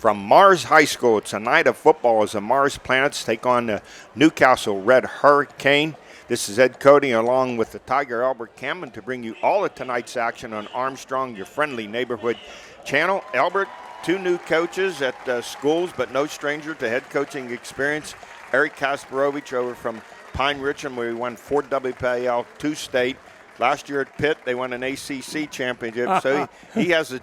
from Mars High School. It's a night of football as the Mars Planets take on the Newcastle Red Hurricane. This is Ed Cody along with the Tiger Albert Cameron to bring you all of tonight's action on Armstrong, your friendly neighborhood channel. Albert, two new coaches at schools, but no stranger to head coaching experience. Eric Kasparovich over from Pine Richmond, where he won 4 WPIL, 2 state. Last year at Pitt, they won an ACC championship. So he has a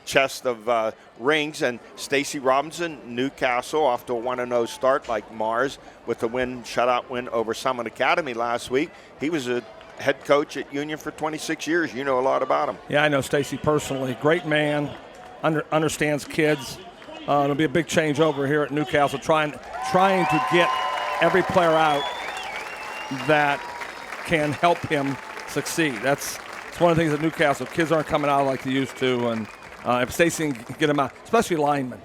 chest of rings. And Stacy Robinson, Newcastle, off to a 1-0 start like Mars with a shutout win over Summit Academy last week. He was a head coach at Union for 26 years. You know a lot about him. Yeah, I know Stacy personally. Great man, understands kids. It'll be a big change over here at Newcastle, trying to get every player out that can help him succeed. It's one of the things at Newcastle. Kids aren't coming out like they used to, and if Stacy can get them out, especially linemen,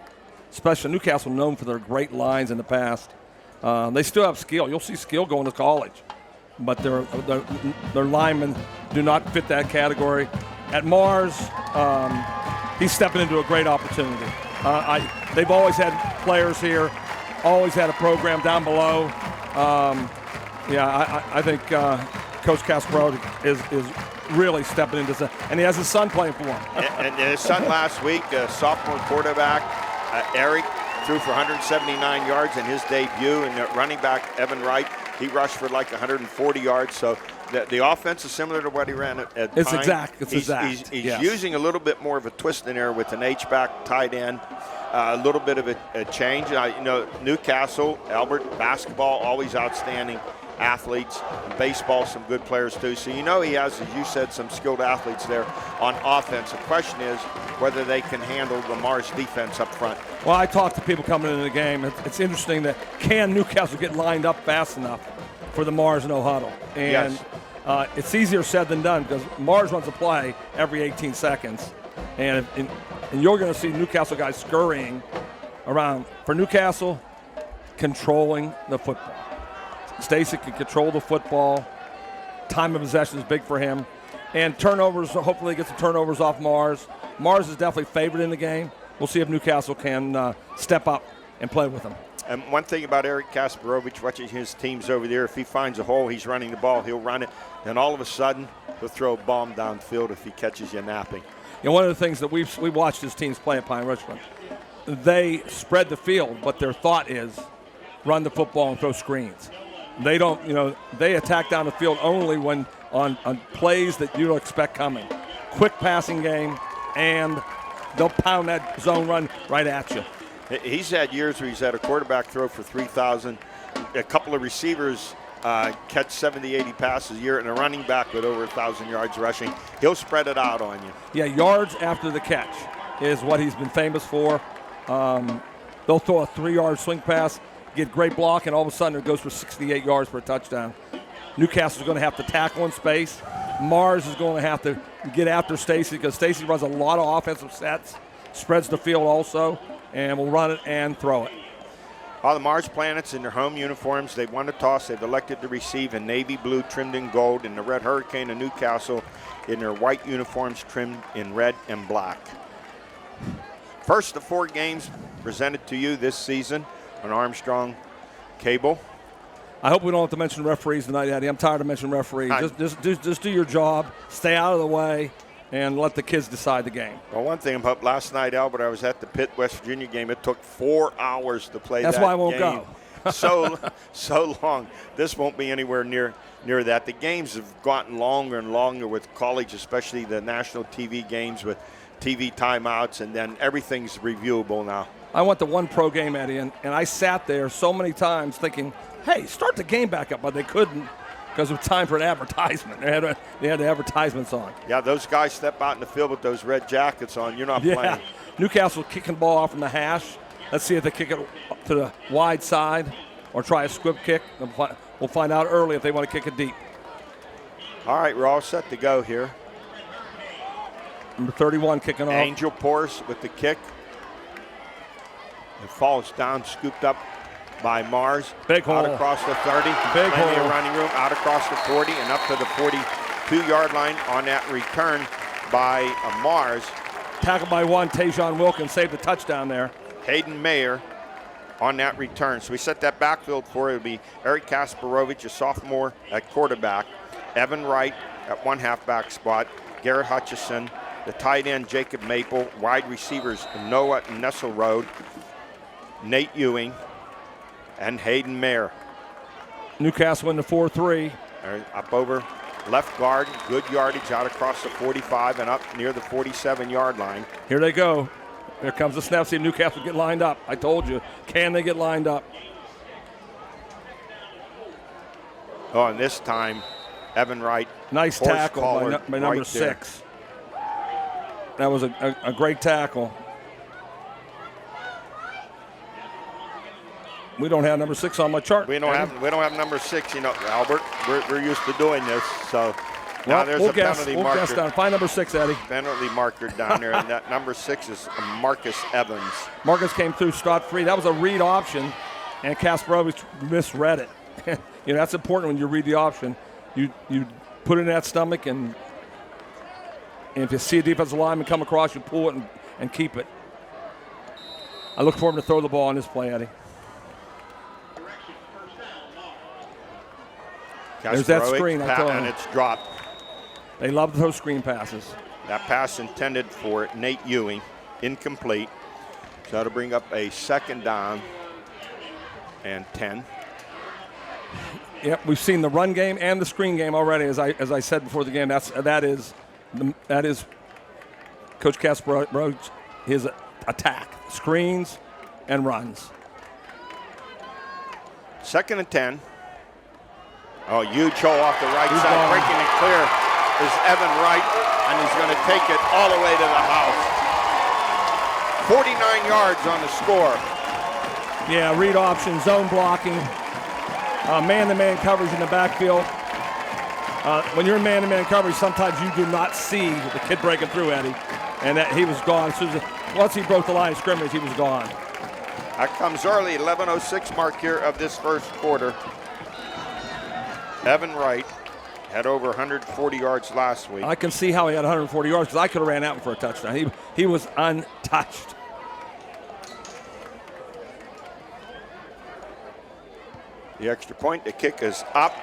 especially Newcastle known for their great lines in the past. They still have skill. You'll see skill going to college, but their linemen do not fit that category. At Mars, he's stepping into a great opportunity. They've always had players here, always had a program down below. I think Coach Kasparovich is really stepping into this, and he has his son playing for him. and his son last week, sophomore quarterback Eric, threw for 179 yards in his debut, and running back Evan Wright, he rushed for like 140 yards. So the offense is similar to what he ran at Pine. It's exact. He's yes. Using a little bit more of a twist in there with an H-back tight end. A little bit of a change. Newcastle, Albert, basketball, always outstanding athletes. Baseball, some good players too. So he has, as you said, some skilled athletes there on offense. The question is whether they can handle the Mars defense up front. Well, I talked to people coming into the game. It's interesting that can Newcastle get lined up fast enough for the Mars no huddle? And yes. It's easier said than done because Mars runs a play every 18 seconds. And you're going to see Newcastle guys scurrying around. For Newcastle, controlling the football. Stacy can control the football. Time of possession is big for him. And turnovers, hopefully get some turnovers off Mars. Mars is definitely favored in the game. We'll see if Newcastle can step up and play with them. And one thing about Eric Kasparovich, watching his teams over there, if he finds a hole, he's running the ball, he'll run it. Then all of a sudden, he'll throw a bomb downfield if he catches you napping. One of the things that we watched his teams play at Pine Richmond, they spread the field, but their thought is run the football and throw screens. They don't, they attack down the field only when on plays that you don't expect coming. Quick passing game, and they'll pound that zone run right at you. He's had years where he's had a quarterback throw for 3,000, a couple of receivers catch 70, 80 passes a year, and a running back with over 1,000 yards rushing. He'll spread it out on you. Yeah, yards after the catch is what he's been famous for. They'll throw a 3-yard swing pass, get great block, and all of a sudden it goes for 68 yards for a touchdown. Newcastle's going to have to tackle in space. Mars is going to have to get after Stacy because Stacy runs a lot of offensive sets, spreads the field also, and will run it and throw it. All the Mars Planets in their home uniforms, they've won the toss. They've elected to receive in navy blue trimmed in gold, and the Red Hurricane of Newcastle in their white uniforms trimmed in red and black. First of 4 games presented to you this season on Armstrong Cable. I hope we don't have to mention referees tonight, Eddie. I'm tired of mentioning referees. Just do your job, stay out of the way, and let the kids decide the game. Well, one thing about last night, Albert, I was at the Pitt, West Virginia game. It took 4 hours to play that game. That's why I won't go. so long. This won't be anywhere near that. The games have gotten longer and longer with college, especially the national TV games with TV timeouts, and then everything's reviewable now. I went to one pro game, Eddie, and I sat there so many times thinking, hey, start the game back up, but they couldn't because it was time for an advertisement. They had the advertisements on. Yeah, those guys step out in the field with those red jackets on. You're not playing. Newcastle kicking the ball off from the hash. Let's see if they kick it to the wide side or try a squib kick. We'll find out early if they want to kick it deep. All right, we're all set to go here. Number 31 kicking off. Angel Porras with the kick. It falls down, scooped up by Mars. Big hole. Out across the 30. Big Plenty hole. of running room. Out across the 40 and up to the 42-yard line on that return by Mars. Tackled by one, Tajon Wilkins saved the touchdown there. Hayden Mayer on that return. So we set that backfield for it. It'll be Eric Kasparovich, a sophomore at quarterback, Evan Wright at one halfback spot, Garrett Hutchison, the tight end Jacob Maple, wide receivers Noah Nesselrode, Nate Ewing, and Hayden Mayer. Newcastle in the 4-3. Up over left guard, good yardage out across the 45 and up near the 47-yard line. Here they go. Here comes the snap. See if Newcastle get lined up. I told you. Can they get lined up? Oh, and this time, Evan Wright. Nice tackle by number right 6. That was a great tackle. We don't have number 6 on my chart. We don't have number 6. You know, Albert. We're used to doing this. So now there's a penalty marker. We'll guess down. Find number 6, Eddie. Penalty marker down there, and that number 6 is Marcus Evans. Marcus came through stop free. That was a read option, and Kasparovich misread it. You know, that's important when you read the option. You put it in that stomach, and if you see a defensive lineman come across, you pull it and keep it. I look for him to throw the ball on this play, Eddie. There's that screen, I told you. And it's dropped. They love to throw screen passes. That pass intended for Nate Ewing, incomplete. So that'll bring up a second down and 10. Yep, we've seen the run game and the screen game already. As I said before the game, that is Coach Kasparovich, his attack, screens and runs. 2nd and 10. Oh, huge hole off the right side. Gone. Breaking it clear is Evan Wright, and he's going to take it all the way to the house. 49 yards on the score. Yeah, read option, zone blocking, man-to-man coverage in the backfield. When you're in man-to-man coverage, sometimes you do not see the kid breaking through, Eddie. And he was gone. Once he broke the line of scrimmage, he was gone. That comes early, 11:06 mark here of this first quarter. Evan Wright had over 140 yards last week. I can see how he had 140 yards because I could have ran out for a touchdown. He was untouched. The extra point, the kick is up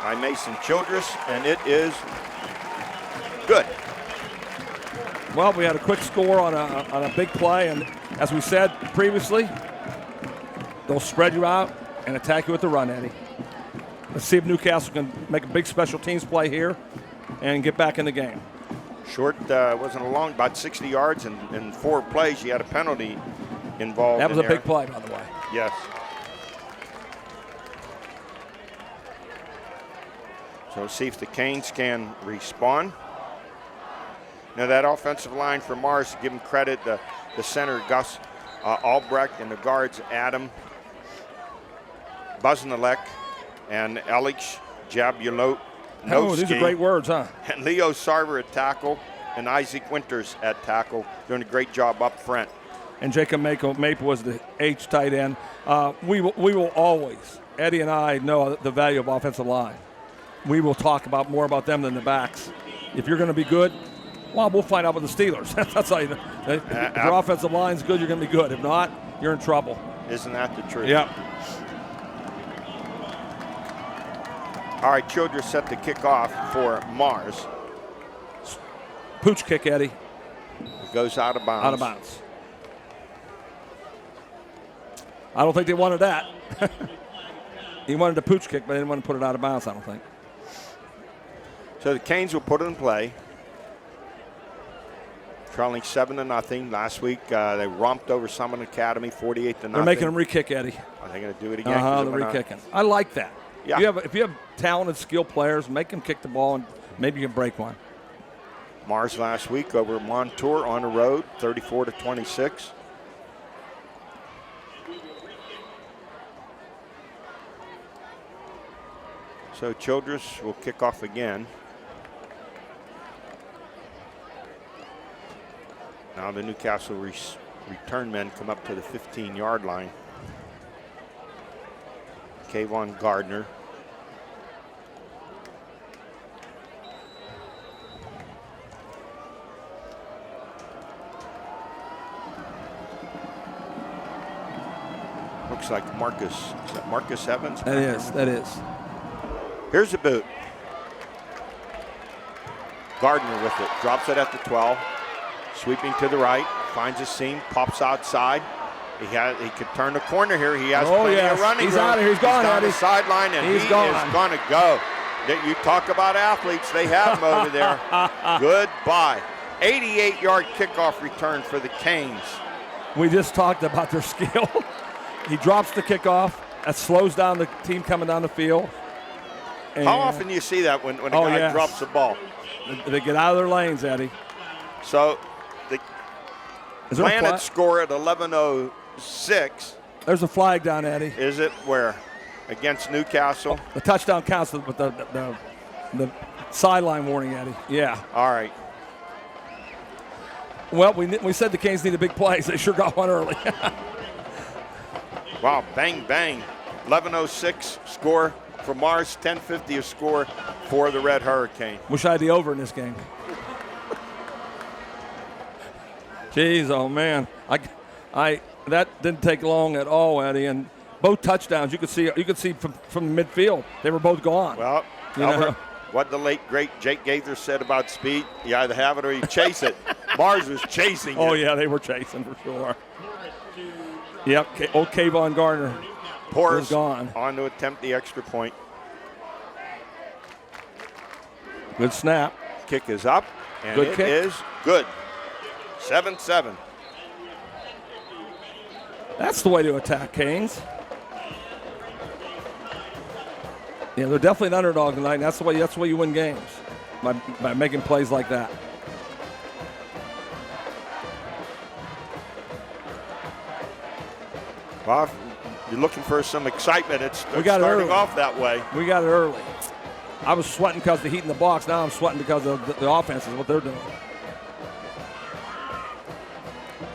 by Mason Childress, and it is good. Well, we had a quick score on a big play, and as we said previously, they'll spread you out and attack you with the run, Eddie. Let's see if Newcastle can make a big special teams play here and get back in the game. Short wasn't long, about 60 yards, and in 4 plays, you had a penalty involved. That was a big play, by the way. Yes. So see if the Canes can respond. Now that offensive line for Mars, give him credit, the center Gus Albrecht and the guards Adam Buznalek and Alex Jabulot. Oh, these are great words, huh? And Leo Sarver at tackle and Isaac Winters at tackle, doing a great job up front. And Jacob Maple was the H tight end. We will always, Eddie and I know the value of offensive line. We will talk more about them than the backs. If you're going to be good, well, we'll find out with the Steelers. That's how you know. If your offensive line's good, you're going to be good. If not, you're in trouble. Isn't that the truth? Yep. All right, Childress set the kick off for Mars. Pooch kick, Eddie. It goes out of bounds. Out of bounds. I don't think they wanted that. He wanted a pooch kick, but they didn't want to put it out of bounds, I don't think. So the Canes will put it in play. Trailing 7-0. Last week they romped over Summit Academy, 48-0. They're making them re-kick, Eddie. Are they going to do it again? They're re-kicking. I like that. Yeah. If you have talented, skilled players, make them kick the ball, and maybe you can break one. Mars last week over Montour on the road, 34-26. So Childress will kick off again. Now the Newcastle return men come up to the 15-yard line. Kayvon Gardner. Looks like Marcus. Is that Marcus Evans? That is. That is. Here's the boot. Gardner with it. Drops it at the 12. Sweeping to the right. Finds a seam. Pops outside. He could turn the corner here. He has plenty of running room. He's out of here. He's gone, down Eddie. the sideline, and he is going to go. You talk about athletes. They have him over there. Goodbye. 88-yard kickoff return for the Canes. We just talked about their skill. He drops the kickoff. That slows down the team coming down the field. And how often do you see that when a guy drops the ball? They get out of their lanes, Eddie. So the Planets score at 11:06. There's a flag down, Eddie. Is it where? Against Newcastle? The touchdown counts with the sideline warning, Eddie. Yeah. All right. Well, we said the Canes needed big plays. They sure got one early. Wow, bang, bang. 11:06 score for Mars, 10:50 a score for the Red Hurricane. Wish I had the over in this game. Jeez, oh man, I that didn't take long at all, Eddie. And both touchdowns, you could see from the midfield, they were both gone. Well, Albert, what the late great Jake Gaither said about speed, you either have it or you chase it. Mars was chasing it. Oh yeah, they were chasing for sure. Yep, old Kayvon Gardner. Porras gone. On to attempt the extra point. Good snap. Kick is up, and good it kick. is good. 7-7. That's the way to attack, Canes. Yeah, they're definitely an underdog tonight. And that's the way you win games, by making plays like that. Well, if you're looking for some excitement, it's starting off that way. We got it early. I was sweating because of the heat in the box. Now I'm sweating because of the offense is what they're doing.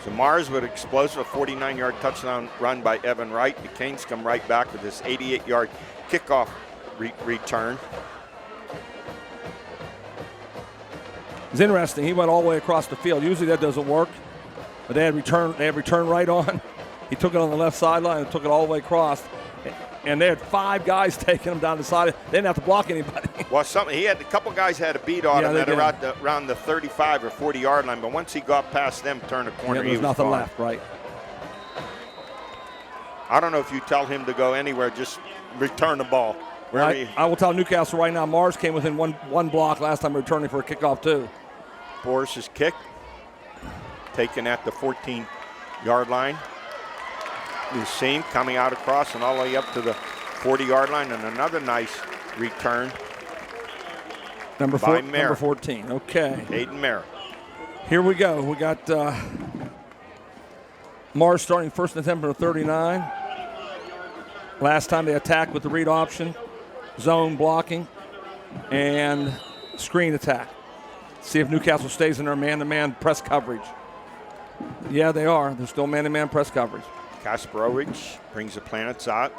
So Mars with explosive 49-yard touchdown run by Evan Wright. The Canes come right back with this 88-yard kickoff return. It's interesting. He went all the way across the field. Usually that doesn't work, but they had return right on. He took it on the left sideline and took it all the way across. And they had 5 guys taking him down the side. They didn't have to block anybody. Well, a couple guys had a beat on him around the 35 or 40-yard line, but once he got past them, turned the corner, there was nothing gone. left, right? I don't know if you tell him to go anywhere, just return the ball. I will tell Newcastle right now, Mars came within one block last time returning for a kickoff too. Boris's kick, taken at the 14-yard line. The seam coming out across and all the way up to the 40-yard line, and another nice return. Number 14. Okay. Aiden Merritt. Here we go. We got Mars starting first and 10 from the 39. Last time they attacked with the read option, zone blocking, and screen attack. See if Newcastle stays in their man-to-man press coverage. Yeah, they are. They're still man-to-man press coverage. Kasparovich brings the Planets out.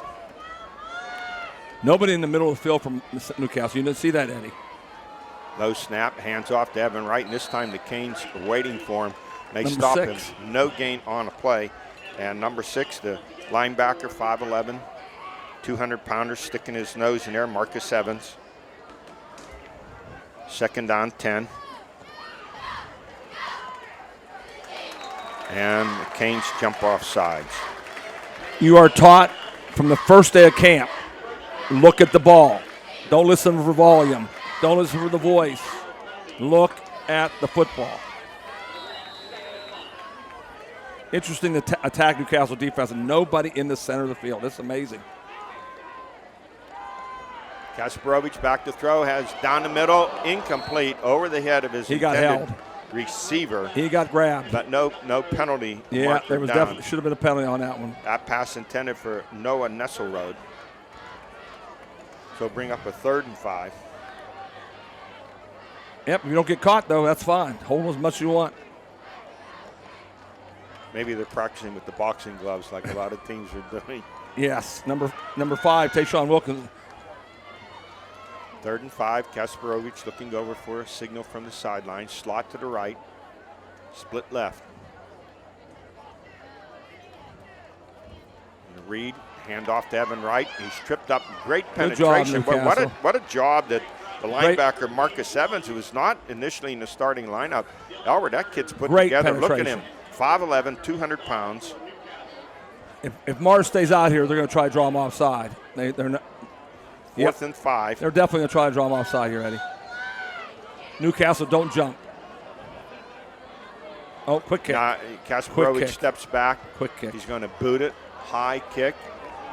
Nobody in the middle of the field from Newcastle. You didn't see that, Eddie. Low snap, hands off to Evan Wright, and this time the Canes are waiting for him. They stop him. No gain on a play. And number 6, the linebacker, 5'11", 200-pounder, sticking his nose in there, Marcus Evans. Second down, 10. And the Canes jump off sides. You are taught from the first day of camp, look at the ball. Don't listen for volume. Don't listen for the voice. Look at the football. Interesting to attack Newcastle defense and nobody in the center of the field. That's amazing. Kasparovich back to throw, has down the middle, incomplete, over the head of his intended receiver. He got grabbed. But no penalty. Yeah, there was definitely should have been a penalty on that one. That pass intended for Noah Nesselrode. So bring up a 3rd and 5. Yep, if you don't get caught, though, that's fine. Hold as much as you want. Maybe they're practicing with the boxing gloves like a lot of teams are doing. Yes, number 5, Tayshawn Wilkins. 3rd and 5, Kasparovich looking over for a signal from the sideline. Slot to the right, split left. Reed, hand off to Evan Wright. He's tripped up. Great Good job, penetration. But Newcastle. what a job that the linebacker, Marcus Evans, who was not initially in the starting lineup. Albert, that kid's put Great together. Look at penetration. him. 5'11", 200 pounds. If Mars stays out here, they're going to try to draw him offside. They're not. Fourth and 5. They're definitely going to try to draw him offside here, Eddie. Newcastle, don't jump. Oh, quick kick. Kasparowicz steps back. Quick kick. He's going to boot it. High kick.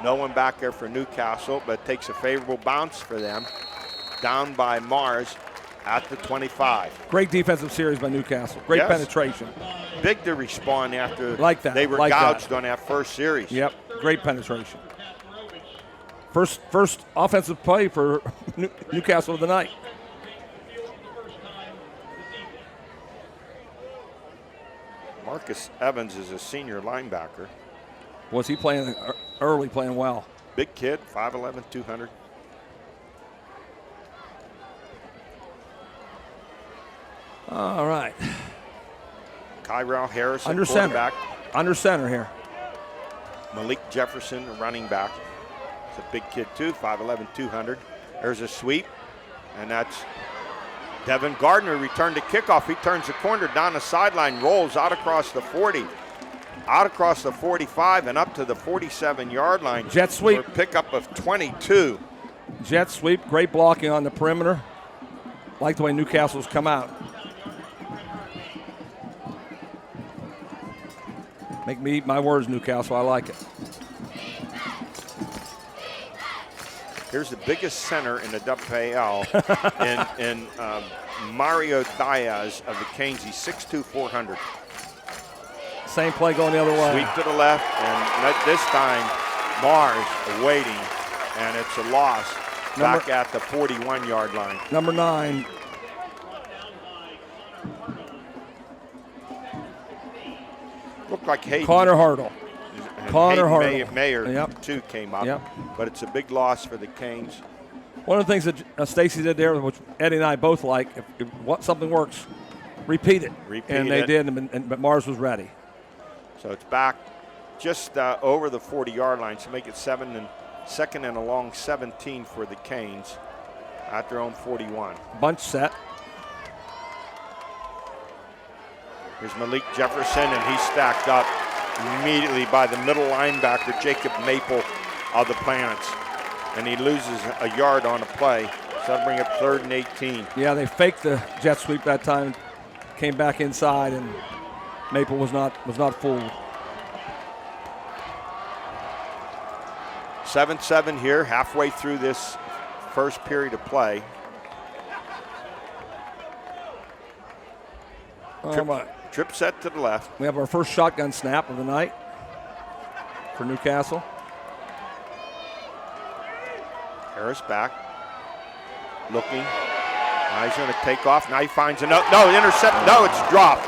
No one back there for Newcastle, but takes a favorable bounce for them. Down by Mars at the 25. Great defensive series by Newcastle. Great penetration. Big to respond after they were gouged on that first series. Yep, great penetration. First offensive play for Newcastle of the night. Marcus Evans is a senior linebacker. Was he playing early, playing well? Big kid, 5'11", 200. All right. Kyrell Harrison, Under quarterback. center. Under center here. Malik Jefferson, running back. He's a big kid too, 5'11", 200. There's a sweep, and that's Devin Gardner returned to kickoff. He turns the corner down the sideline, rolls out across the 40, out across the 45, and up to the 47-yard line. Jet sweep. For a pickup of 22. Jet sweep, great blocking on the perimeter. Like the way Newcastle's come out. Make me eat my words, Newcastle. I like it. Here's the biggest center in the WPL in Mario Diaz of the Canes. He's 6'2", 400. Same play going the other way. Sweep to the left, and this time Mars waiting, and it's a loss back at the 41-yard line. Number 9. Looked like Hayden. Connor Hartle. Connor Hartle. Mayer, too, came up. Yep. But it's a big loss for the Canes. One of the things that Stacy did there, which Eddie and I both like, if something works, repeat it. And they did, but Mars was ready. So it's back just over the 40-yard line, so make it second and a long 17 for the Canes at their own 41. Bunch set. Here's Malik Jefferson, and he's stacked up immediately by the middle linebacker, Jacob Maple of the Planets. And he loses a yard on a play, so that'll bring up 3rd and 18. Yeah, they faked the jet sweep that time, came back inside, and Maple was not fooled. 7-7 here, halfway through this first period of play. Trip set to the left. We have our first shotgun snap of the night for Newcastle. Harris back, looking. Now he's going to take off. Now he finds no, intercept. No, it's dropped.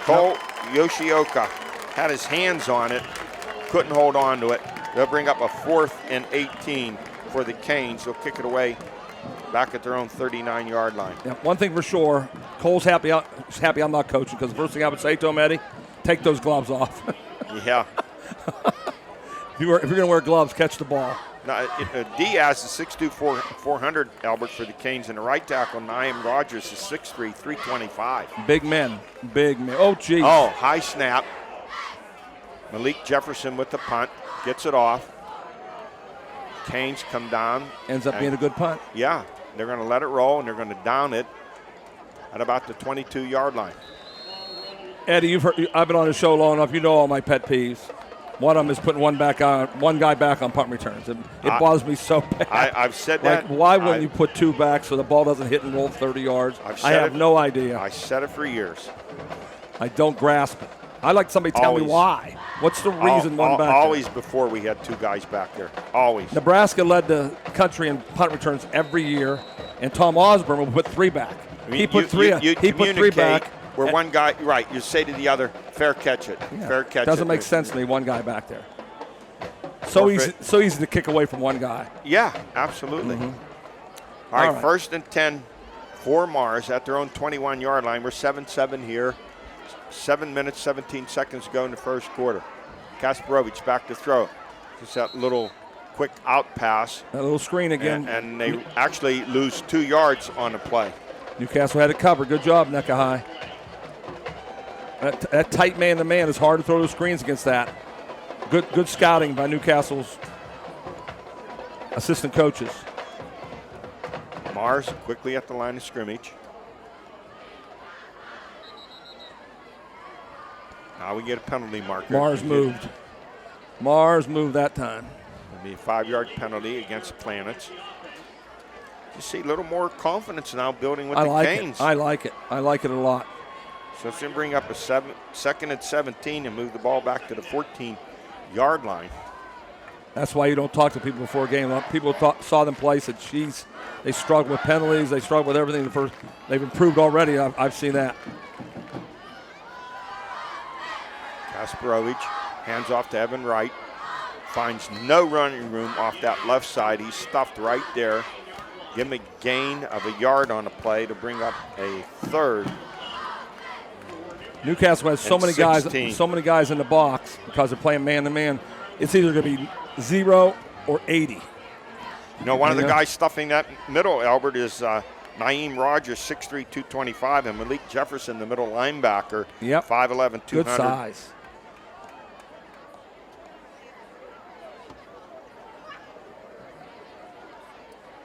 Cole Yoshioka had his hands on it, couldn't hold on to it. They'll bring up a 4th and 18 for the Canes. They'll kick it away back at their own 39-yard line. Yeah, one thing for sure, Cole's happy. He's happy I'm not coaching, because the first thing I would say to him, Eddie, take those gloves off. Yeah. If you're going to wear gloves, catch the ball. Now, Diaz is 6'2", 400, Albert, for the Canes, and the right tackle, Naeem Rogers, is 6'3", 325. Big men. Oh, geez. Oh, high snap. Malik Jefferson with the punt, gets it off. Canes come down. Ends up being a good punt. Yeah, they're going to let it roll, and they're going to down it at about the 22-yard line. Eddie, I've been on the show long enough. You know all my pet peeves. One of them is putting one guy back on punt returns. It bothers me so bad. I've said that. Why wouldn't you put 2 back so the ball doesn't hit and roll 30 yards? I have no idea. I said it for years. I don't grasp it. I'd like somebody to tell me why. What's the reason one back Always there? before we had 2 guys back there. Always. Nebraska led the country in punt returns every year, and Tom Osborne would put 3 back. He put 3 back. Where one guy, right, you say to the other, fair catch it, fair catch it. Doesn't make sense to me, one guy back there. So easy to kick away from one guy. Yeah, absolutely. Mm-hmm. All right, 1st and 10 for Mars at their own 21-yard line. We're 7-7 here. 7 minutes, 17 seconds to go in the first quarter. Kasparovich back to throw. Just that little quick out pass. That little screen again. And they actually lose 2 yards on the play. Newcastle had it covered. Good job, Necka High. That tight man-to-man is hard to throw those screens against that. Good scouting by Newcastle's assistant coaches. Mars quickly at the line of scrimmage. Now we get a penalty marker. Mars moved. Mars moved that time. It'll be a 5-yard penalty against the Planets. You see a little more confidence now building with the Canes. I like it. I like it a lot. So it's going to bring up a 2nd and 17 and move the ball back to the 14-yard line. That's why you don't talk to people before a game. People saw them play, said, "Geez, they struggle with penalties. They struggle with everything." They've improved already. I've seen that. Kasparovich hands off to Evan Wright. Finds no running room off that left side. He's stuffed right there. Give him a gain of a yard on the play to bring up a 3rd. Newcastle has so many 16. guys in the box because they're playing man-to-man. It's either going to be 0 or 80. You know, one of the guys stuffing that middle, Albert, is Naeem Rogers, 6'3", 225, and Malik Jefferson, the middle linebacker, 5'11", 200. Good size.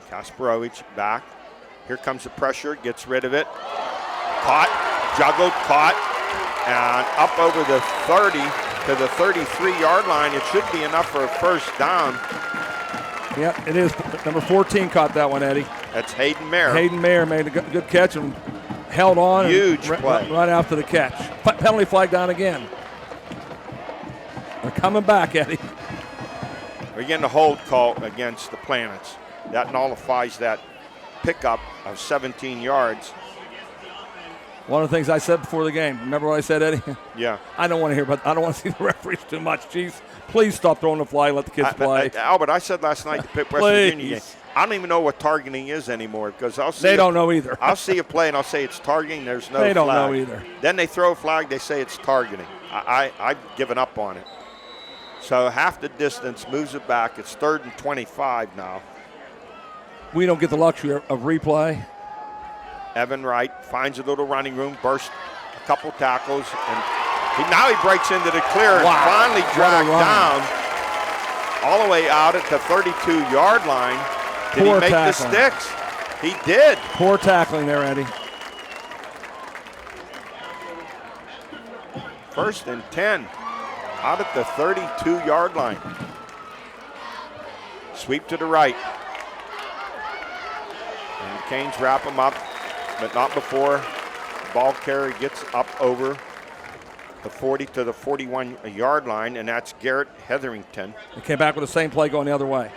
Kasparovich back. Here comes the pressure, gets rid of it. Caught, juggled, caught, and up over the 30 to the 33-yard line. It should be enough for a first down. Yeah, it is. Number 14 caught that one, Eddie. That's Hayden Mayer. Hayden Mayer made a good catch and held on. Huge play. Right after the catch. Penalty flag down again. They're coming back, Eddie. We're getting a hold call against the Planets. That nullifies that pickup of 17 yards. One of the things I said before the game. Remember what I said, Eddie? Yeah. I don't want to see the referees too much. Jeez, please stop throwing the flag. Let the kids play. Albert, I said last night the Pitt West Virginia game. I don't even know what targeting is anymore because they don't know either. I'll see a play and I'll say it's targeting. There's no flag. They don't know either. Then they throw a flag. They say it's targeting. I've given up on it. So half the distance, moves it back. It's 3rd and 25 now. We don't get the luxury of replay. Evan Wright finds a little running room, bursts a couple tackles, and now he breaks into the clear and finally dragged down all the way out at the 32-yard line. Did he make the sticks? He did. Poor tackling there, Eddie. 1st and 10 out at the 32-yard line. Sweep to the right. And the Canes wrap him up, but not before the ball carrier gets up over the 40 to the 41-yard line, and that's Garrett Hetherington. He came back with the same play going the other way.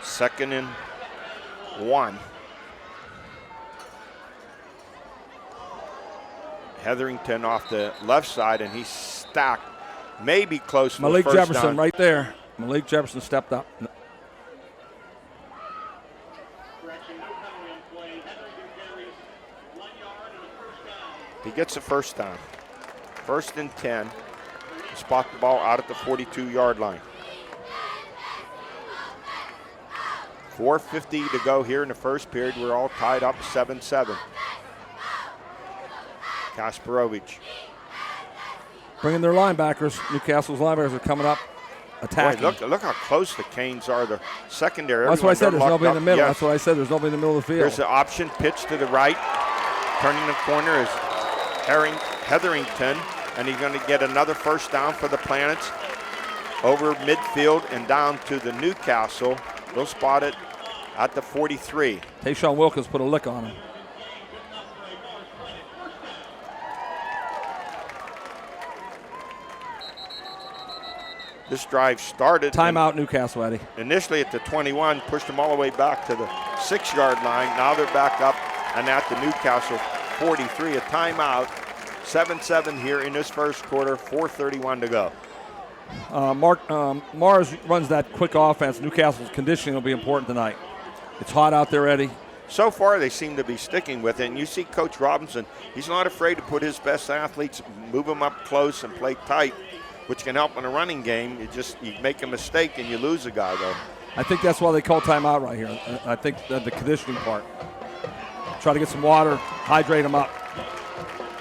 2nd and 1. Hetherington off the left side, and he's stacked, maybe close to Malik the first Jefferson down. right there. Malik Jefferson stepped up. He gets a first down. 1st and 10. Spot the ball out at the 42-yard line. 4:50 to go here in the first period. We're all tied up 7-7. Kasparovich. Bringing their linebackers. Newcastle's linebackers are coming up, attacking. Boy, look how close the Canes are. The secondary. That's what I said. There's nobody in the middle. Yes. That's what I said. There's nobody in the middle of the field. There's the option pitch to the right. Turning the corner is Hetherington, and he's going to get another first down for the Planets over midfield and down to the Newcastle. They'll spot it at the 43. Tayshawn Wilkins put a lick on him. This drive started. Timeout, Newcastle, Eddie. Initially at the 21, pushed them all the way back to the 6-yard line. Now they're back up and at the Newcastle 43. A timeout. 7-7 here in this first quarter. 4:31 to go. Mars runs that quick offense. Newcastle's conditioning will be important tonight. It's hot out there, Eddie. so far they seem to be sticking with it. And you see Coach Robinson, he's not afraid to put his best athletes, move them up close and play tight, which can help in a running game. You make a mistake and you lose a guy, though. I think that's why they call timeout right here. I think the conditioning part. Try to get some water, hydrate them up.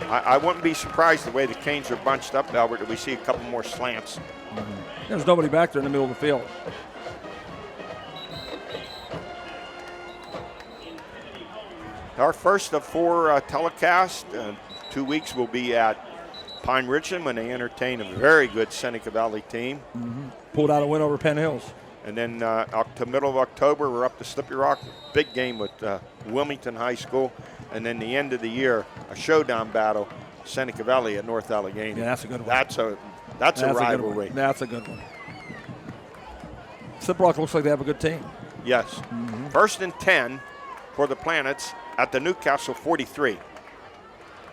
I wouldn't be surprised the way the Canes are bunched up, Albert, that we see a couple more slants. Mm-hmm. There's nobody back there in the middle of the field. Our first of 4 telecasts, 2 weeks will be at Pine Ridgeland when they entertain a very good Seneca Valley team. Mm-hmm. Pulled out a win over Penn Hills. And then up to middle of October, we're up to Slippery Rock. Big game with Wilmington High School. And then the end of the year, a showdown battle, Seneca Valley at North Allegheny. Yeah, that's a good one. That's a rivalry. That's a good one. Slippery Rock looks like they have a good team. Yes. Mm-hmm. 1st and 10 for the Planets at the Newcastle 43.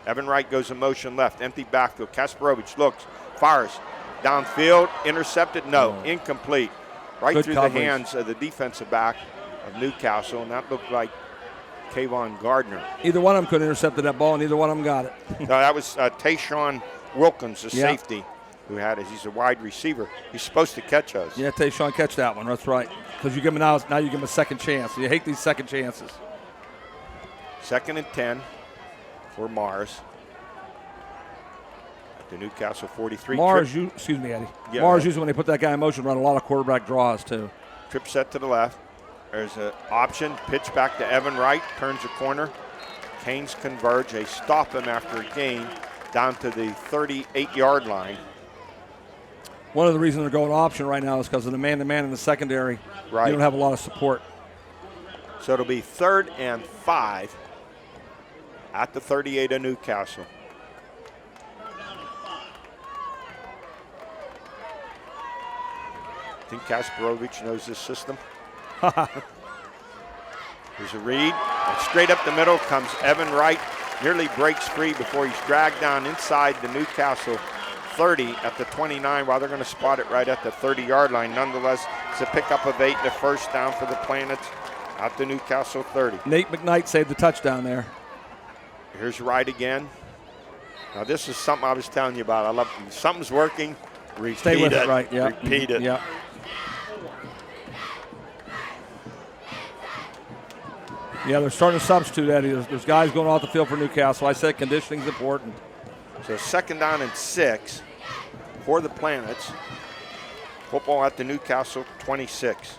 Evan Wright goes in motion left, empty backfield. Kasparovich looks, fires, downfield, intercepted, incomplete. Right good through coverage. The hands of the defensive back of Newcastle, and that looked like Kayvon Gardner. Either one of them could have intercepted that ball, and neither one of them got it. No, that was Tayshawn Wilkins, the safety, who had it. He's a wide receiver. He's supposed to catch us. Yeah, Tayshawn catch that one. That's right. Because you give him now you give him a second chance. You hate these second chances. 2nd and 10 for Mars. At the Newcastle 43. Excuse me, Eddie. Yeah, Mars usually when they put that guy in motion run a lot of quarterback draws too. Trip set to the left. There's an option. Pitch back to Evan Wright. Turns the corner. Canes converge. They stop him after a gain down to the 38-yard line. One of the reasons they're going option right now is because of the man-to-man in the secondary. Right. You don't have a lot of support. So it'll be 3rd and 5 at the 38 of Newcastle. I think Kasparovich knows this system. There's a read. And straight up the middle comes Evan Wright. Nearly breaks free before he's dragged down inside the Newcastle 30 at the 29, while they're going to spot it right at the 30-yard line. Nonetheless, it's a pickup of 8 and a first down for the Planets at the Newcastle 30. Nate McKnight saved the touchdown there. Here's Wright again. Now, this is something I was telling you about. I love something's working. Repeat Stay with it, right? Yeah. Repeat it. Yeah. Yeah, they're starting to substitute, Eddie. There's guys going off the field for Newcastle. I said conditioning's important. So 2nd down and 6 for the Planets. Football at the Newcastle 26.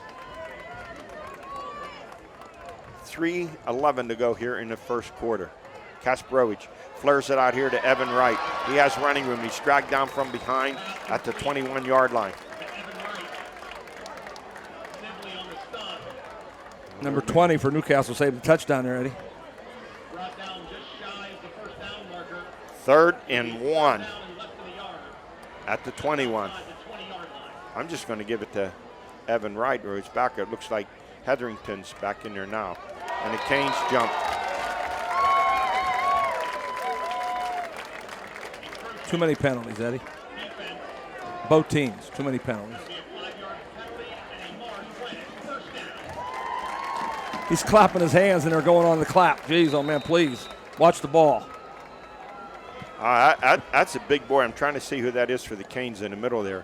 3:11 to go here in the first quarter. Kasparovich flares it out here to Evan Wright. He has running room. He's dragged down from behind at the 21-yard line. Number 20 for Newcastle saved the touchdown there, Eddie. 3rd and 1 at the 21. I'm just going to give it to Evan Wright, where he's back. It looks like Hetherington's back in there now. And the Canes jump. Too many penalties, Eddie. Both teams, too many penalties. He's clapping his hands and they're going on the clap. Jeez, oh man, please. Watch the ball. That's a big boy. I'm trying to see who that is for the Canes in the middle there.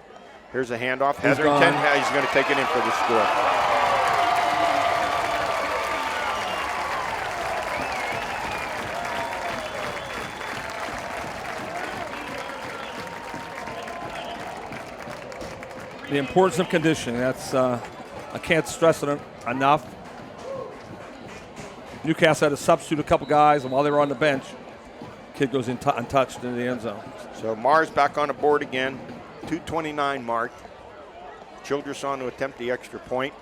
Here's a handoff. Hetherington, he's going to take it in for the score. The importance of conditioning. That's I can't stress it enough. Newcastle had to substitute a couple guys, and while they were on the bench, kid goes in untouched into the end zone. So Mars back on the board again. 2:29 mark. Childress on to attempt the extra point.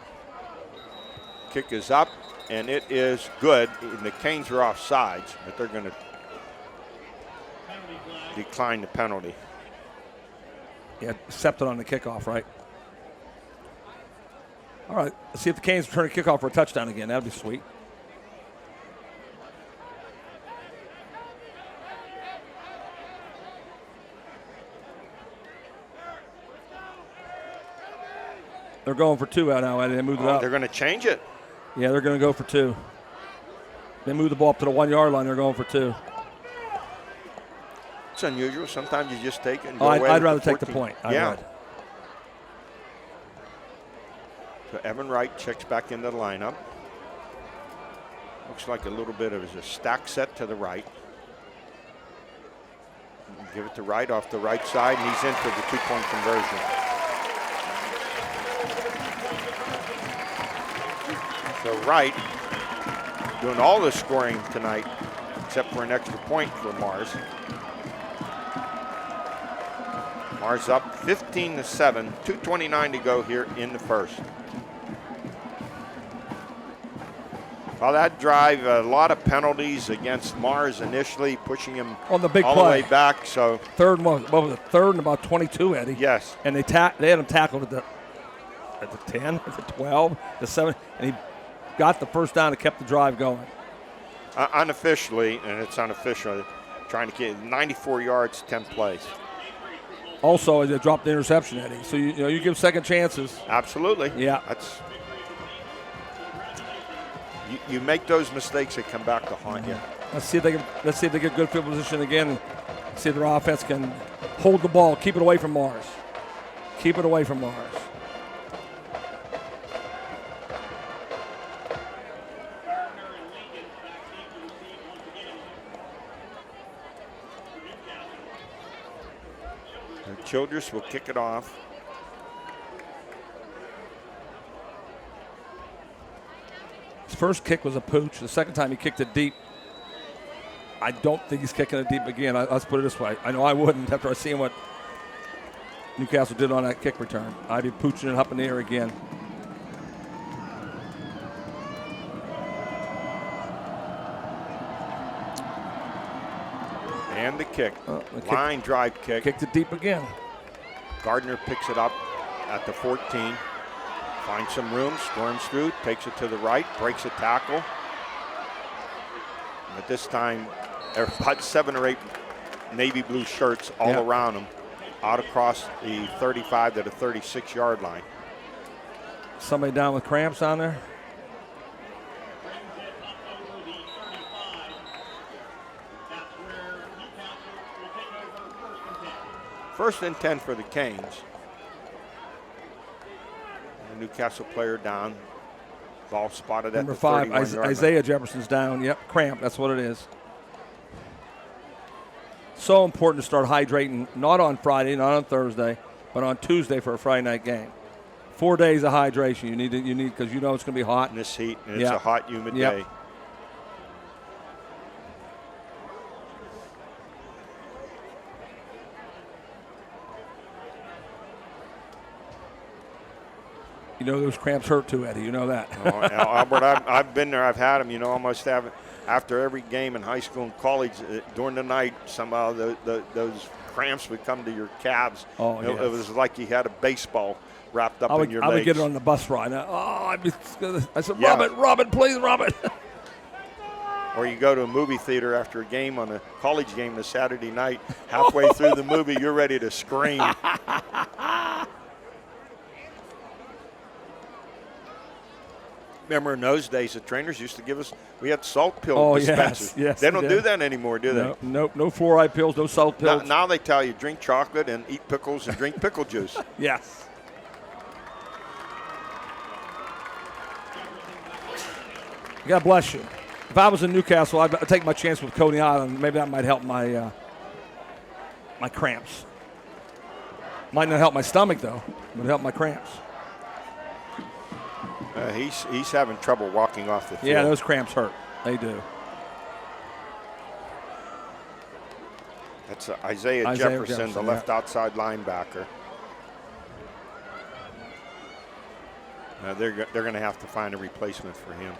Kick is up, and it is good. And the Canes are off sides, but they're going to decline the penalty. Yeah, Sept on the kickoff, right? All right, let's see if the Canes return a kickoff for a touchdown again. That would be sweet. They're going for 2 out now, Eddie. They moved it up. They're going to change it. Yeah, they're going to go for 2. They move the ball up to the 1 yard line. They're going for 2. It's unusual. Sometimes you just take it and go Oh, away. I'd rather with the take the 14. point. Yeah. So Evan Wright checks back into the lineup. Looks like a little bit of a stack set to the right. Give it to Wright off the right side, and he's in for the 2-point conversion. So Wright doing all the scoring tonight, except for an extra point for Mars. Mars up 15-7, 2:29 to go here in the first. Well, that drive, a lot of penalties against Mars initially, pushing him on the big all play. the way back. So third, what was it? Third and about 22, Eddie. Yes. And they had him tackled at the 10, at the 12, the 7, and he got the first down and kept the drive going. Unofficially, and it's unofficial, trying to get 94 yards, 10 plays. Also, they dropped the interception, Eddie. So you give second chances. Absolutely. Yeah. That's. You make those mistakes, they come back to haunt you. Let's see if they get good field position again, and see if their offense can hold the ball, keep it away from Mars. Keep it away from Mars. Childress will kick it off. His first kick was a pooch. The second time he kicked it deep. I don't think he's kicking it deep again. Let's put it this way. I know I wouldn't after I seen what Newcastle did on that kick return. I'd be pooching it up in the air again. And the kick. Line drive kick. Kicked it deep again. Gardner picks it up at the 14. Finds some room, storms through, takes it to the right, breaks a tackle. But this time, there are about 7 or 8 navy blue shirts all around him, out across the 35 to the 36-yard line. Somebody down with cramps on there? First and 10 for the Canes. The Newcastle player down. Ball spotted Number at the 5, 31-yard Isaiah Jefferson's down. Yep, cramp. That's what it is. So important to start hydrating, not on Friday, not on Thursday, but on Tuesday for a Friday night game. 4 days of hydration. You need because you know it's going to be hot in this heat, and it's a hot, humid day. You know those cramps hurt too, Eddie. You know that. Albert, I've been there. I've had them. You know, almost have after every game in high school and college during the night. Somehow those cramps would come to your calves. Oh, yes. It was like you had a baseball wrapped up in your legs. I would get it on the bus ride. I said, Rub it, please, rub it. Or you go to a movie theater after a game on a college game on a Saturday night. Halfway through the movie, you're ready to scream. Remember in those days, the trainers used to give us, we had salt pill dispensers. Yes, they don't do that anymore, do they? No fluoride pills, no salt pills. Now they tell you drink chocolate and eat pickles and drink pickle juice. Yes. God bless you. If I was in Newcastle, I'd take my chance with Coney Island. Maybe that might help my my cramps. Might not help my stomach, though. It would help my cramps. He's having trouble walking off the field. Yeah, those cramps hurt. They do. That's Isaiah Jefferson, the left outside linebacker. They're going to have to find a replacement for him.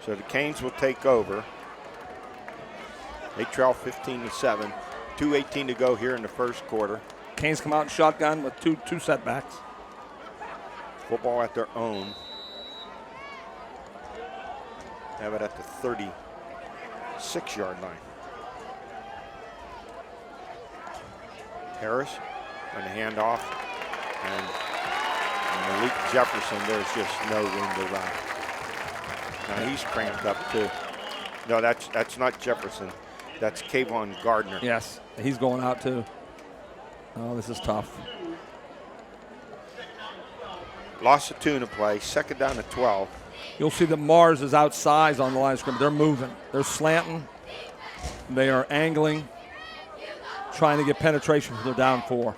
So the Canes will take over. They trail 15-7. 2:18 to go here in the first quarter. Canes come out in shotgun with two setbacks. Football at their own. Have it at the 36-yard line. Harris going to hand off. And Malik Jefferson, there's just no room to run. Now he's cramped up too. No, that's not Jefferson. That's Kayvon Gardner. Yes, he's going out too. Oh, this is tough. Lost of 2 in the play. Second down to 12. You'll see that Mars is outsized on the line of scrimmage. They're moving. They're slanting. They are angling, trying to get penetration for their down 4.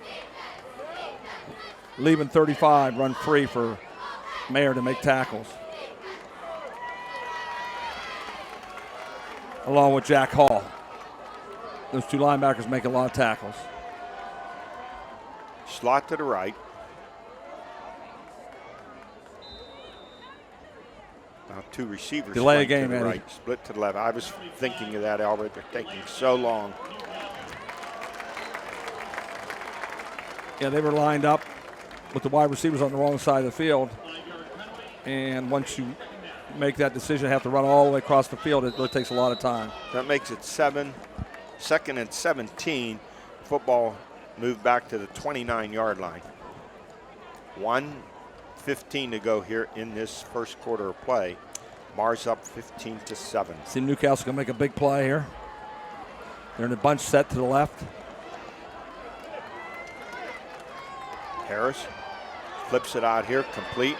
Leaving 35, run free for Mayer to make tackles. Along with Jack Hall. Those 2 linebackers make a lot of tackles. Slot to the right. Now 2 receivers. Delay a game, to the Eddie. right, split to the left. I was thinking of that, Albert. They're taking so long. Yeah, they were lined up with the wide receivers on the wrong side of the field. And once you make that decision, have to run all the way across the field, it really takes a lot of time. That makes it 2nd and 17. Football moved back to the 29-yard line. 1:15 to go here in this first quarter of play. Mars up 15-7. See, Newcastle can make a big play here. They're in a bunch set to the left. Harris flips it out here, complete,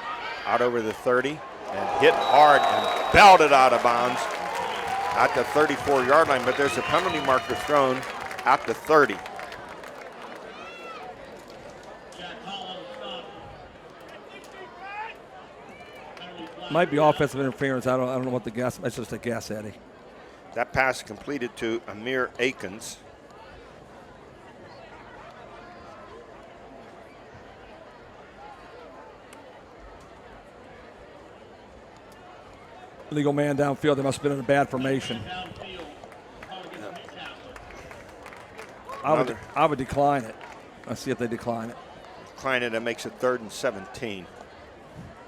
out over the 30, and hit hard and belted out of bounds at the 34-yard line, but there's a penalty marker thrown at the 30. Might be offensive interference. I don't know what the guess. It's just a guess, Eddie. That pass completed to Amir Akins. Legal man downfield. They must have been in a bad formation. I would decline it. Let's see if they decline it. Decline it. That makes it 3rd and 17.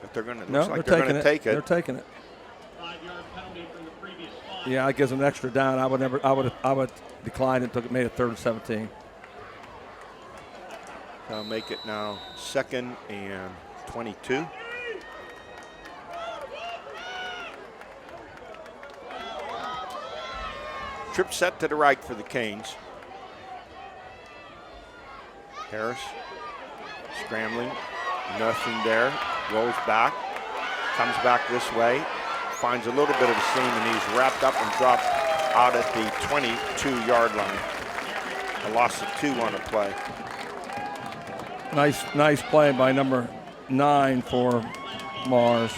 But they're going to. No, Looks like they're going to take it. They're taking it. Yeah, it gives them an extra down. I would decline it. Made it 3rd and 17. They'll make it now 2nd and 22. Trip set to the right for the Canes. Harris scrambling, nothing there, rolls back, comes back this way, finds a little bit of a seam, and he's wrapped up and dropped out at the 22-yard line. A loss of 2 on the play. Nice play by number 9 for Mars.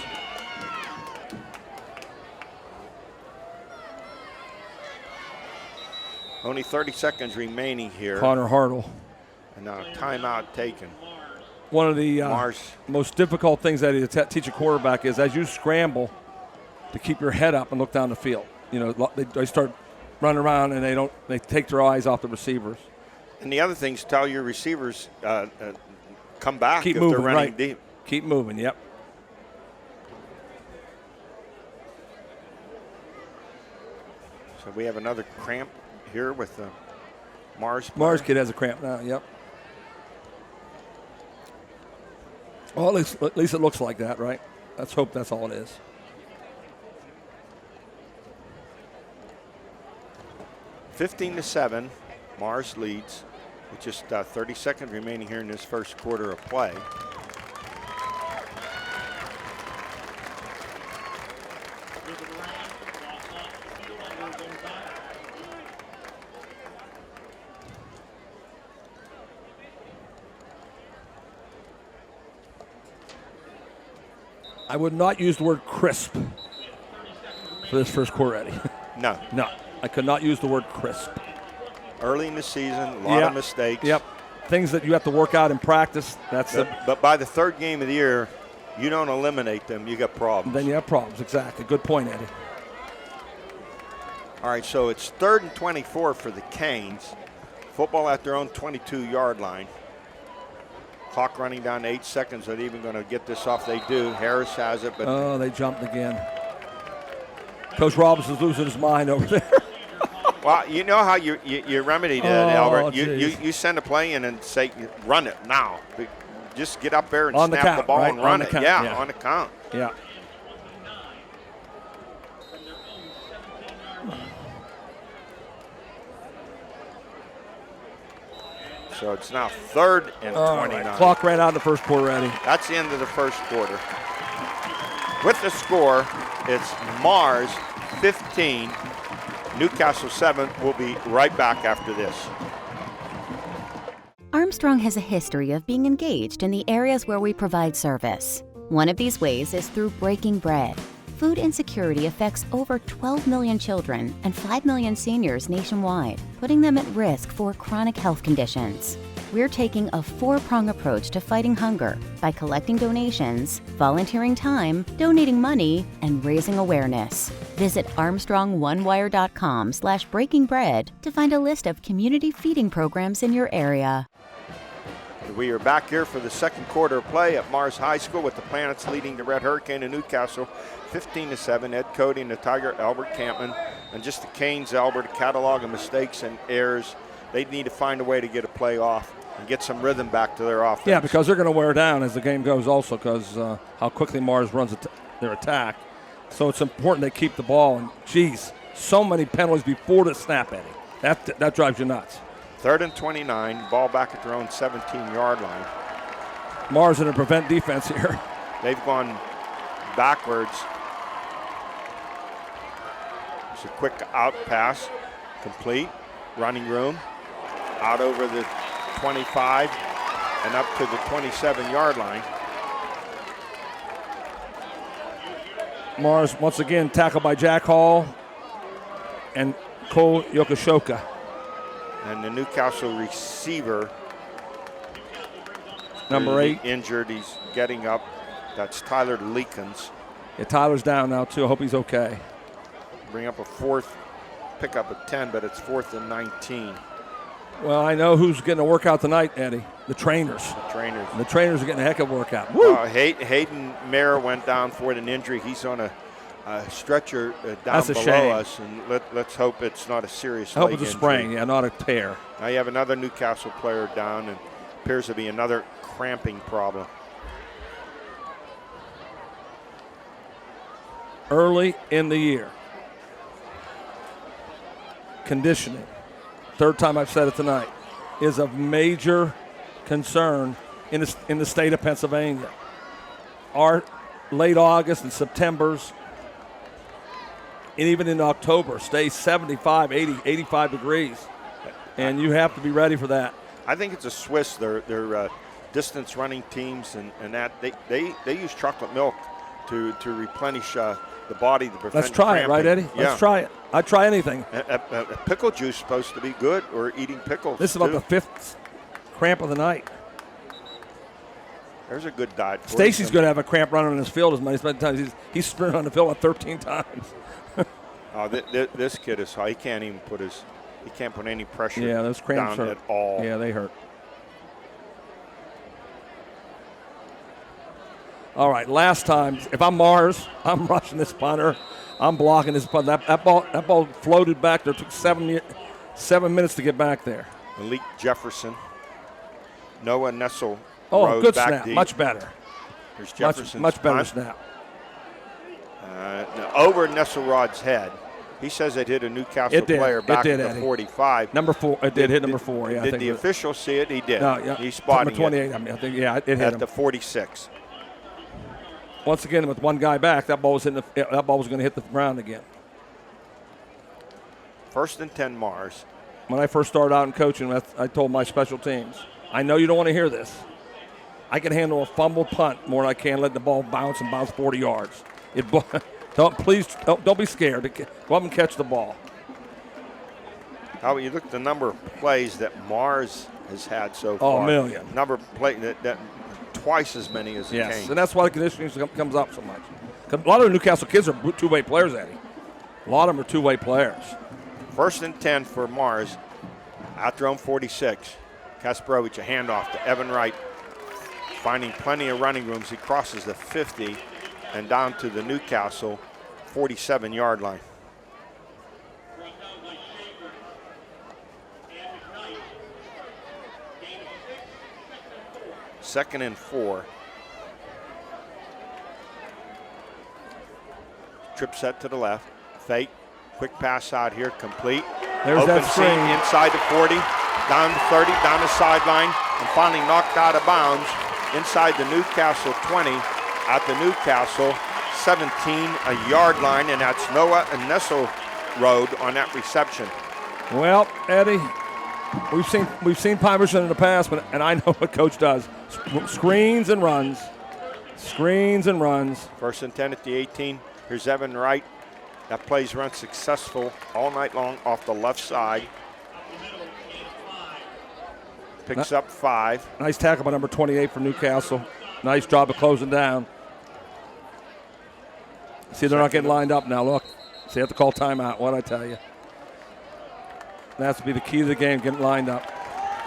Only 30 seconds remaining here. Connor Hartle. And now timeout taken. One of the most difficult things that you teach a quarterback is as you scramble to keep your head up and look down the field. You know, they start running around and they take their eyes off the receivers. And the other thing is tell your receivers come back keep if moving, they're running right. deep. Keep moving, yep. So we have another cramp here with the Mars player. Mars kid has a cramp now, yep. Well, at least it looks like that, right? Let's hope that's all it is. (15-7), Mars leads with just 30 seconds remaining here in this first quarter of play. I would not use the word crisp for this first quarter, Eddie. No. No, I could not use the word crisp. Early in the season, a lot of mistakes. Yep. Things that you have to work out in practice. But by the 3rd game of the year, you don't eliminate them, you got problems. Then you have problems, exactly. Good point, Eddie. All right, so it's 3rd and 24 for the Canes. Football at their own 22-yard line. Clock running down to 8 seconds. Are they even going to get this off? They do. Harris has it, but oh, they jumped again. Coach Robinson's losing his mind over there. well, you know how you remedy that, Albert. Geez. You send a play in and say, run it now. Just get up there and on snap the, count, the ball right? and run on it. Count, yeah, on the count. Yeah. So it's now 3rd and 29. Right. Clock ran out in the first quarter, Eddie. That's the end of the first quarter. With the score, it's Mars 15, Newcastle 7. We'll be right back after this. Armstrong has a history of being engaged in the areas where we provide service. One of these ways is through breaking bread. Food insecurity affects over 12 million children and 5 million seniors nationwide, putting them at risk for chronic health conditions. We're taking a 4-prong approach to fighting hunger by collecting donations, volunteering time, donating money, and raising awareness. Visit ArmstrongOneWire.com/breakingbread to find a list of community feeding programs in your area. We are back here for the second quarter of play at Mars High School with the Planets leading the Red Hurricane in Newcastle 15-7. Ed Cody and the Tiger, Albert Campman, and just the Canes, Albert, a catalog of mistakes and errors. They need to find a way to get a play off and get some rhythm back to their offense. Yeah, because they're going to wear down as the game goes also because how quickly Mars runs their attack. So it's important they keep the ball. And, geez, so many penalties before the snap, Eddie. That drives you nuts. 3rd and 29, ball back at their own 17-yard line. Mars in a prevent defense here. They've gone backwards. It's a quick out pass, complete, running room, out over the 25 and up to the 27-yard line. Mars once again tackled by Jack Hall and Cole Yokoshoka. And the Newcastle receiver, number 8, injured. He's getting up. That's Tyler Leakins. Yeah, Tyler's down now too. I hope he's okay. Bring up a 4th, pick up a 10, but it's 4th and 19. Well, I know who's getting a workout tonight, Eddie. The trainers. The trainers are getting a heck of a workout. Woo! Hayden Mayer went down for an injury. He's on a stretcher down below shame. us, and let's hope it's not a serious I hope leg it's a injury. sprain, yeah, not a tear. Now you have another Newcastle player down, and appears to be another cramping problem. Early in the year, conditioning, 3rd time I've said it tonight, is of major concern in the state of Pennsylvania. Our late August and September's, and even in October, stays 75, 80, 85 degrees. And you have to be ready for that. I think it's a Swiss. They're distance running teams, and that they use chocolate milk to replenish the body. To prevent Let's try cramping. it, right, Eddie? Yeah. Let's try it. I'd try anything. A pickle juice is supposed to be good, or eating pickles. This is about the 5th cramp of the night. There's a good diet for Stacy's going to have a cramp running on his field as many times. He's sprinted on the field 13 times. This kid is high. He can't put any pressure those cramps down hurt. at all. Yeah, they hurt. All right, last time, if I'm Mars, I'm rushing this punter. I'm blocking this punt. That ball floated back there. It took 7 minutes to get back there. Malik Jefferson. Noah Nessel. Oh, good back snap. deep. Much better. There's Jefferson's much better punt. snap. Over Nesselrod's head. He says it hit a Newcastle player back at the Eddie. 45. Number 4. It did hit number 4. Yeah. Did the official see it? He did. No, yeah. He spotted number 28. it. I mean, I think it hit at him. the 46. Once again, with one guy back, that ball was going to hit the ground again. 1st and 10 Mars. When I first started out in coaching, I told my special teams, I know you don't want to hear this. I can handle a fumbled punt more than I can let the ball bounce 40 yards. Don't be scared. Go up and catch the ball. How you look at the number of plays that Mars has had so far. Oh, a million. Number of plays that twice as many as the Canes. And that's why the conditioning comes up so much. A lot of the Newcastle kids are two-way players, Eddie. A lot of them are two-way players. 1st and 10 for Mars at their own 46. Kasparovich, a handoff to Evan Wright, finding plenty of running rooms. He crosses the 50 and down to the Newcastle 47-yard line. Second and 4. Trip set to the left. Fake. Quick pass out here, complete. There's Open that screen. seam inside the 40. down to 30, down the sideline, and finally knocked out of bounds inside the Newcastle 20 at the Newcastle 17-yard line, and that's Noah and Nessel Road on that reception. Well, Eddie, we've seen Pimerson in the past, and I know what Coach does: screens and runs, screens and runs. 1st and 10 at the 18. Here's Evan Wright. That play's run successful all night long off the left side. Picks up 5. Nice tackle by number 28 for Newcastle. Nice job of closing down. See, they're not getting lined up now. Look, so you have to call timeout. What I tell you. That's to be the key to the game, getting lined up.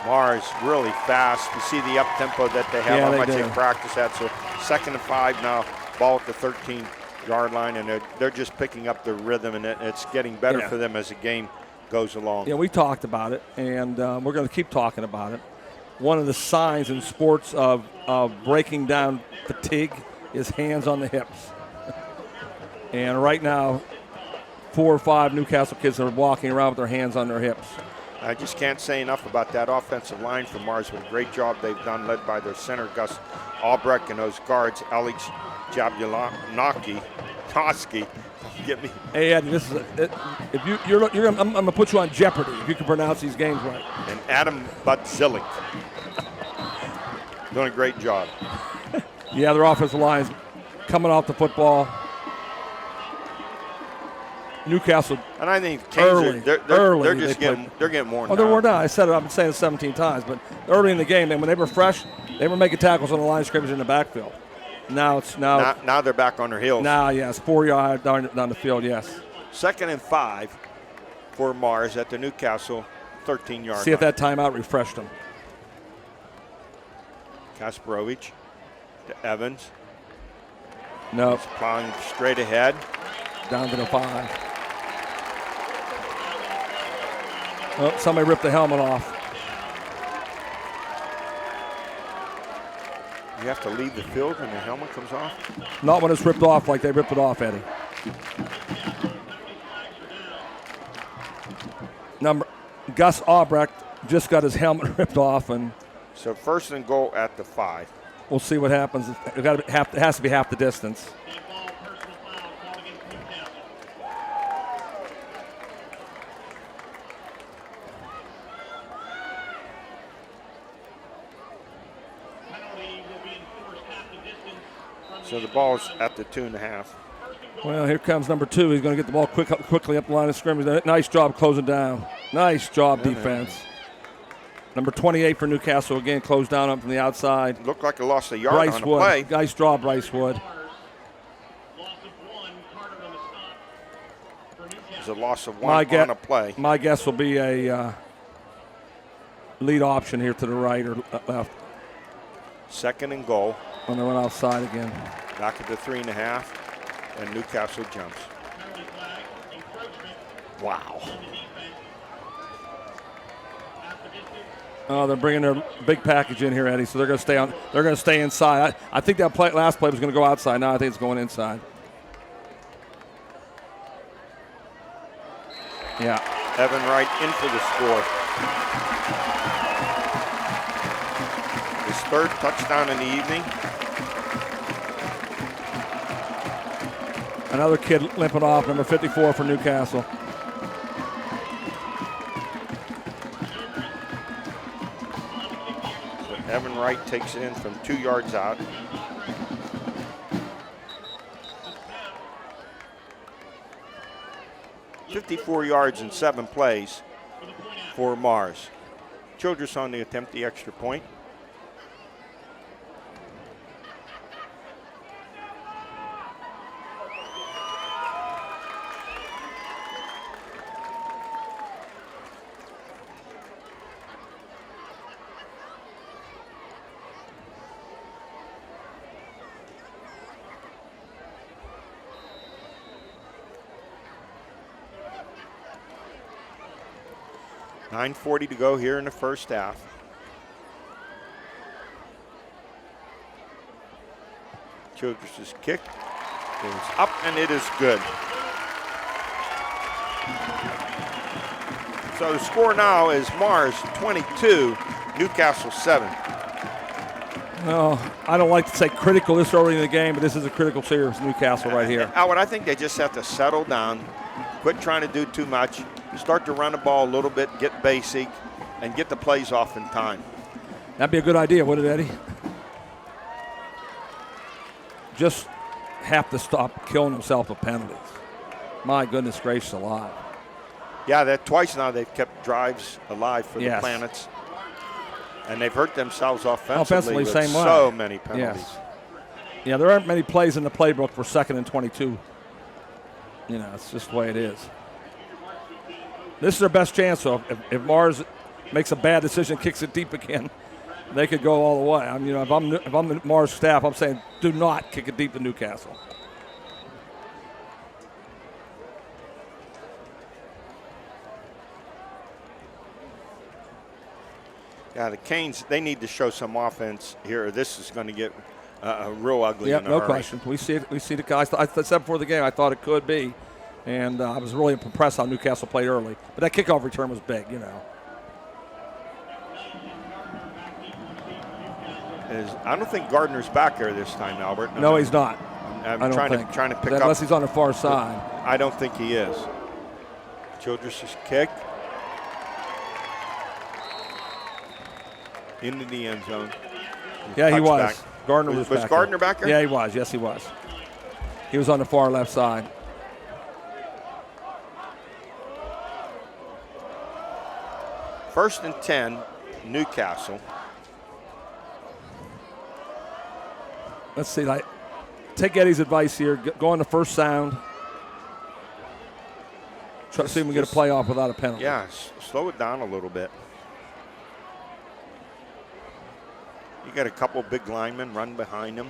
Mars really fast. You see the up-tempo that they have, how much they practice that. So 2nd and 5 now, ball at the 13-yard line, and they're just picking up the rhythm, and it's getting better for them as the game goes along. Yeah, we talked about it, and we're going to keep talking about it. One of the signs in sports of breaking down fatigue is hands on the hips. And right now, 4 or 5 Newcastle kids are walking around with their hands on their hips. I just can't say enough about that offensive line for Mars. What a great job they've done, led by their center, Gus Albrecht, and those guards, Alex Jablonski. Get me. Hey, Eddie, this is I'm going to put you on Jeopardy if you can pronounce these games right. And Adam Butzilik. Doing a great job. Yeah, their offensive line is coming off the football. Newcastle. And I think early, they're getting worn down. They're worn down. I said it. I've been saying it 17 times. But early in the game, and when they were fresh, they were making tackles on the line of scrimmage in the backfield. Now they're back on their heels. Now, yes, 4 yards down the field. Yes. 2nd and 5 for Mars at the Newcastle 13-yard line. See if that timeout refreshed them. Kasparovich to Evans. No. He's plowing straight ahead. Down to the 5. Oh, somebody ripped the helmet off. You have to leave the field when the helmet comes off? Not when it's ripped off like they ripped it off, Eddie. Gus Albrecht just got his helmet ripped off, and so 1st and goal at the 5. We'll see what happens. It has to be half the distance. So the ball's at the 2.5. Well, here comes number 2. He's going to get the ball quickly up the line of scrimmage. Nice job closing down. Nice job defense. Number 28 for Newcastle again, closed down up from the outside. Looked like he lost a yard on the play. Nice job, Bryce Wood. It's a loss of 1 on a play. My guess will be a lead option here to the right or left. 2nd and goal. When they went outside again. Back at the 3.5, and Newcastle jumps. Wow. Oh, they're bringing their big package in here, Eddie. So they're going to stay on. They're going to stay inside. I think that last play was going to go outside. Now I think it's going inside. Yeah. Evan Wright in for the score. His 3rd touchdown in the evening. Another kid limping off, number 54 for Newcastle. So Evan Wright takes it in from 2 yards out. .54 yards in 7 plays for Mars. Childress on the attempt the extra point. .9:40 to go here in the first half. Childress's kick goes up, and it is good. So the score now is Mars 22, Newcastle 7. Well, I don't like to say critical this early in the game, but this is a critical series, Newcastle right here. Howard, I think they just have to settle down, quit trying to do too much, start to run the ball a little bit, get basic, and get the plays off in time. That'd be a good idea, wouldn't it, Eddie? Just have to stop killing themselves with penalties. My goodness gracious alive. Yeah, that twice now they've kept drives alive for the Planets. And they've hurt themselves offensively with same way. So many penalties. Yes. Yeah, there aren't many plays in the playbook for 2nd and 22. You know, it's just the way it is. This is their best chance, though. If Mars makes a bad decision, kicks it deep again, they could go all the way. I mean, if I'm the Mars staff, I'm saying do not kick it deep to Newcastle. Yeah, the Canes, they need to show some offense here. This is going to get real ugly in a no hurry. question. We see it. We see the guys. I said before the game, I thought it could be, and I was really impressed how Newcastle played early. But that kickoff return was big, you know. I don't think Gardner's back there this time, Albert. No, he's not. I'm trying to pick up. Unless he's on the far side. I don't think he is. Childress's kick. Into the end zone. Yeah, he was. Back. Gardner was back. Was Gardner back there? Yeah, he was. Yes, he was. He was on the far left side. First and 10, Newcastle. Let's see. Take Eddie's advice here. Go on the first sound. Try to see if we can get a play off without a penalty. Yeah, slow it down a little bit. You got a couple big linemen run behind him.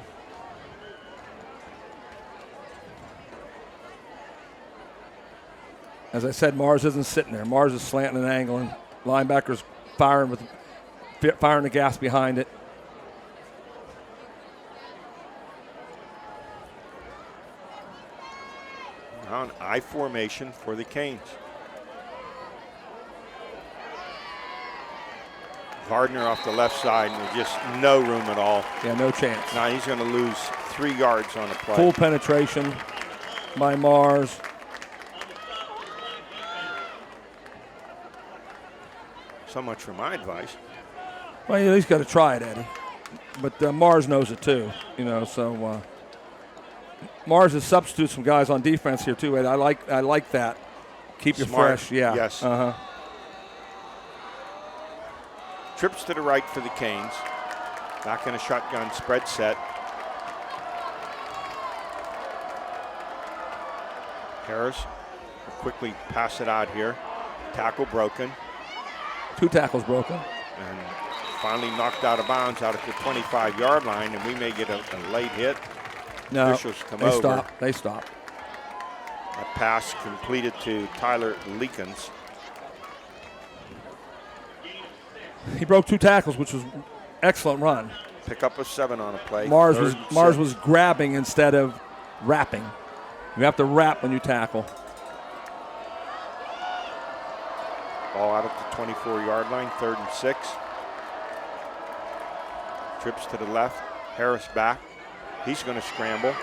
As I said, Mars isn't sitting there. Mars is slanting and angling. Linebackers firing the gas behind it. Now an I formation for the Canes. Gardner off the left side, and just no room at all. Yeah, no chance. Now he's going to lose 3 yards on the play. Full penetration by Mars. So much for my advice. Well, you at least got to try it, Eddie. But Mars knows it too, you know. So Mars has substituted some guys on defense here too, Eddie. I like that. Keep you fresh. Yeah. Yes. Trips to the right for the Canes. Back in a shotgun spread set. Harris will quickly pass it out here. Tackle broken. 2 tackles broken. And finally knocked out of bounds out at the 25-yard line, and we may get a late hit. No, Officials come over. They stop. A pass completed to Tyler Leakins. He broke 2 tackles, which was excellent run. Pick up a 7 on a play. Mars was grabbing instead of wrapping. You have to wrap when you tackle. Ball out at the 24-yard line, 3rd and 6. Trips to the left. Harris back. He's going to scramble.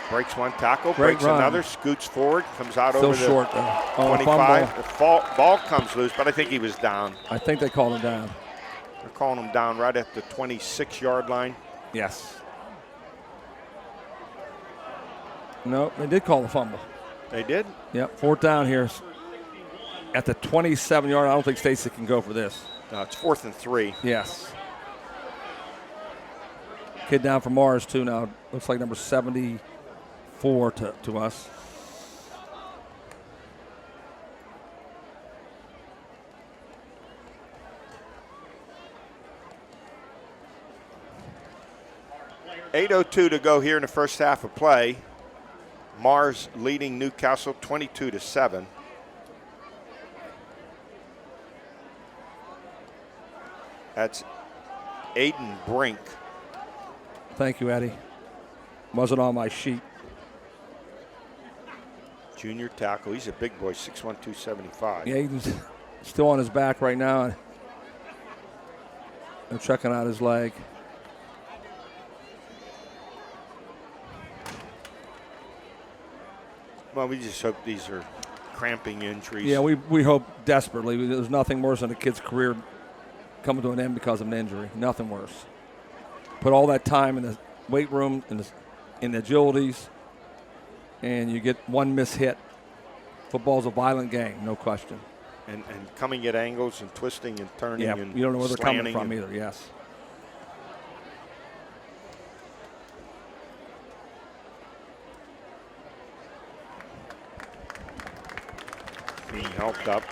Breaks one tackle, breaks another, scoots forward, comes out Still over the short, though. 25. The ball comes loose, but I think he was down. I think they called him down. They're calling him down right at the 26-yard line. Yes. No, they did call the fumble. They did? Yep, 4th down here. At the 27-yard, I don't think Stacy can go for this. No, it's 4th and 3. Yes. Kid down for Mars, too, now. Looks like number 74 to us. .802 to go here in the first half of play. Mars leading Newcastle 22-7. That's Aiden Brink. Thank you, Eddie. Wasn't on my sheet. Junior tackle. He's a big boy, 6'1", 275. Yeah, still on his back right now. They're checking out his leg. Well, we just hope these are cramping injuries. Yeah, we hope desperately. There's nothing worse than a kid's career coming to an end because of an injury. Nothing worse. Put all that time in the weight room, in the agilities, and you get one miss hit. Football's a violent game, no question. And coming at angles and twisting and turning. Yeah, and you don't know where they're coming from and either, yes. Being helped up.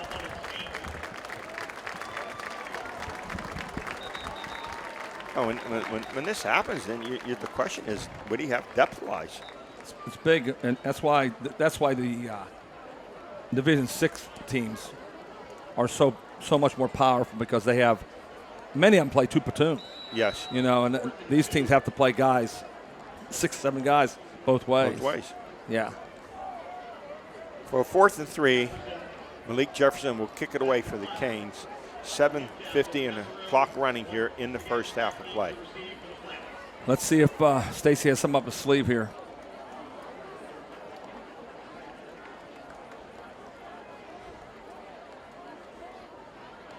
Oh, when this happens, then the question is, would he have depth-wise? It's big, and that's why the Division 6 teams are so much more powerful, because they have many of them play two platoon. Yes. You know, and these teams have to play guys, 6, 7 guys both ways. Both ways. Yeah. For a 4th and 3, Malik Jefferson will kick it away for the Canes. 7:50 and a clock running here in the first half of play. Let's see if Stacy has something up his sleeve here.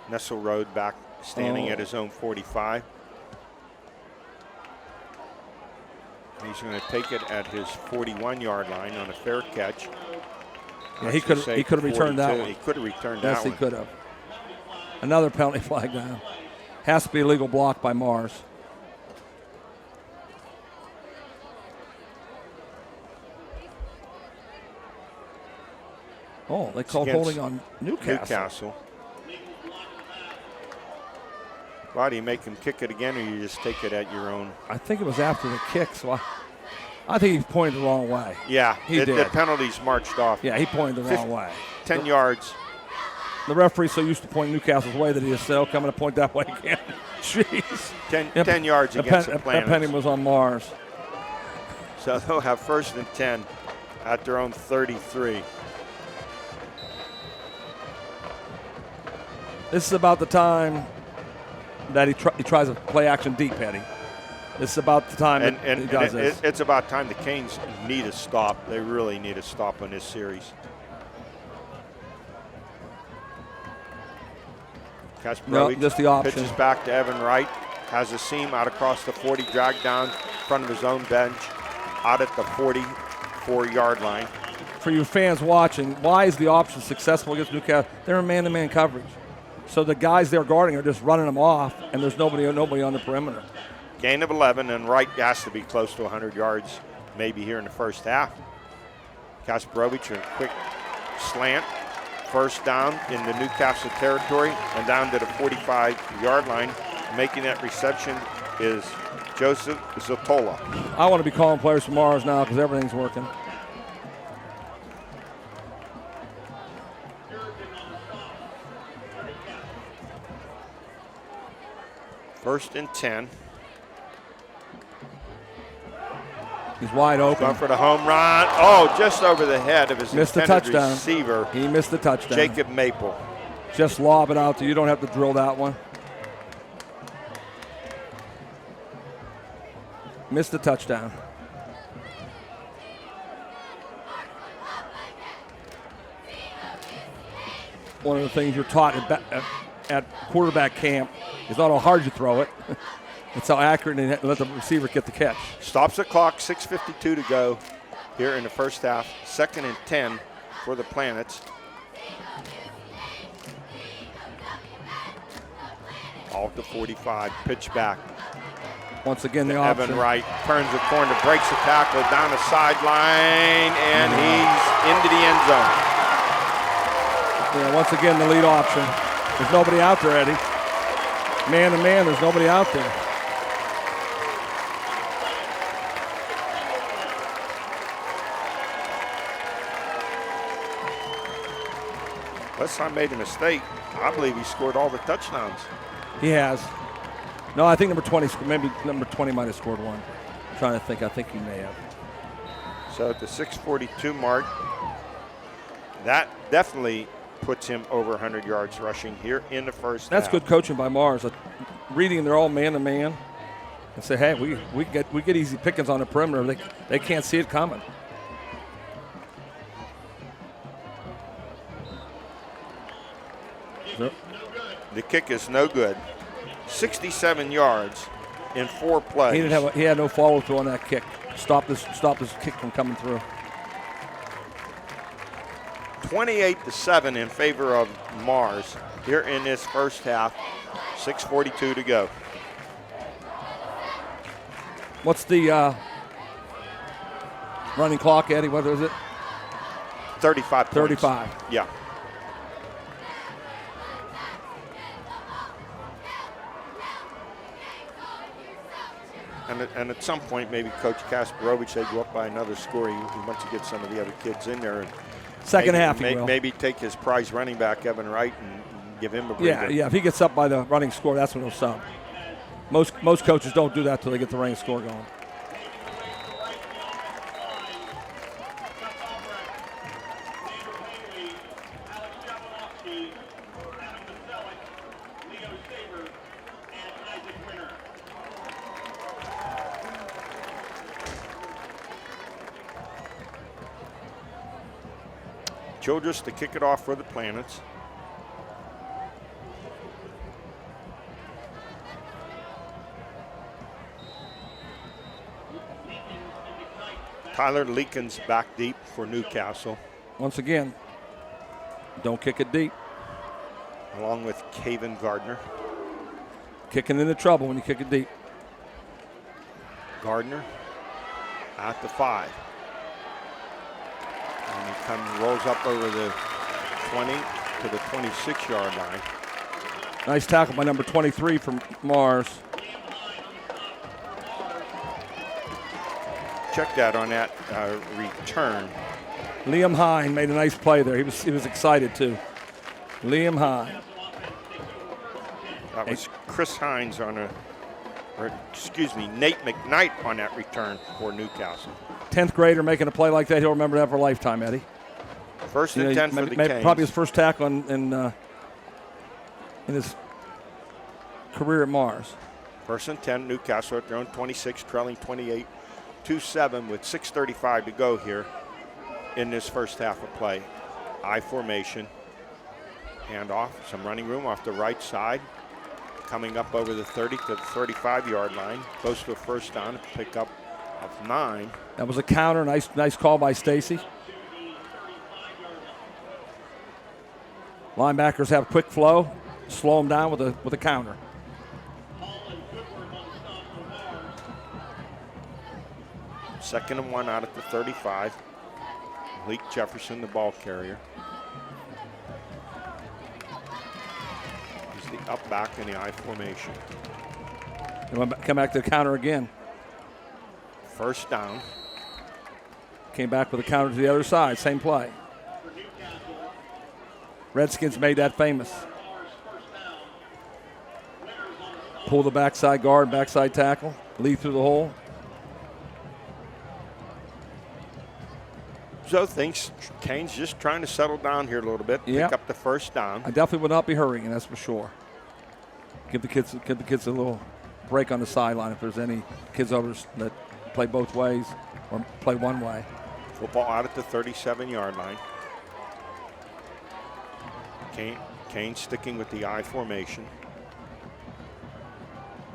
Nessel Road back standing at his own 45. He's going to take it at his 41-yard line on a fair catch. Yeah, he could have returned that one. He could have returned that one. Yes, he could have. Another penalty flag down. Has to be a legal block by Mars. Oh, they called holding on Newcastle. Why do you make him kick it again, or you just take it at your own? I think it was after the kick, so I think he pointed the wrong way. Yeah, he did. The penalties marched off. Yeah, he pointed the wrong way. 10 yards. The referee's so used to point Newcastle's way that he just said, "Okay, I'm going to point that way again." Jeez. 10 yards against the Planets. That penny was on Mars. So they'll have 1st and 10 at their own 33. This is about the time that he tries to play action deep, Eddie. This is about the time that he does this. It's about time the Canes need a stop. They really need a stop on this series. No, just the option. Pitches back to Evan Wright. Has a seam out across the 40, dragged down in front of his own bench, out at the 44-yard line. For you fans watching, why is the option successful against Newcastle? They're in man-to-man coverage. So the guys they're guarding are just running them off, and there's nobody on the perimeter. Gain of 11, and Wright has to be close to 100 yards maybe here in the first half. Kasparovich, a quick slant. First down in the Newcastle territory and down to the 45-yard line. Making that reception is Joseph Zotola. I want to be calling players from Mars now because everything's working. First and 10. He's wide open. Going for the home run. Oh, just over the head of his intended receiver. He missed the touchdown. Jacob Maple. Just lob it out there. You don't have to drill that one. Missed the touchdown. One of the things you're taught at quarterback camp is not how hard you throw it. It's how accurate and let the receiver get the catch. Stops the clock, 6:52 to go here in the first half. 2nd and 10 for the Planets. All to 45, pitch back. Once again, the option. Evan Wright turns the corner, breaks the tackle down the sideline, and he's into the end zone. Yeah, once again, the lead option. There's nobody out there, Eddie. Man to man, there's nobody out there. Unless I made a mistake, I believe he scored all the touchdowns. He has. No, I think number 20, maybe number 20 might have scored one. I'm trying to think. I think he may have. So at the 6:42 mark, that definitely puts him over 100 yards rushing here in the first That's half. good coaching by Mars. Reading they're all man-to-man and say, hey, we get easy pickings on the perimeter. They can't see it coming. The kick is no good. 67 yards in 4 plays. He had no follow-through on that kick. Stop this kick from coming through. 28-7 in favor of Mars here in this first half. 6:42 to go. What's the running clock, Eddie? What is it? 35 points. 35. Yeah. And at some point, maybe Coach Kasparovich, they go up by another score. He wants to get some of the other kids in there. And Second half, he will. Maybe take his prize running back, Evan Wright, and give him a breather. Yeah. If he gets up by the running score, that's when he'll sub. Most coaches don't do that till they get the running score going. Childress to kick it off for the Planets. Tyler Leakins back deep for Newcastle. Once again, don't kick it deep. Along with Caven Gardner. Kicking into trouble when you kick it deep. Gardner at the 5. And he rolls up over the 20 to the 26-yard line. Nice tackle by number 23 from Mars. Check that on that return. Liam Hine made a nice play there. He was excited too. Liam Hine. That was Chris Hines Nate McKnight on that return for Newcastle. 10th grader making a play like that, he'll remember that for a lifetime, Eddie. First and 10 for the Canes. Probably his first tackle in his career at Mars. First and 10, Newcastle at their own 26, trailing 28-7 with 6:35 to go here in this first half of play. I formation, handoff, some running room off the right side. Coming up over the 30 to the 35-yard line, close to a first down, pick up of 9. That was a counter. Nice call by Stacy. Linebackers have quick flow. Slow them down with a counter. Second and 1 out at the 35. Malik Jefferson, the ball carrier. He's the up back in the I formation. Come back to the counter again. First down. Came back with a counter to the other side. Same play. Redskins made that famous. Pull the backside guard, backside tackle, lead through the hole. So thinks Canes just trying to settle down here a little bit, pick up the first down. I definitely would not be hurrying, that's for sure. Give the kids a little break on the sideline if there's any kids over that play both ways or play one way. Football out at the 37-yard line. Kane sticking with the I formation.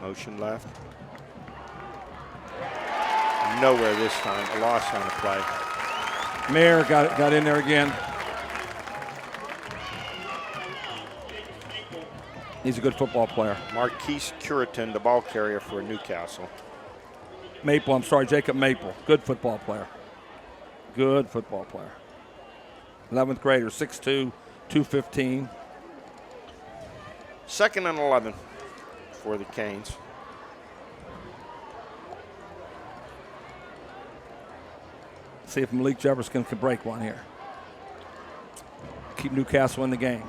Motion left. Nowhere this time. A loss on the play. Mayer got in there again. He's a good football player. Marquise Curitan, the ball carrier for Newcastle. Jacob Maple. Good football player. Good football player. 11th grader, 6'2", 215. Second and 11 for the Canes. See if Malik Jefferson can break one here. Keep Newcastle in the game.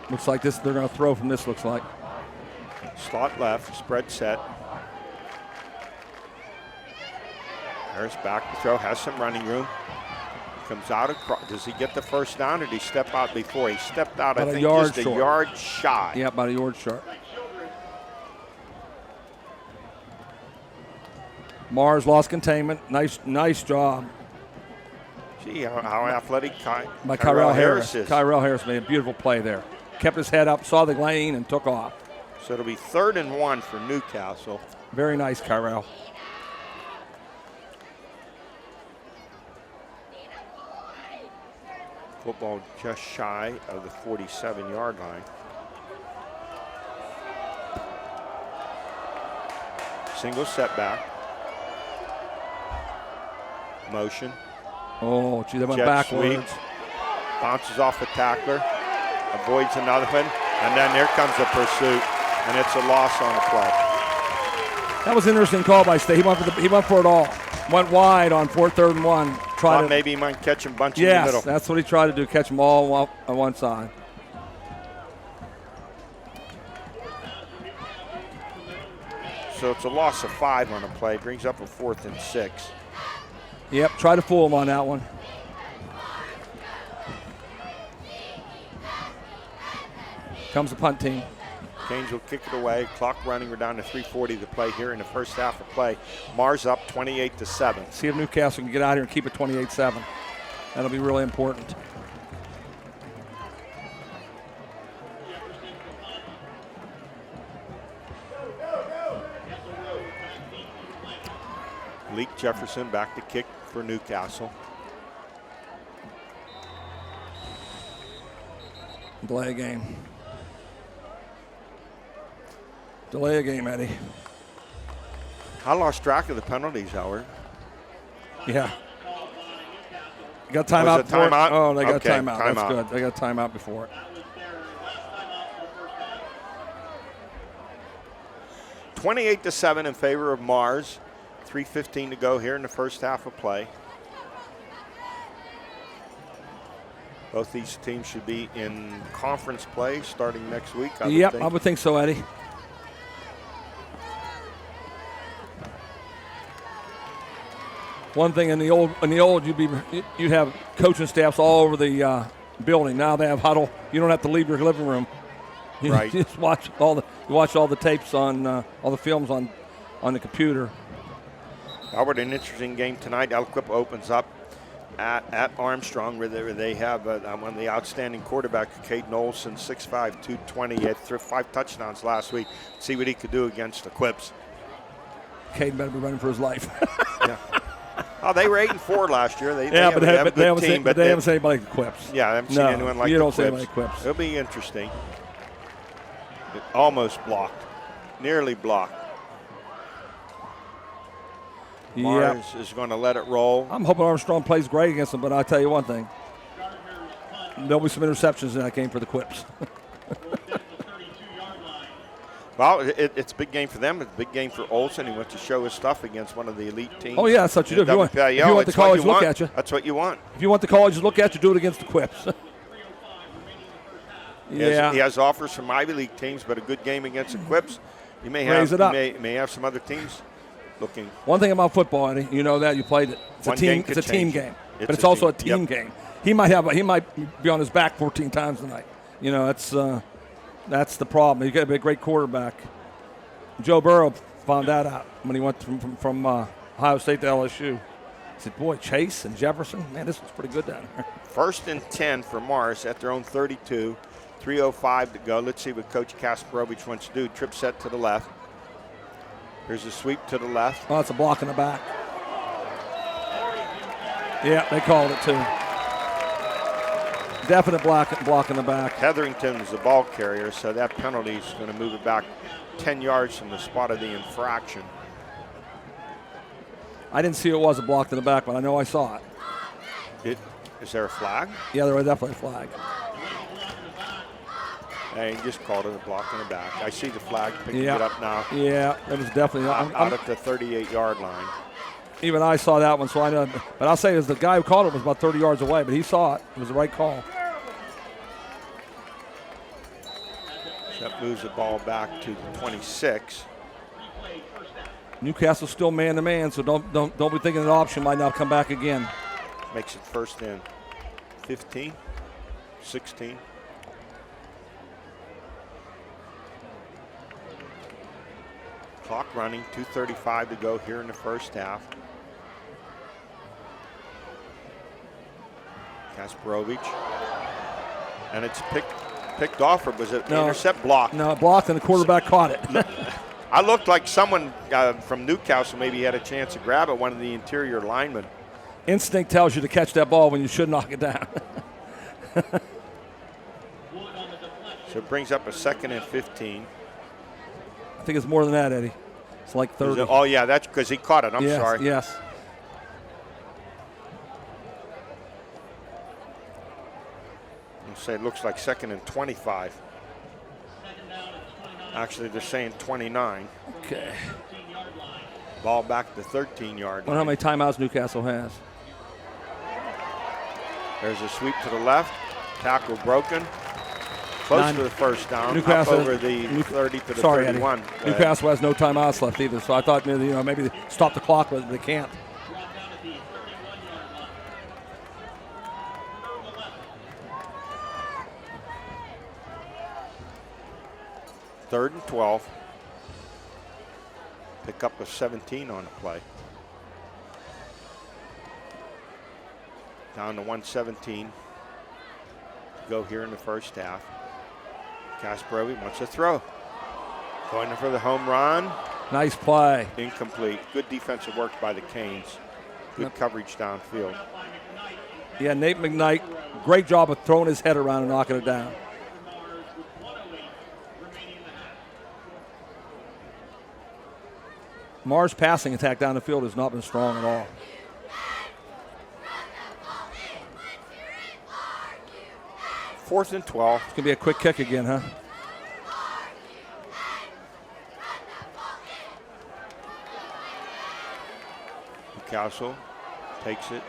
Looks like this. They're going to throw from this. Looks like. Slot left, spread set. Harris back to throw, has some running room. Comes out across. Does he get the first down, or did he step out before? He stepped out, About I a think, yard just a short. yard shy. Yeah, about a yard short. Mars lost containment. Nice job Gee, how athletic by Kyrell Harris. is. Kyrell Harris made a beautiful play there. Kept his head up, saw the lane, and took off. So it'll be 3rd and 1 for Newcastle. Very nice, Kyrell. Football just shy of the 47-yard line. Single setback. Motion. Oh, gee, that went Jet backwards. sweep. Bounces off the tackler. Avoids another one. And then there comes a pursuit. And it's a loss on the play. That was an interesting call by State. He went for it all. Went wide on 4th, 3rd, and 1. Thought maybe he might catch him bunching in the middle. Yes, that's what he tried to do, catch them all on one side. So it's a loss of 5 on the play. Brings up a 4th and 6. Yep, try to fool him on that one. Comes the punt team. Canes will kick it away. Clock running. We're down to 3:40 to play here in the first half of play. Mars up 28-7. See if Newcastle can get out here and keep it 28-7. That'll be really important. Leak Jefferson back to kick for Newcastle. Delay a game. Delay a game, Eddie. I lost track of the penalties, Howard. Yeah. You got timeout. Was it timeout? Oh, they got Okay, timeout. That's timeout. good. They got timeout before it. (28-7) in favor of Mars. 3:15 to go here in the first half of play. Both these teams should be in conference play starting next week. Yep, I would think so, Eddie. One thing in the old, you'd have coaching staffs all over the building. Now they have huddle. You don't have to leave your living room. You Right. just watch all the tapes on all the films on the computer. Albert, an interesting game tonight. Elquip opens up at Armstrong, where they have one of the outstanding quarterbacks, Caden Olson, 6'5", 220. He had 5 touchdowns last week. See what he could do against the Quips. Caden better be running for his life. Yeah. Oh, they were 8-4 last year. They yeah, have but a good team, but they haven't seen anybody like the Quips. Yeah, I haven't seen No, anyone like you the don't see Quips. anybody like Quips. It'll be interesting. It almost blocked. Nearly blocked. Mars is going to let it roll. I'm hoping Armstrong plays great against them, but I'll tell you one thing. There'll be some interceptions in that game for the Quips. Well, it's a big game for them. It's a big game for Olson. He wants to show his stuff against one of the elite teams. Oh, yeah, that's what you do. If you want the It's college what to look want. at you. That's what you want. If you want the college to look at you, do it against the Quips. He has offers from Ivy League teams, but a good game against the Quips. You may have, Raise it up. You may have some other teams looking. One thing about football, Eddie, you know that. You played it. It's One a team. game It's could a team change. game, It's but it's a also a team. team game. He might be on his back 14 times tonight. You know, that's the problem. You got to be a great quarterback. Joe Burrow found that out when he went from Ohio State to LSU. He said, "Boy, Chase and Jefferson, man, this was pretty good down there." 1st and 10 for Mars at their own 32. 3:05 to go. Let's see what Coach Kasparovich wants to do. Trip set to the left. Here's a sweep to the left. Oh, it's a block in the back. Yeah, they called it too. Definite block in the back. Hetherington is the ball carrier, so that penalty is going to move it back 10 yards from the spot of the infraction. I didn't see it was a block in the back, but I know I saw it. Is there a flag? Yeah, there was definitely a flag. Hey, he just called it a block in the back. I see the flag picking it up now. Yeah, it was definitely Out at the 38-yard line. Even I saw that one, so I know. But I'll say, the guy who called it was about 30 yards away, but he saw it. It was the right call. That moves the ball back to the 26. Newcastle's still man-to-man, so don't be thinking an option might not come back again. Makes it first and 15, 16. Clock running, 2:35 to go here in the first half. Kasparovich. And it's picked off, or was it intercept block? No, blocked, and the quarterback caught it. I looked like someone from Newcastle maybe had a chance to grab it, one of the interior linemen. Instinct tells you to catch that ball when you should knock it down. So it brings up a second and 15. I think it's more than that, Eddie. It's like 30. Oh, yeah, that's because he caught it. I'm yes, sorry. Yes. I'll say it looks like second and 25. Actually, they're saying 29. Okay. Ball back to the 13-yard I wonder how many timeouts Newcastle has. There's a sweep to the left. Tackle broken. Close to the first down. Newcastle up over the 30 to the 31. Eddie. Newcastle has no timeouts left either, so I thought maybe they stop the clock, but they can't. Third and 12. Pick up a 17 on the play. Down to 117. Go here in the first half. Kasparovich wants to throw. Going for the home run. Nice play. Incomplete. Good defensive work by the Canes. Good coverage downfield. Yeah, Nate McKnight, great job of throwing his head around and knocking it down. Mars' passing attack down the field has not been strong at all. Fourth and 12. It's going to be a quick kick again, huh? Newcastle takes it.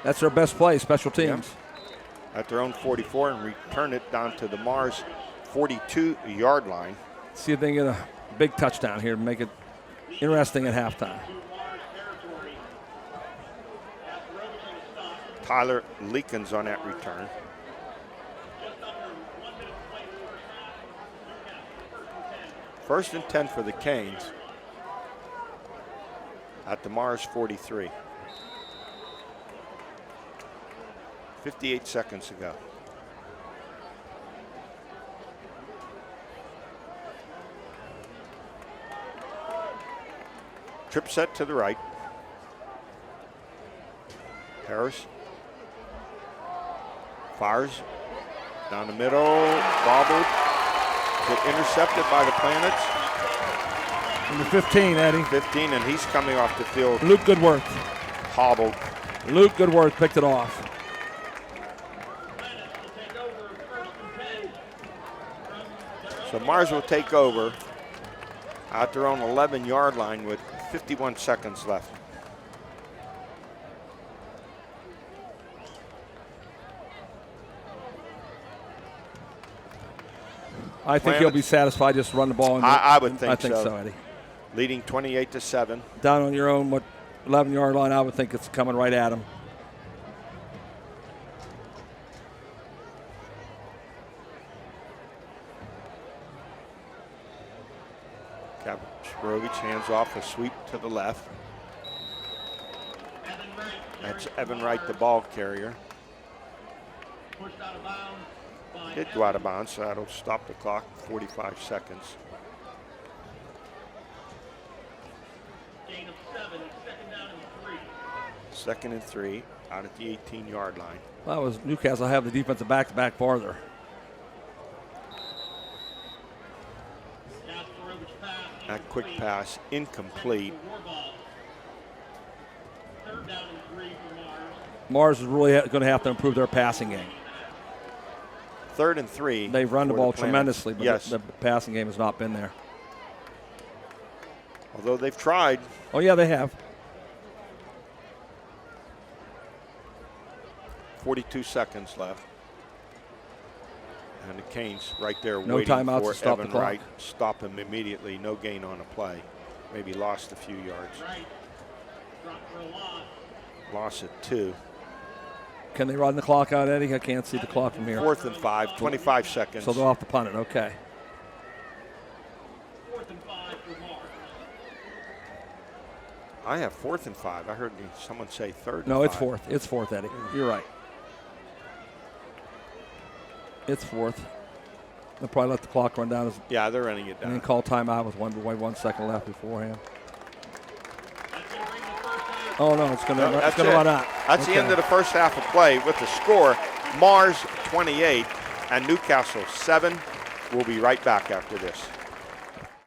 That's their best play, special teams. Yep. At their own 44 and return it down to the Mars 42-yard line. See if they can get a big touchdown here and make it interesting at halftime. Tyler Leakins on that return. First and 10 for the Canes at the Mars 43. 58 seconds ago. Trip set to the right. Harris fires down the middle, bobbled, get intercepted by the Planets. Number 15, Eddie. 15, and he's coming off the field. Luke Goodworth. Hobbled. Luke Goodworth picked it off. So Mars will take over at their own 11-yard line with 51 seconds left. I think he'll be satisfied just run the ball. I would think so. I think so, Eddie. Leading 28-7. Down on your own, 11-yard line, I would think it's coming right at him. Kasparovich hands off a sweep to the left. That's Evan Wright, the ball carrier. Did go out of bounds, so that'll stop the clock, 45 seconds. Second and 3 out at the 18-yard line. That was Newcastle have the defensive back farther. That quick pass incomplete. Mars is really going to have to improve their passing game. Third and 3. They've run the ball tremendously, but yes, the passing game has not been there. Although they've tried. Oh, yeah, they have. 42 seconds left. And the Canes right there no waiting timeouts for to stop Evan the clock. Wright. Stop him immediately. No gain on a play. Maybe lost a few yards. loss at 2. Can they run the clock out, Eddie? I can't see the clock from here. 4th and 5, 25 seconds. So they're off the punt it. Okay. I have 4th and 5. I heard someone say 3rd. No, and it's 5. 4th. It's 4th, Eddie. You're right. It's 4th. They'll probably let the clock run down. Yeah, they're running it down. And then call timeout with 1 second left beforehand. Oh, no, it's going to run out. That's the end of the first half of play with the score, Mars 28 and Newcastle 7. We'll be right back after this.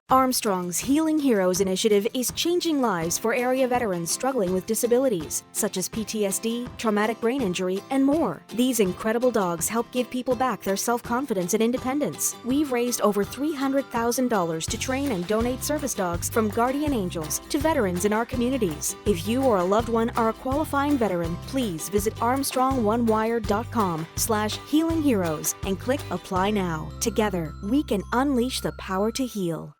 Armstrong's Healing Heroes initiative is changing lives for area veterans struggling with disabilities, such as PTSD, traumatic brain injury, and more. These incredible dogs help give people back their self-confidence and independence. We've raised over $300,000 to train and donate service dogs from guardian angels to veterans in our communities. If you or a loved one are a qualifying veteran, please visit armstrongonewire.com/healingheroes and click Apply Now. Together, we can unleash the power to heal.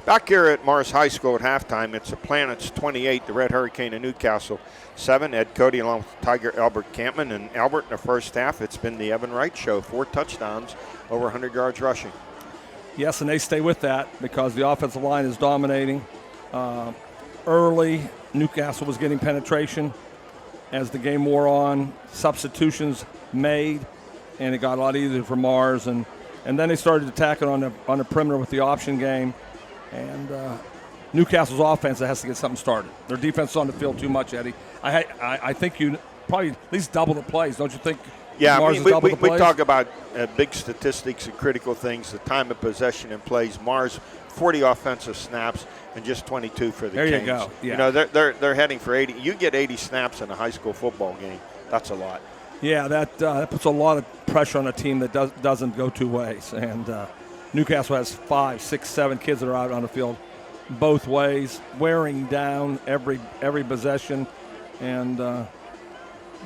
Back here at Morris High School at halftime, it's the Planets 28, the Red Hurricane of Newcastle 7. Ed Cody along with Tiger Albert Campman. And Albert, in the first half, it's been the Evan Wright show. 4 touchdowns, over 100 yards rushing. Yes, and they stay with that because the offensive line is dominating. Early, Newcastle was getting penetration. As the game wore on, substitutions made, and it got a lot easier for Mars. And then they started attacking on the perimeter with the option game. And Newcastle's offense has to get something started. Their defense is on the field too much, Eddie. I think you probably at least double the plays, don't you think? Yeah, Mars we talk about big statistics and critical things, the time of possession and plays. Mars, 40 offensive snaps and just 22 for the Canes. There you go. Yeah. You know, they're heading for 80. You get 80 snaps in a high school football game. That's a lot. Yeah, that puts a lot of pressure on a team that doesn't go two ways. And Newcastle has 5, 6, 7 kids that are out on the field both ways, wearing down every possession. And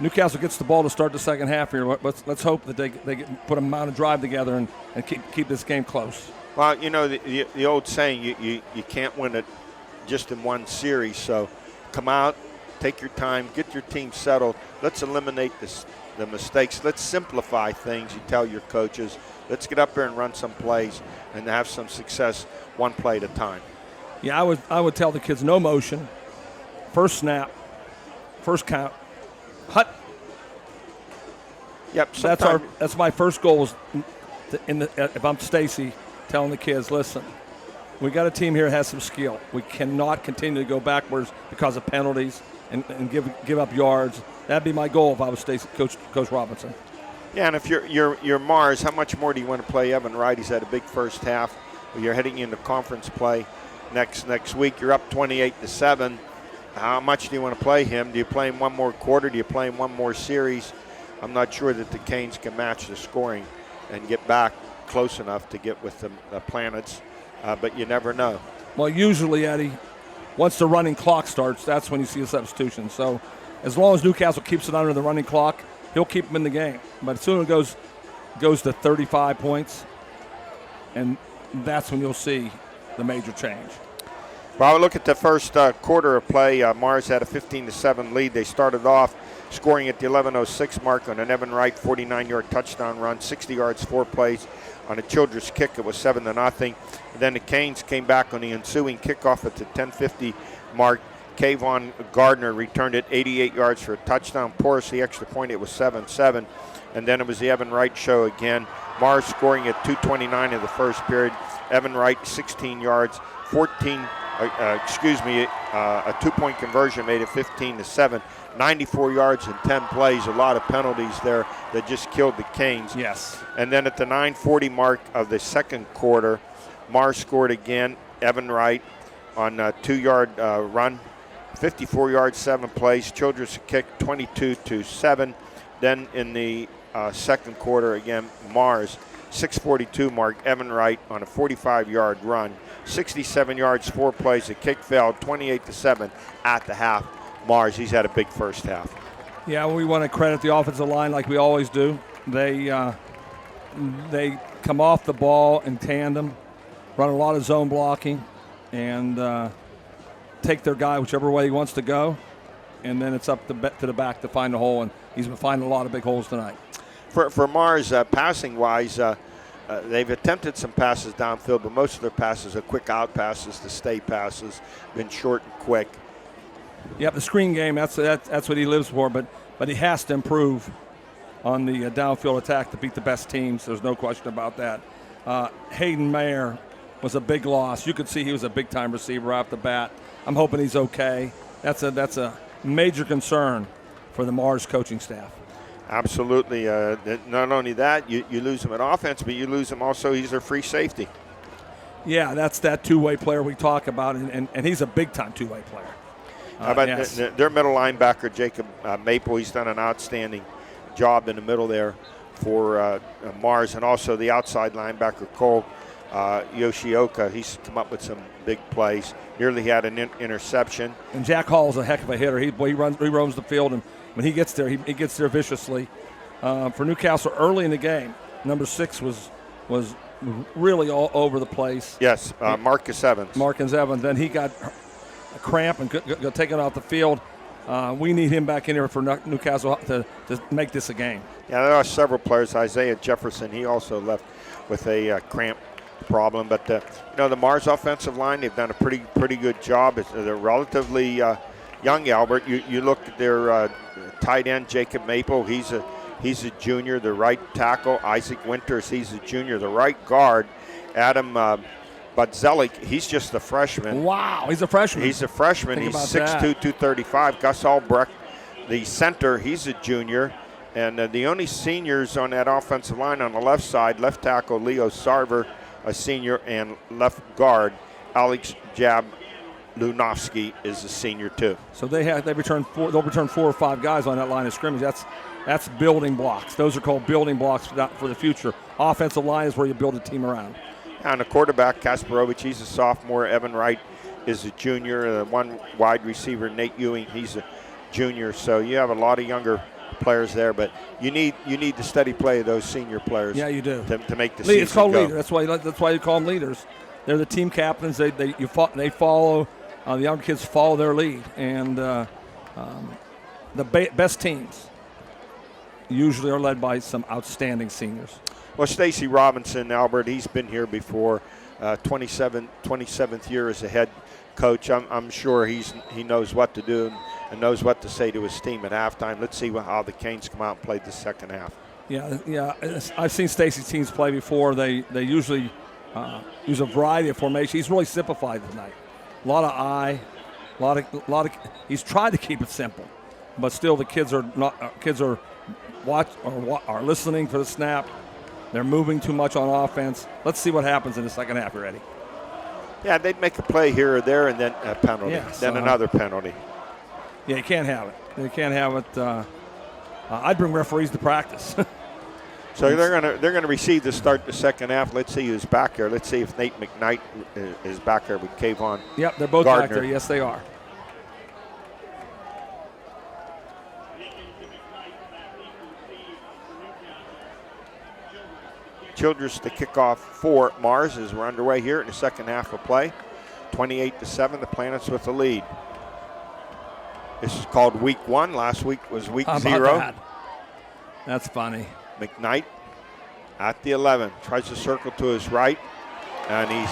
Newcastle gets the ball to start the second half here. Let's hope that they put a mountain drive together and keep this game close. Well, you know, the old saying, you can't win it just in one series. So come out, take your time, get your team settled. Let's eliminate the mistakes. Let's simplify things, you tell your coaches. Let's get up there and run some plays and have some success one play at a time. Yeah, I would tell the kids no motion, first snap, first count, hut. Yep. That's my first goal. If I'm Stacy, telling the kids, listen, we got a team here that has some skill. We cannot continue to go backwards because of penalties and give up yards. That'd be my goal if I was Stacy, Coach Robinson. Yeah, and if you're Mars, how much more do you want to play Evan Wright? He's had a big first half. You're heading into conference play next week. You're up 28-7. How much do you want to play him? Do you play him one more quarter? Do you play him one more series? I'm not sure that the Canes can match the scoring and get back close enough to get with the Planets, but you never know. Well, usually, Eddie, once the running clock starts, that's when you see a substitution. So as long as Newcastle keeps it under the running clock, he'll keep them in the game. But as soon as it goes to 35 points, and that's when you'll see the major change. Well, look at the first quarter of play. Mars had a 15-7 lead. They started off scoring at the 11:06 mark on an Evan Wright 49-yard touchdown run, 60 yards, 4 plays. On a Childress kick, it was 7-0. Then the Canes came back on the ensuing kickoff at the 10:50 mark. Kayvon Gardner returned it 88 yards for a touchdown. Porus, the extra point, it was 7-7. And then it was the Evan Wright show again. Mars scoring at 2:29 of the first period. Evan Wright, 16 yards, a 2-point conversion made it 15-7. 94 yards and 10 plays, a lot of penalties there that just killed the Canes. Yes. And then at the 9:40 mark of the second quarter, Mars scored again. Evan Wright on a 2-yard run, 54 yards, 7 plays. Childress kick 22-7. Then in the second quarter again, Mars, 6:42 mark, Evan Wright on a 45-yard run, 67 yards, 4 plays. The kick failed, 28-7 at the half. Mars, he's had a big first half. Yeah, we want to credit the offensive line like we always do. They come off the ball in tandem, run a lot of zone blocking, and take their guy whichever way he wants to go. and then it's up to the back to find the hole, and he's been finding a lot of big holes tonight. For Mars, passing-wise, they've attempted some passes downfield, but most of their passes are quick out passes to stay passes, been short and quick. Yep, the screen game, that's what he lives for, but he has to improve on the downfield attack to beat the best teams. There's no question about that. Hayden Mayer was a big loss. You could see he was a big-time receiver off the bat. I'm hoping he's okay. That's a major concern for the Mars coaching staff. Absolutely. Not only that, you lose him at offense, but you lose him also. He's their free safety. Yeah, that's that two-way player we talk about, and he's a big-time two-way player. How about yes. their middle linebacker, Jacob Maple? He's done an outstanding job in the middle there for Mars, and also the outside linebacker, Cole Yoshioka. He's come up with some big plays. Nearly had an interception. And Jack Hall's a heck of a hitter. He roams the field, and when he gets there, he gets there viciously. For Newcastle early in the game, number 6 was really all over the place. Yes, Marcus Evans. Marcus Evans. Then he got a cramp and got taken off the field. We need him back in here for Newcastle to make this a game. Yeah, there are several players. Isaiah Jefferson, he also left with a cramp problem. But the Mars offensive line, they've done a pretty good job. They're relatively young. Albert, you look at their tight end, Jacob Maple. He's a junior. The right tackle, Isaac Winters. He's a junior. The right guard, Adam Budzelik, he's just a freshman. Wow, he's a freshman. He's 6'2", 235. Gus Albrecht, the center, he's a junior. And the only seniors on that offensive line on the left side, left tackle Leo Sarver, a senior, and left guard Alex Jablunovsky is a senior too. So they'll return 4 or 5 guys on that line of scrimmage. That's building blocks. Those are called building blocks for the future. Offensive line is where you build a team around. And the quarterback, Kasparovich, he's a sophomore. Evan Wright is a junior. One wide receiver, Nate Ewing, he's a junior. So you have a lot of younger players there, but you need the steady play of those senior players. Yeah, you do. To make the season It's called go. leader. That's why you call them leaders. They're the team captains. They follow the younger kids follow their lead, and the best teams usually are led by some outstanding seniors. Well, Stacy Robinson, Albert, he's been here before, 27th year as a head coach. I'm sure he knows what to do and knows what to say to his team at halftime. Let's see how the Canes come out and play the second half. Yeah. I've seen Stacy's teams play before. They usually use a variety of formations. He's really simplified tonight. A lot of eye, a lot of. He's tried to keep it simple, but still the kids are listening for the snap. They're moving too much on offense. Let's see what happens in the second half. You ready? Yeah, they'd make a play here or there and then a penalty, then another penalty. Yeah, you can't have it. You can't have it. I'd bring referees to practice. So they're gonna receive to start the second half. Let's see who's back there. Let's see if Nate McKnight is back there with Kayvon. Yep, they're both Gardner. back there. Yes, they are. Childress to kick off for Mars as we're underway here in the second half of play. 28-7, the Planets with the lead. This is called week 1. Last week was week 0. That? That's funny. McKnight at the 11, tries to circle to his right, and he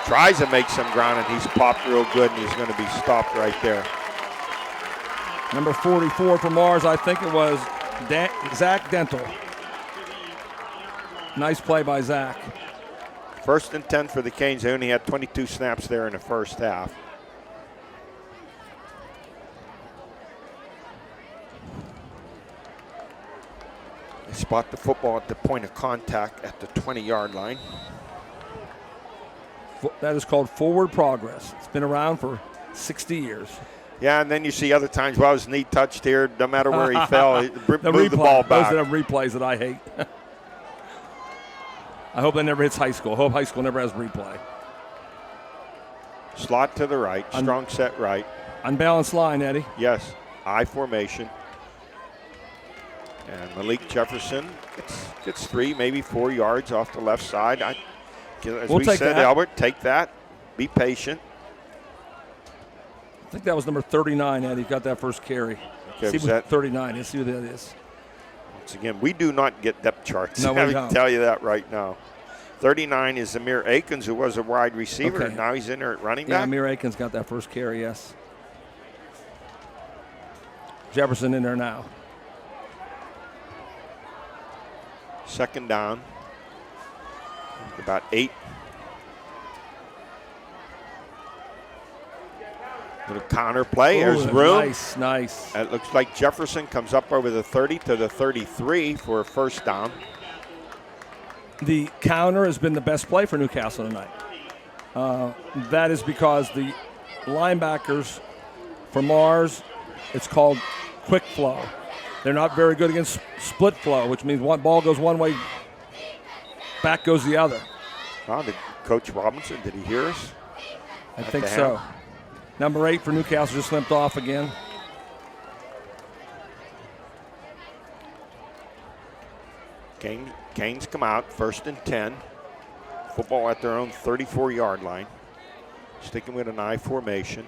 tries to make some ground, and he's popped real good, and he's going to be stopped right there. Number 44 for Mars, I think it was Zach Dental. Nice play by Zach. 1st and 10 for the Canes. They only had 22 snaps there in the first half. They spot the football at the point of contact at the 20-yard line. That is called forward progress. It's been around for 60 years. Yeah, and then you see other times, well, his knee touched here. No matter where he fell, he moved the ball back. Those are the replays that I hate. I hope that never hits high school. I hope high school never has replay. Slot to the right, strong set right. Unbalanced line, Eddie. Yes, I formation. And Malik Jefferson gets 3, maybe 4 yards off the left side. As we'll we take said, that. Albert, take that. Be patient. I think that was number 39, Eddie. Got that first carry. Okay, see what 39. Let's see who that is. Once again, we do not get depth charts. No, we I don't. can tell you that right now. 39 is Amir Akins, who was a wide receiver, Okay. and now he's in there at running Yeah, back. Amir Akins got that first carry, yes. Jefferson in there now. Second down. About 8. Little counter play. There's room. Nice. It looks like Jefferson comes up over the 30 to the 33 for a first down. The counter has been the best play for Newcastle tonight. That is because the linebackers for Mars, it's called quick flow. They're not very good against split flow, which means one ball goes one way, back goes the other. Oh, did Coach Robinson, did he hear us? I think so. Number 8 for Newcastle just limped off again. Canes come out, 1st and 10. Football at their own 34-yard line. Sticking with an I formation.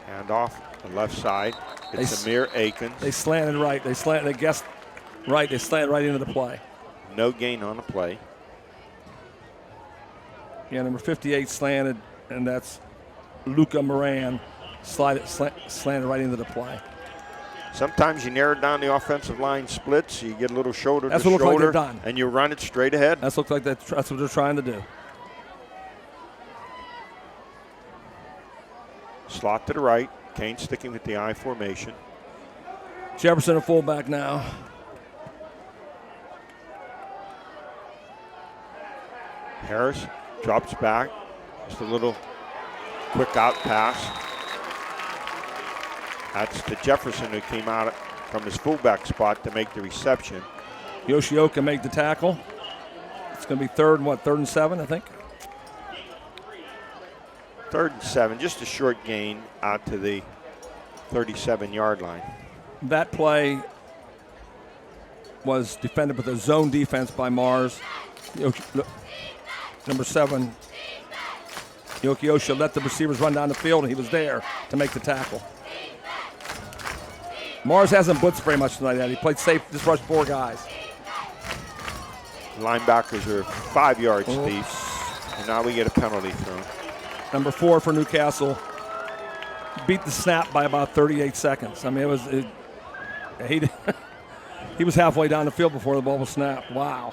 Hand off the left side. It's Amir Akins. They slanted right. They guessed right. They slanted right into the play. No gain on the play. Yeah, number 58 slanted, and that's Luca Moran slanted right into the play. Sometimes you narrow down the offensive line splits. You get a little shoulder That's to what shoulder, like done. and you run it straight ahead. That's what they're trying to do. Slot to the right. Kane sticking with the I formation. Jefferson a fullback now. Harris drops back. Just a little quick out pass. That's to Jefferson, who came out from his fullback spot to make the reception. Yoshioka made the tackle. It's going to be third and 7, I think. 3rd and 7, just a short gain out to the 37-yard line. That play was defended with a zone defense by Mars. Number 7, Yokiosha let the receivers run down the field, and he was there to make the tackle. Mars hasn't blitzed very much tonight, Eddie. He played safe, just rushed 4 guys. Linebackers are 5 yards deep, and now we get a penalty thrown. Number 4 for Newcastle beat the snap by about 38 seconds. I mean, he was halfway down the field before the ball was snapped. Wow.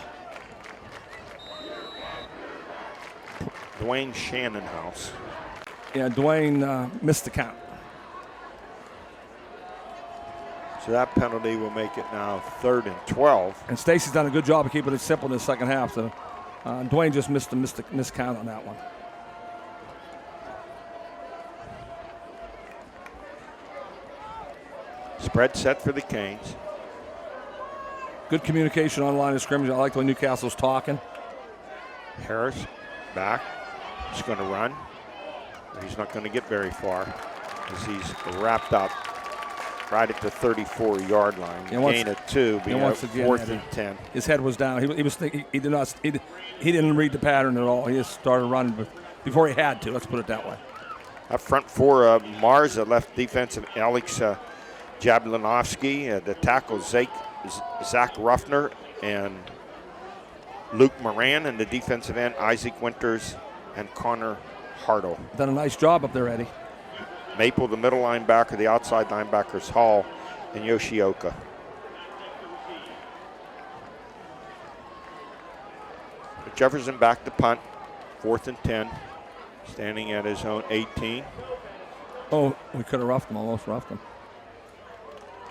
Dwayne Shannonhouse. Yeah, Dwayne missed the count. So that penalty will make it now 3rd and 12. And Stacy's done a good job of keeping it simple in the second half. So Dwayne just missed the count on that one. Spread set for the Canes. Good communication on the line of scrimmage. I like the way Newcastle's talking. Harris back. He's going to run. He's not going to get very far as he's wrapped up right at the 34-yard line. Gain of 2, being 4th and 10. His head was down. He was thinking, he didn't read the pattern at all. He just started running before he had to. Let's put it that way. Up front for Mars, the left defensive Alex Jablonowski, the tackle Zach Ruffner, and Luke Moran, and the defensive end Isaac Winters and Connor Hartle. Done a nice job up there, Eddie. Maple, the middle linebacker, the outside linebackers Hall and Yoshioka. Jefferson back to punt, 4th and 10, standing at his own 18. Oh, we could have roughed him, almost roughed him.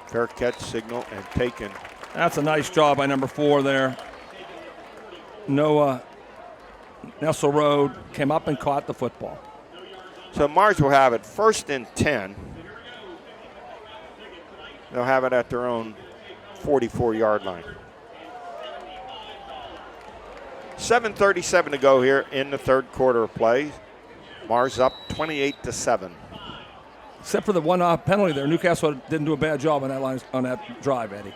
Fair catch signal and taken. That's a nice job by number 4 there. Noah Nessel Road came up and caught the football. So Mars will have it 1st and 10. They'll have it at their own 44-yard line. 7:37 to go here in the 3rd quarter of play. Mars up 28-7. Except for the one penalty there, Newcastle didn't do a bad job on that line, on that drive, Eddie.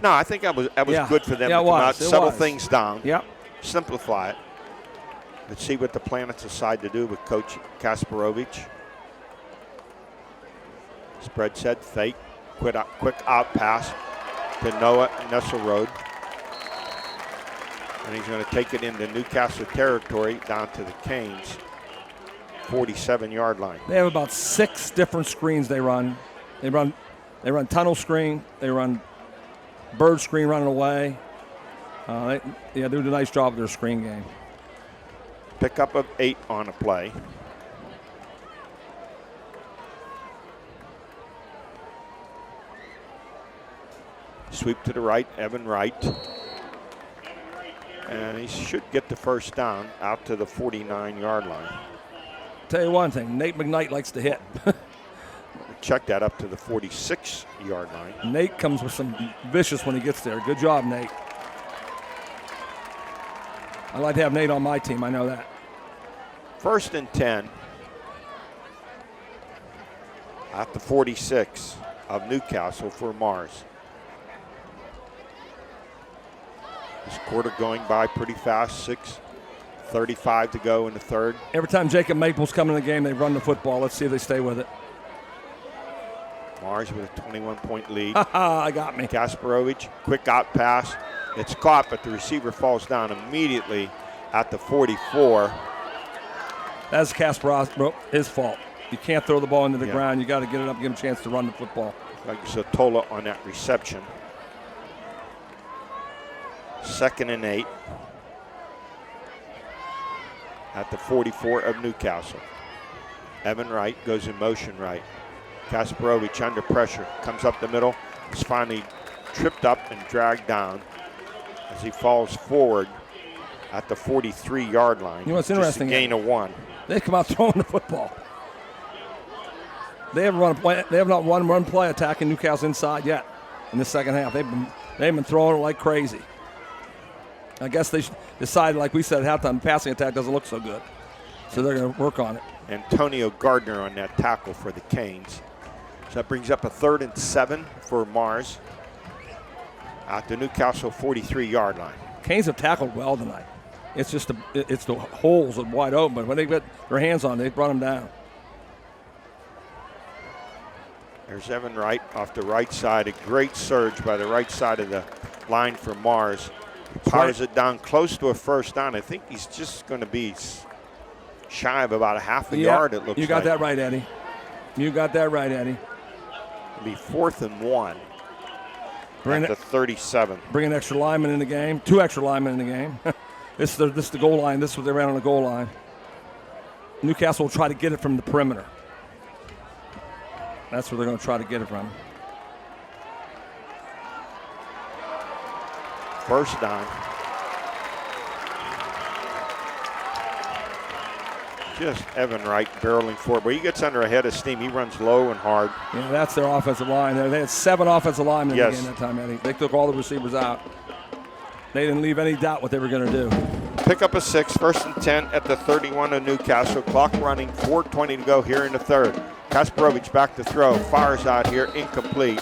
No, I think that was good for them to come out, settle things down, simplify it. Let's see what the Planets decide to do with Coach Kasparovich. Spread set, fake, quick out pass to Noah Nesselrode. And he's going to take it into Newcastle territory down to the Canes 47-yard line. They have about 6 different screens they run. They run tunnel screen. They run bird screen running away. They do a nice job of their screen game. Pickup of 8 on a play. Sweep to the right, Evan Wright. And he should get the first down out to the 49-yard line. Tell you one thing, Nate McKnight likes to hit. Check that up to the 46-yard line. Nate comes with some vicious when he gets there. Good job, Nate. I like to have Nate on my team, I know that. 1st and 10 at the 46 of Newcastle for Mars. This quarter going by pretty fast, 6:35 to go in the third. Every time Jacob Maples come in the game, they run the football. Let's see if they stay with it. Mars with a 21-point lead. I got me. Kasparovich, quick out pass. It's caught, but the receiver falls down immediately at the 44. That's Kasparovich, his fault. You can't throw the ball into the ground. You got to get it up, give him a chance to run the football. Like Sotola on that reception. 2nd and 8 at the 44 of Newcastle. Evan Wright goes in motion right. Kasparovich under pressure, comes up the middle, is finally tripped up and dragged down as he falls forward at the 43-yard line. You know what's interesting? Just a gain of 1. They come out throwing the football. They haven't run a play. They have not run play attacking Newcastle inside yet in the second half. They've been throwing it like crazy. I guess they decided, like we said at halftime, passing attack doesn't look so good. So they're going to work on it. Antonio Gardner on that tackle for the Canes. So that brings up a 3rd and 7 for Mars at the Newcastle 43-yard line. Canes have tackled well tonight. It's just the holes are wide open, but when they get their hands on it, they brought them down. There's Evan Wright off the right side. A great surge by the right side of the line for Mars. Powers it down close to a first down. I think he's just going to be shy of about a half a yard, it looks like. You got that right, Eddie. You got that right, Eddie. It'll be 4th and 1 at the 37. Bring an extra lineman in the game. 2 extra linemen in the game. This is the goal line. This is what they ran on the goal line. Newcastle will try to get it from the perimeter. That's where they're going to try to get it from. First down. Just Evan Wright barreling forward. But he gets under a head of steam. He runs low and hard. Yeah, that's their offensive line. They had 7 offensive linemen in the game that time, Eddie. They took all the receivers out. They didn't leave any doubt what they were going to do. Pick up a 6, 1st and 10 at the 31 of Newcastle. Clock running, 4:20 to go here in the third. Kasparovich back to throw. Fires out here, incomplete.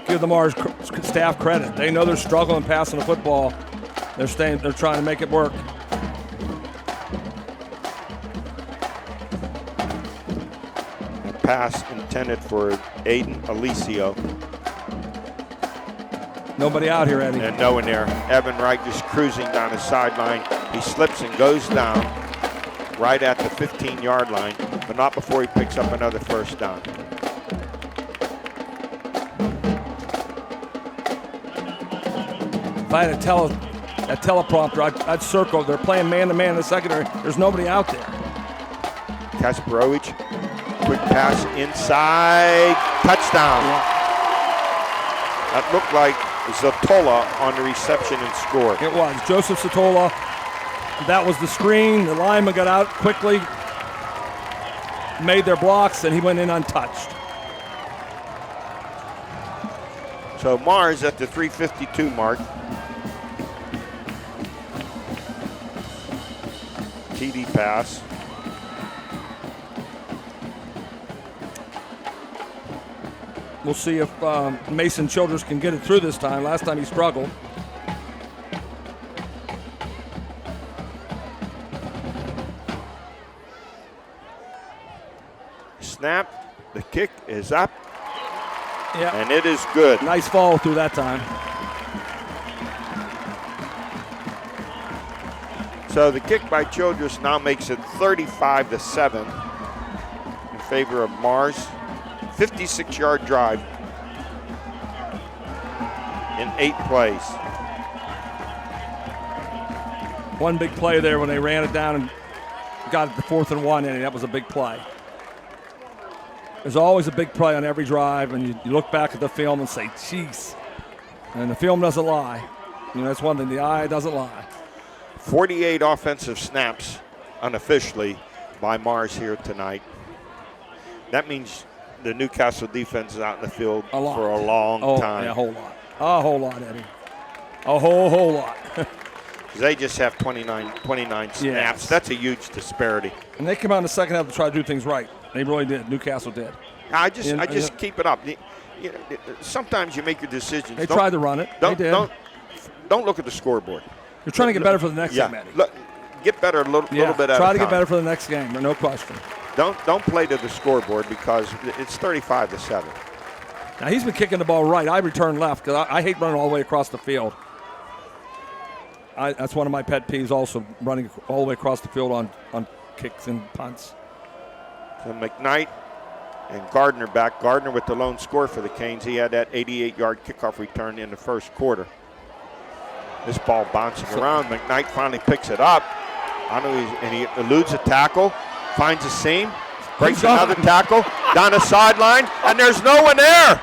Give the Mars staff credit. They know they're struggling passing the football. They're trying to make it work. A pass intended for Aiden Alicio. Nobody out here, Eddie. And no one there. Evan Wright just cruising down the sideline. He slips and goes down right at the 15-yard line, but not before he picks up another first down. If I had a teleprompter, I'd circle. They're playing man-to-man in the secondary. There's nobody out there. Kasparovich, quick pass inside, touchdown. Yeah. That looked like Zotola on the reception and scored. It was Joseph Sotola. That was the screen. The lineman got out quickly, made their blocks, and he went in untouched. So Mars at the 3:52 mark. TD pass. We'll see if Mason Childers can get it through this time. Last time he struggled. snap. The kick is up. Yeah. And it is good. Nice follow through that time. So the kick by Childress now makes it 35-7 in favor of Mars. 56-yard drive in 8 plays. One big play there when they ran it down and got it to 4th and 1, and that was a big play. There's always a big play on every drive, and you look back at the film and say, geez. And the film doesn't lie. That's one thing. The eye doesn't lie. 48 offensive snaps unofficially by Mars here tonight. That means the Newcastle defense is out in the field for a long time. Yeah, a whole lot. A whole lot, Eddie. A whole lot. They just have 29 snaps. Yes. That's a huge disparity. And they come out in the second half to try to do things right. They really did. Newcastle did. I just keep it up. Sometimes you make your decisions. They tried to run it. They did. Don't look at the scoreboard. You're trying to get better for the next game, Eddie. Get better a little bit at a time. Try to get better for the next game, no question. Don't play to the scoreboard because it's 35-7. Now, he's been kicking the ball right. I return left because I hate running all the way across the field. That's one of my pet peeves also, running all the way across the field on kicks and punts. So McKnight and Gardner back. Gardner with the lone score for the Canes. He had that 88-yard kickoff return in the first quarter. This ball bouncing around. McKnight finally picks it up. And he eludes a tackle, finds a seam, breaks another tackle, down the sideline, and there's no one there.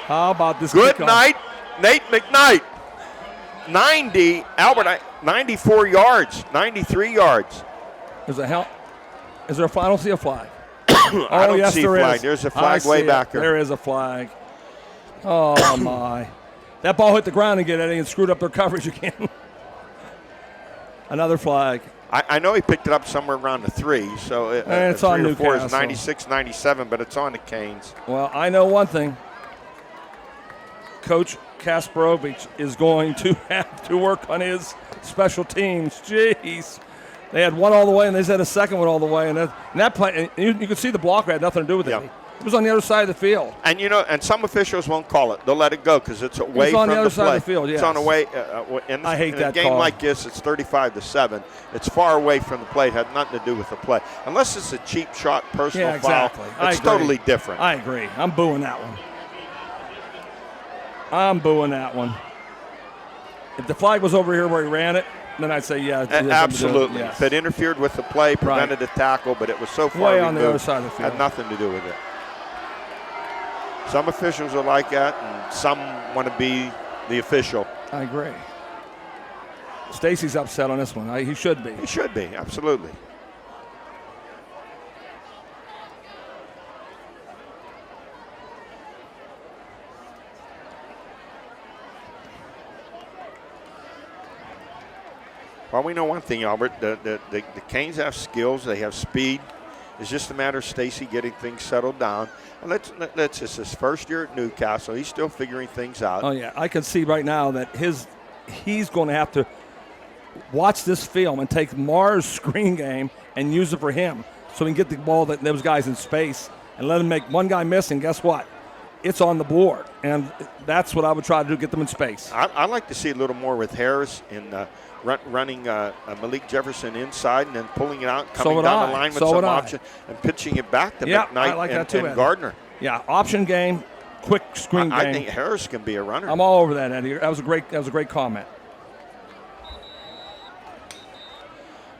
How about this? Good night, Nate McKnight. 94 yards, 93 yards. Is there a final? See a flag? I don't see a flag. There's a flag way back there. There is a flag. Oh, my. That ball hit the ground again, Eddie, and screwed up their coverage again. Another flag. I know he picked it up somewhere around the 3, so it's on Newcastle. It's 96-97, but it's on the Canes. Well, I know one thing. Coach Kasparovich is going to have to work on his special teams. Jeez. They had one all the way, and they had a second one all the way. And that play, you could see the blocker had nothing to do with it. Yeah. It was on the other side of the field. And, and some officials won't call it. They'll let it go because it's away from the play. It's on the other side of the field, yes. It's on away. I hate that call. In a game call. like this, it's 35-7. It's far away from the play. It had nothing to do with the play. Unless it's a cheap shot, personal foul, it's totally different. I agree. I'm booing that one. If the flag was over here where he ran it, then I'd say, yeah. Absolutely. Yes. If it interfered with the play, prevented a tackle, but it was so far way removed, on the other side of the field. Had nothing to do with it. Some officials are like that, and some want to be the official. I agree. Stacy's upset on this one. He should be. He should be, absolutely. Well, we know one thing, Albert. The Canes have skills. They have speed. It's just a matter of Stacy getting things settled down. And it's his first year at Newcastle. He's still figuring things out. Oh, yeah. I can see right now that he's going to have to watch this film and take Mars' screen game and use it for him so he can get the ball that those guys in space and let him make one guy miss, and guess what? It's on the board. And that's what I would try to do, get them in space. I'd like to see a little more with Harris in running Malik Jefferson inside and then pulling it out, coming down the line with some option and pitching it back to McKnight and Gardner. Yeah, option game, quick screen game. I think Harris can be a runner. I'm all over that, Eddie. That was a great comment.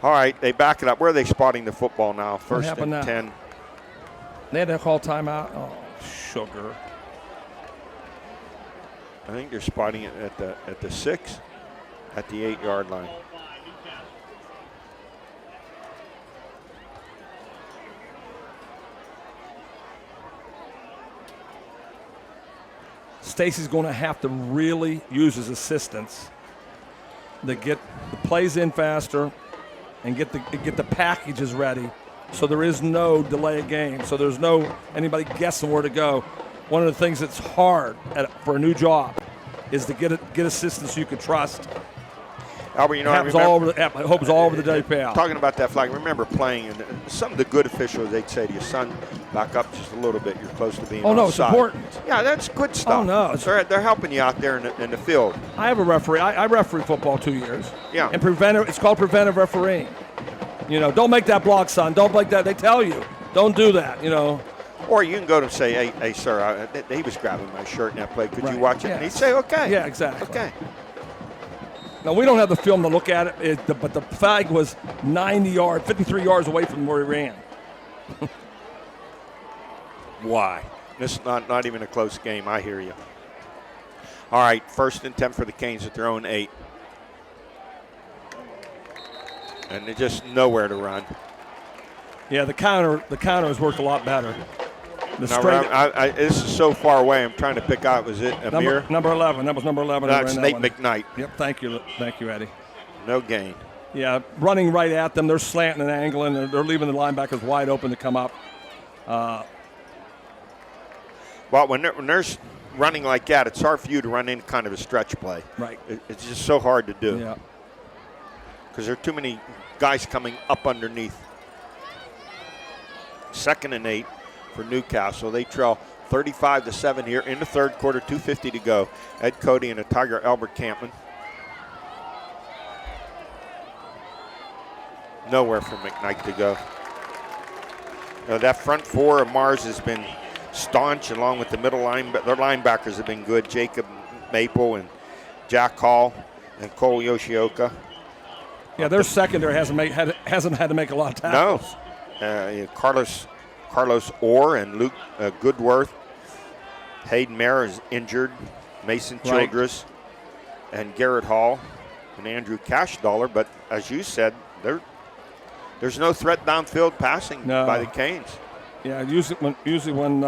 All right, they back it up. Where are they spotting the football now? First and 10. They had to call timeout. Oh, sugar. I think they're spotting it at the 6. At the 8-yard line. Stacy's going to have to really use his assistants to get the plays in faster and get the packages ready, so there is no delay of game. So there's no anybody guessing where to go. One of the things that's hard for a new job is to get assistants you can trust. Albert, you know, I Happens all over the, I hope it's all over the day, pal. talking about that flag, remember playing, and some of the good officials, they'd say to you, son, back up just a little bit. You're close to being Oh, no, it's offside. important. Yeah, that's good stuff. Oh, no. They're helping you out there in the field. I have a referee. I refereed football 2 years. Yeah. And it's called preventive refereeing. You know, don't make that block, son. Don't make that. They tell you. Don't do that, you know. Or you can go to say, hey sir, he was grabbing my shirt in that play. Could you watch it? Yeah. And he'd say, okay. Yeah, exactly. Okay. Now, we don't have the film to look at it, but the flag was 53 yards away from where he ran. Why? This is not even a close game. I hear you. All right, 1st and 10 for the Canes at their own 8. And they're just nowhere to run. Yeah, the counter has worked a lot better. Now, this is so far away. I'm trying to pick out. Was it Amir? Number 11. That was number 11. That's Nate McKnight. Yep. Thank you, Eddie. No gain. Yeah, running right at them. They're slanting and angling. And they're leaving the linebackers wide open to come up. Well, when they're running like that, it's hard for you to run in kind of a stretch play. Right. It's just so hard to do. Yeah. Because there are too many guys coming up underneath. 2nd and 8 for Newcastle. They trail 35-7 here in the 3rd quarter, 2:50 to go. Ed Cody and a Tiger Albert Campman. Nowhere for McKnight to go. That front 4 of Mars has been staunch, along with the middle line. But their linebackers have been good. Jacob Maple and Jack Hall and Cole Yoshioka. Yeah, their secondary hasn't had to make a lot of tackles. No. Carlos Orr and Luke Goodworth. Hayden Mayer is injured. Mason Childress and Garrett Hall and Andrew Cashdollar. But as you said, there's no threat downfield passing by the Canes. Yeah, usually when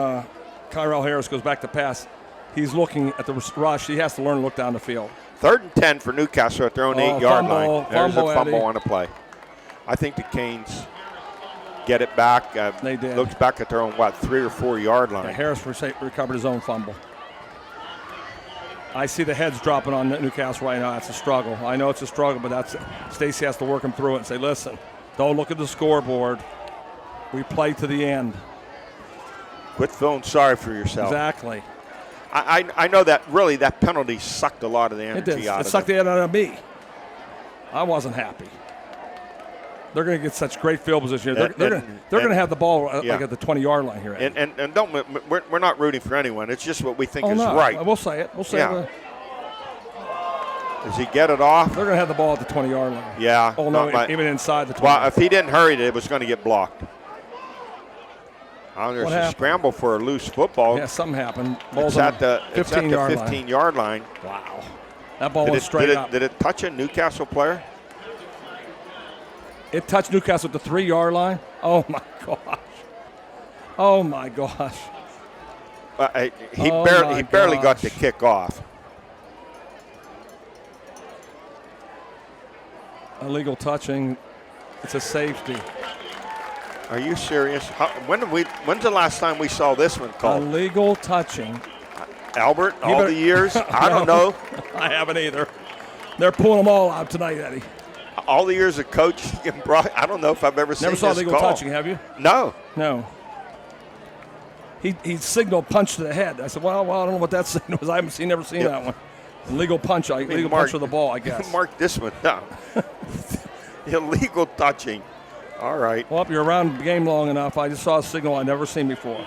Kyrell Harris goes back to pass, he's looking at the rush. He has to learn to look down the field. 3rd and 10 for Newcastle at their own 8-yard line. There's a fumble Eddie. on a play. I think the Canes get it back. They did. Looks back at their own, 3 or 4 yard line. Yeah, Harris recovered his own fumble. I see the heads dropping on Newcastle right now. That's a struggle. I know it's a struggle, but Stacy has to work him through it and say, listen, don't look at the scoreboard. We play to the end. Quit feeling sorry for yourself. Exactly. I know that really that penalty sucked a lot of the energy out of them. It sucked the energy out of me. I wasn't happy. They're going to get such great field position. They're going to have the ball like at the 20-yard line here. And don't we're not rooting for anyone. It's just what we think is no. right. We'll say it. We'll say it. Does he get it off? They're going to have the ball at the 20-yard line. Yeah. Oh, no, even inside the 20. Well, if he didn't hurry it was going to get blocked. There's a scramble for a loose football. Yeah, something happened. Ball's at the 15-yard line. Wow. That ball went straight up. Did it touch a Newcastle player? It touched Newcastle at the 3-yard line. Oh, my gosh. Oh, my gosh. He barely got the kick off. Illegal touching. It's a safety. Are you serious? When's the last time we saw this one called? Illegal touching. Albert, the years? I don't know. I haven't either. They're pulling them all out tonight, Eddie. All the years of coaching, I don't know if I've ever seen this call. Never saw illegal touching, have you? No. No. He signaled punch to the head. I said, well, I don't know what that signal was. I haven't never seen that one. Illegal punch. Illegal punch to the ball, I guess. Mark this one down. Illegal touching. All right. Well, if you're around the game long enough, I just saw a signal I'd never seen before.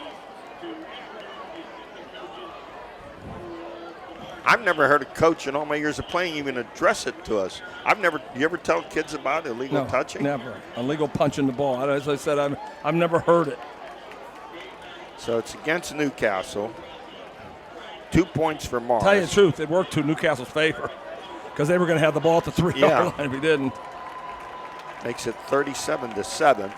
I've never heard a coach in all my years of playing even address it to us. You ever tell kids about illegal touching? Never. Illegal punching the ball. As I said, I've never heard it. So it's against Newcastle. 2 points for Mars. Tell you the truth, it worked to Newcastle's favor because they were going to have the ball at the 3-yard line if he didn't. Makes it 37-7.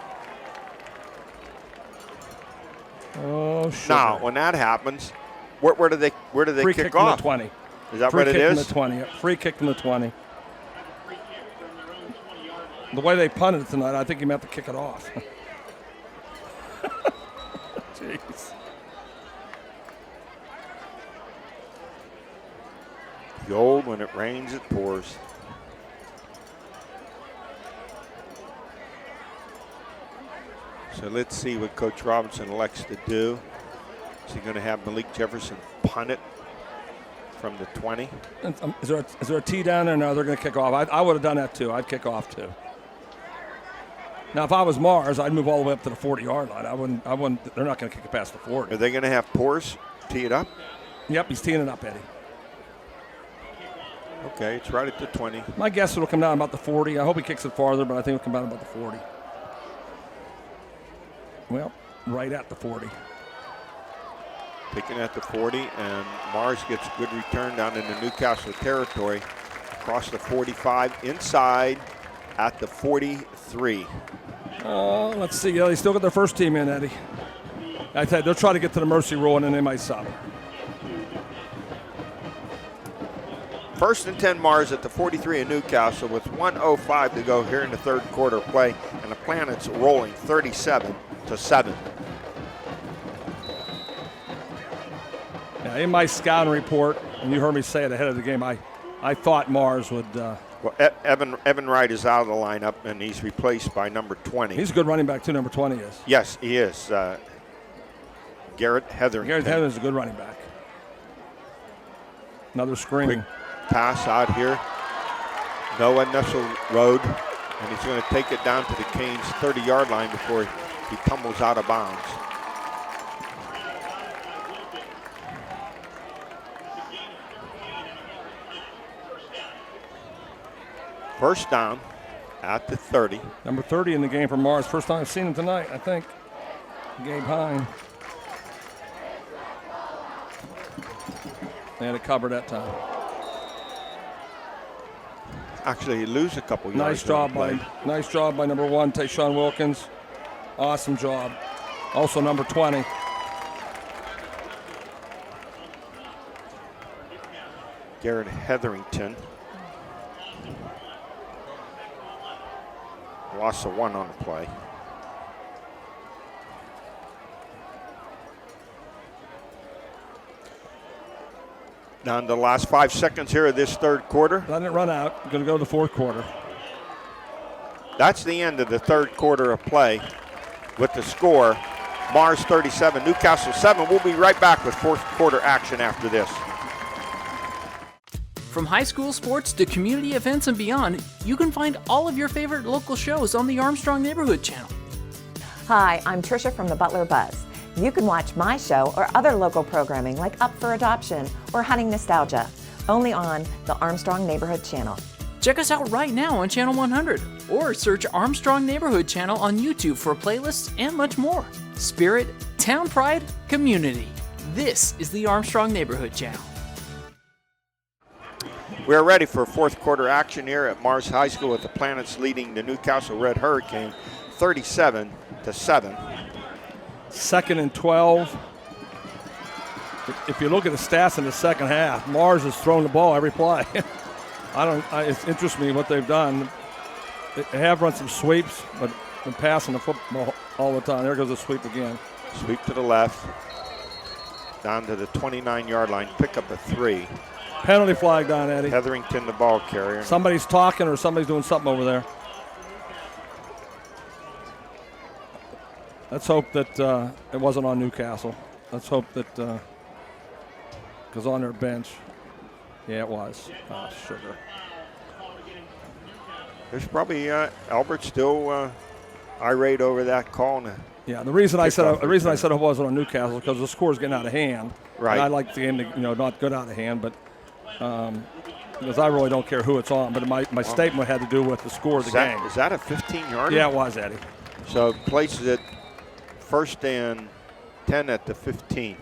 Oh, shit. Now, when that happens, where do they Free kick kick off? From the 20. Is that what it is? Free kick from the 20. The way they punted it tonight, I think he meant to kick it off. Jeez. The old, when it rains, it pours. So let's see what Coach Robinson elects to do. Is he going to have Malik Jefferson punt it from the 20? Is there a tee down there? No, they're going to kick off. I would have done that too. I'd kick off too. Now, if I was Mars, I'd move all the way up to the 40-yard line. I wouldn't. They're not going to kick it past the 40. Are they going to have Poors tee it up? Yep, he's teeing it up, Eddie. Okay, it's right at the 20. My guess it'll come down about the 40. I hope he kicks it farther, but I think it'll come down about the 40. Well, right at the 40. Picking at the 40, and Mars gets a good return down into Newcastle territory. Across the 45, inside at the 43. Let's see. Yeah, they still got their first team in, Eddie. I said they'll try to get to the mercy rule, and then they might sub. First and 10 Mars at the 43 in Newcastle with 1:05 to go here in the third quarter play, and the Planets rolling 37-7. Yeah, in my scouting report, and you heard me say it ahead of the game, I thought Mars would. Well, Evan Wright is out of the lineup, and he's replaced by number 20. He's a good running back too. Number 20 is. Yes, he is. Garrett Heatherington. Garrett Heatherington is a good running back. Another screen. Quick pass out here. Noah Nessel Road, and he's going to take it down to the Canes 30-yard line before he tumbles out of bounds. First down at the 30. Number 30 in the game for Mars. First time I've seen him tonight, I think. Gabe Hine. They had it covered that time. Actually, he lose a couple yards. Nice job by number 1, Tayshawn Wilkins. Awesome job. Also number 20. Garrett Heatherington. Loss of 1 on the play. Down to the last 5 seconds here of this third quarter. Letting it run out. Going to go to the fourth quarter. That's the end of the third quarter of play with the score. Mars 37, Newcastle 7. We'll be right back with fourth quarter action after this. From high school sports to community events and beyond, you can find all of your favorite local shows on the Armstrong Neighborhood Channel. Hi, I'm Tricia from the Butler Buzz. You can watch my show or other local programming like Up for Adoption or Hunting Nostalgia, only on the Armstrong Neighborhood Channel. Check us out right now on Channel 100 or search Armstrong Neighborhood Channel on YouTube for playlists and much more. Spirit, town pride, community. This is the Armstrong Neighborhood Channel. We are ready for fourth quarter action here at Mars High School with the Planets leading the Newcastle Red Hurricane 37-7. 2nd and 12. If you look at the stats in the second half, Mars has thrown the ball every play. It interests me what they've done. They have run some sweeps, but been passing the football all the time. There goes the sweep again. Sweep to the left, down to the 29-yard line, pick up a 3. Penalty flag down, Eddie. Heatherington, the ball carrier. Somebody's talking or somebody's doing something over there. Let's hope that it wasn't on Newcastle. Let's hope that because on their bench. Yeah, it was. Oh, sugar. There's probably Albert still irate over that call. Yeah, the reason I said it wasn't on Newcastle because the score's getting out of hand. Right. And I like the game to not get out of hand, but because I really don't care who it's on. But my statement had to do with the score of the game. Is that a 15-yarder? Yeah, it was, Eddie. So places it first and 10 at the 15.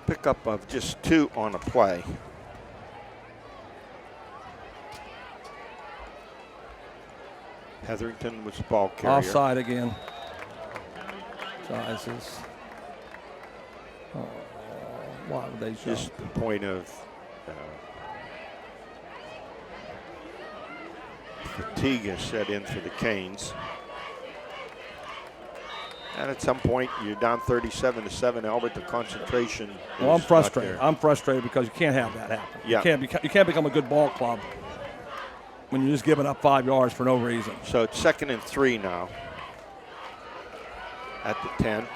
Pickup of just 2 on a play. Heatherington was the ball carrier. Offside again. Sizes. Oh, why would they just the point of Fatigue has set in for the Canes. And at some point, you're down 37-7. Albert, the concentration. Well, I'm is frustrated. not there. I'm frustrated because you can't have that happen. Yeah. You can't become a good ball club when you're just giving up 5 yards for no reason. So it's 2nd and 3 now at the 10.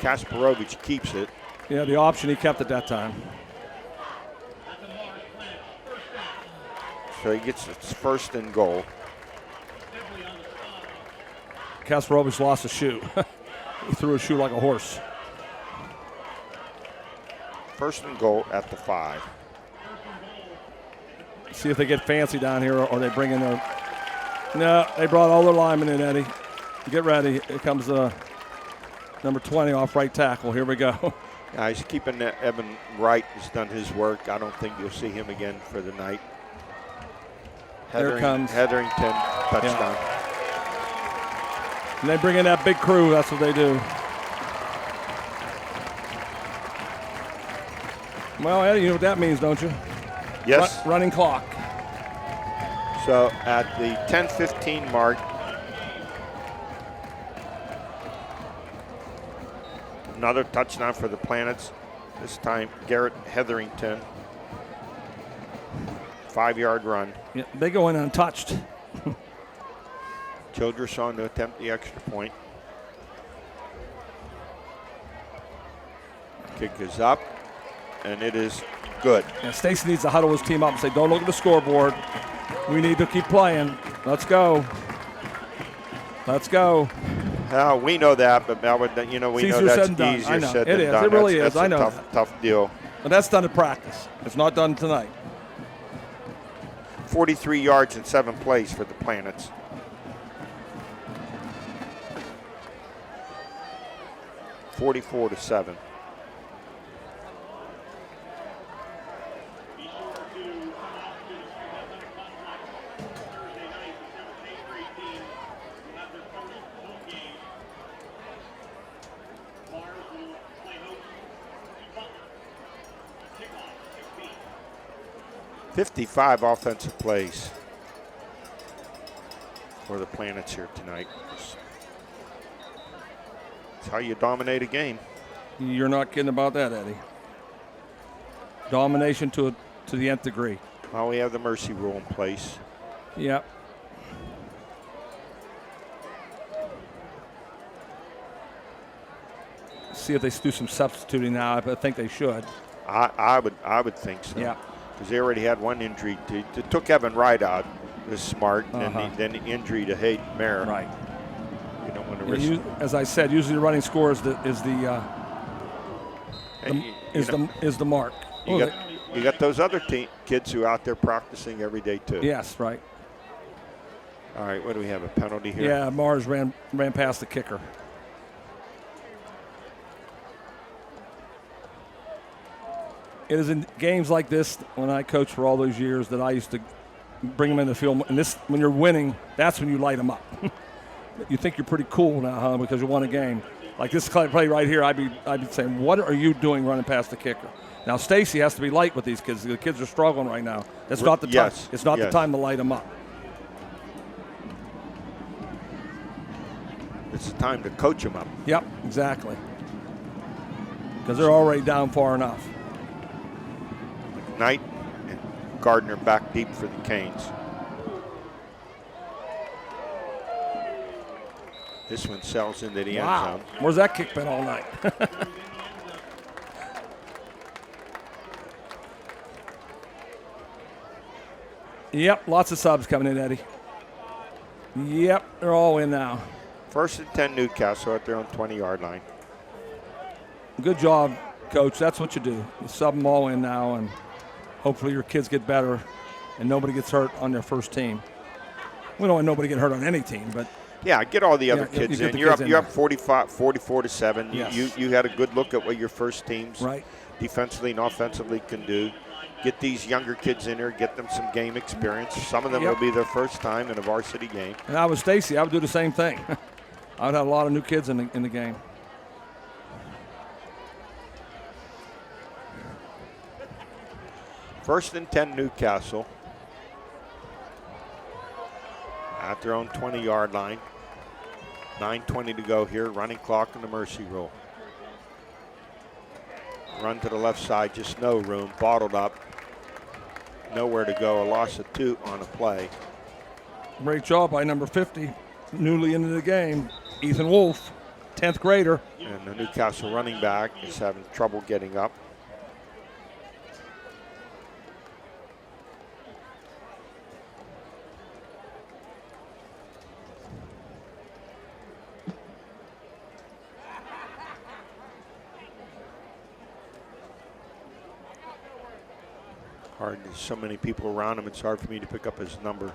Kasparovich keeps it. Yeah, the option he kept at that time. So he gets its 1st and goal. Kasparovich lost a shoe. He threw a shoe like a horse. 1st and goal at the 5. See if they get fancy down here or they bring in their. No, they brought all their linemen in, Eddie. Get ready. Here comes number 20 off right tackle. Here we go. He's keeping Evan Wright has done his work. I don't think you'll see him again for the night. There comes Hetherington, touchdown. Yeah. And they bring in that big crew. That's what they do. Well, Eddie, you know what that means, don't you? Yes. Running clock. So at the 10:15 mark, another touchdown for the Planets. This time, Garrett Hetherington. 5-yard run. Yeah, they go in untouched. Childress on to attempt the extra point. Kick is up, and it is good. Yeah, Stacy needs to huddle his team up and say, don't look at the scoreboard. We need to keep playing. Let's go. Let's go. We know that, but we know that's easier said than done. It really is. That's I know a tough deal. But that's done in practice. It's not done tonight. 43 yards in 7 plays for the Planets. (44-7). (55) offensive plays for the Planets here tonight. That's how you dominate a game. You're not kidding about that, Eddie. Domination to the nth degree. Well, we have the mercy rule in place. Yep. See if they do some substituting now. I think they should. I would think so. Yeah. Because they already had one injury. They took Evan Wright out. Was smart, and then the injury to Hayden Mayer. Right. You don't want to risk. As I said, usually the running score is the mark. You got those other kids who are out there practicing every day too. Yes, right. All right, what do we have? A penalty here? Yeah, Mars ran past the kicker. It is in games like this, when I coached for all those years, that I used to bring them in the field. And this, when you're winning, that's when you light them up. You think you're pretty cool now, huh? Because you won a game. Like this play right here, I'd be saying, what are you doing running past the kicker? Now Stacy has to be light with these kids. The kids are struggling right now. That's not the time. Yes. It's not the time to light them up. It's the time to coach them up. Yep, exactly. Because they're already down far enough. Knight and Gardner back deep for the Canes. This one sells into the end zone. Where's that kick been all night? Yep, lots of subs coming in, Eddie. Yep, they're all in now. 1st and 10 Newcastle at their own 20-yard line. Good job, Coach. That's what you do. You sub them all in now, and hopefully your kids get better and nobody gets hurt on their first team. We don't want nobody to get hurt on any team, but yeah, get all the other kids in. You're up 44-7. Yes. You had a good look at what your first teams defensively and offensively can do. Get these younger kids in here, get them some game experience. Some of them will be their first time in a varsity game. And I was Stacy. I would do the same thing. I would have a lot of new kids in the game. First and 10 Newcastle. At their own 20-yard line. 9:20 to go here. Running clock and the mercy rule. Run to the left side, just no room. Bottled up. Nowhere to go. A loss of 2 on a play. Great job by number 50, newly into the game, Ethan Wolf, 10th grader. And the Newcastle running back is having trouble getting up. Hard, there's so many people around him, it's hard for me to pick up his number.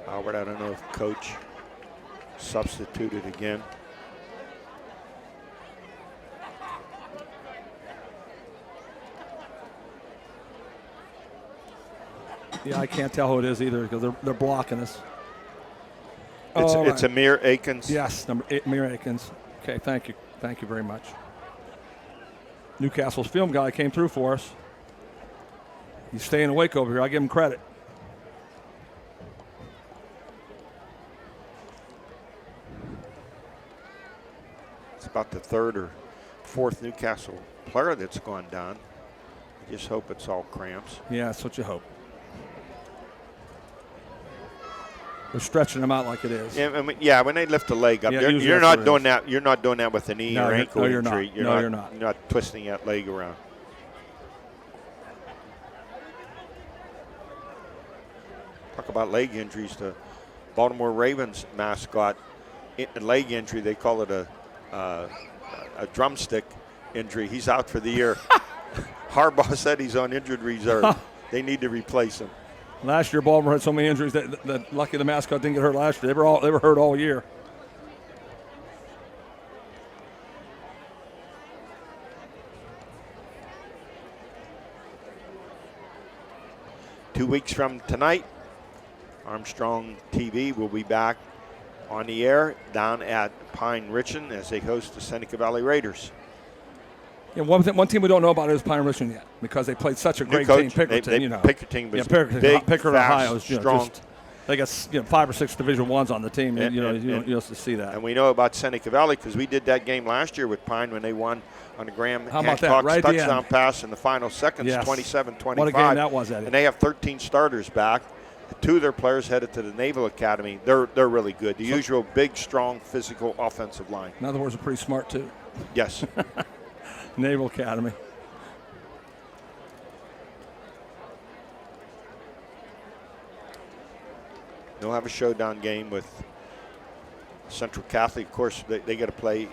Albert, I don't know if coach substituted again. Yeah, I can't tell who it is either because they're blocking us. It's Amir Akins. Yes, Amir Akins. Okay, thank you. Thank you very much. Newcastle's film guy came through for us. He's staying awake over here. I give him credit. It's about the 3rd or 4th Newcastle player that's gone down. I just hope it's all cramps. Yeah, that's what you hope. They're stretching them out like it is. Yeah, I mean, yeah, when they lift the leg up, Yeah, you're not doing that. You're not doing that with a knee No, or you're- ankle no, you're injury. not. No, you're not. You're not twisting that leg around. Talk about leg injuries. The Baltimore Ravens mascot, leg injury. They call it a drumstick injury. He's out for the year. Harbaugh said he's on injured reserve. They need to replace him. Last year, Baltimore had so many injuries that lucky the mascot didn't get hurt last year. They were hurt all year. Two weeks from tonight, Armstrong TV will be back on the air down at Pine Richland as they host the Seneca Valley Raiders. Yeah, one team we don't know about is Pine Richland yet because they played such a great team. Pickerton, Pickerton was Pickerton, big, Pickerton, fast, Ohio is strong. They got 5 or 6 Division I's on the team, and you don't used to see that. And we know about Seneca Valley because we did that game last year with Pine when they won on the Graham Hancock's touchdown pass in the final seconds, 27-25. What a game that was, Eddie. And they have 13 starters back. 2 of their players headed to the Naval Academy. They're really good. The usual big, strong, physical offensive line. In other words, they're pretty smart too. Yes. Naval Academy. They'll have a showdown game with Central Catholic. Of course, they got to play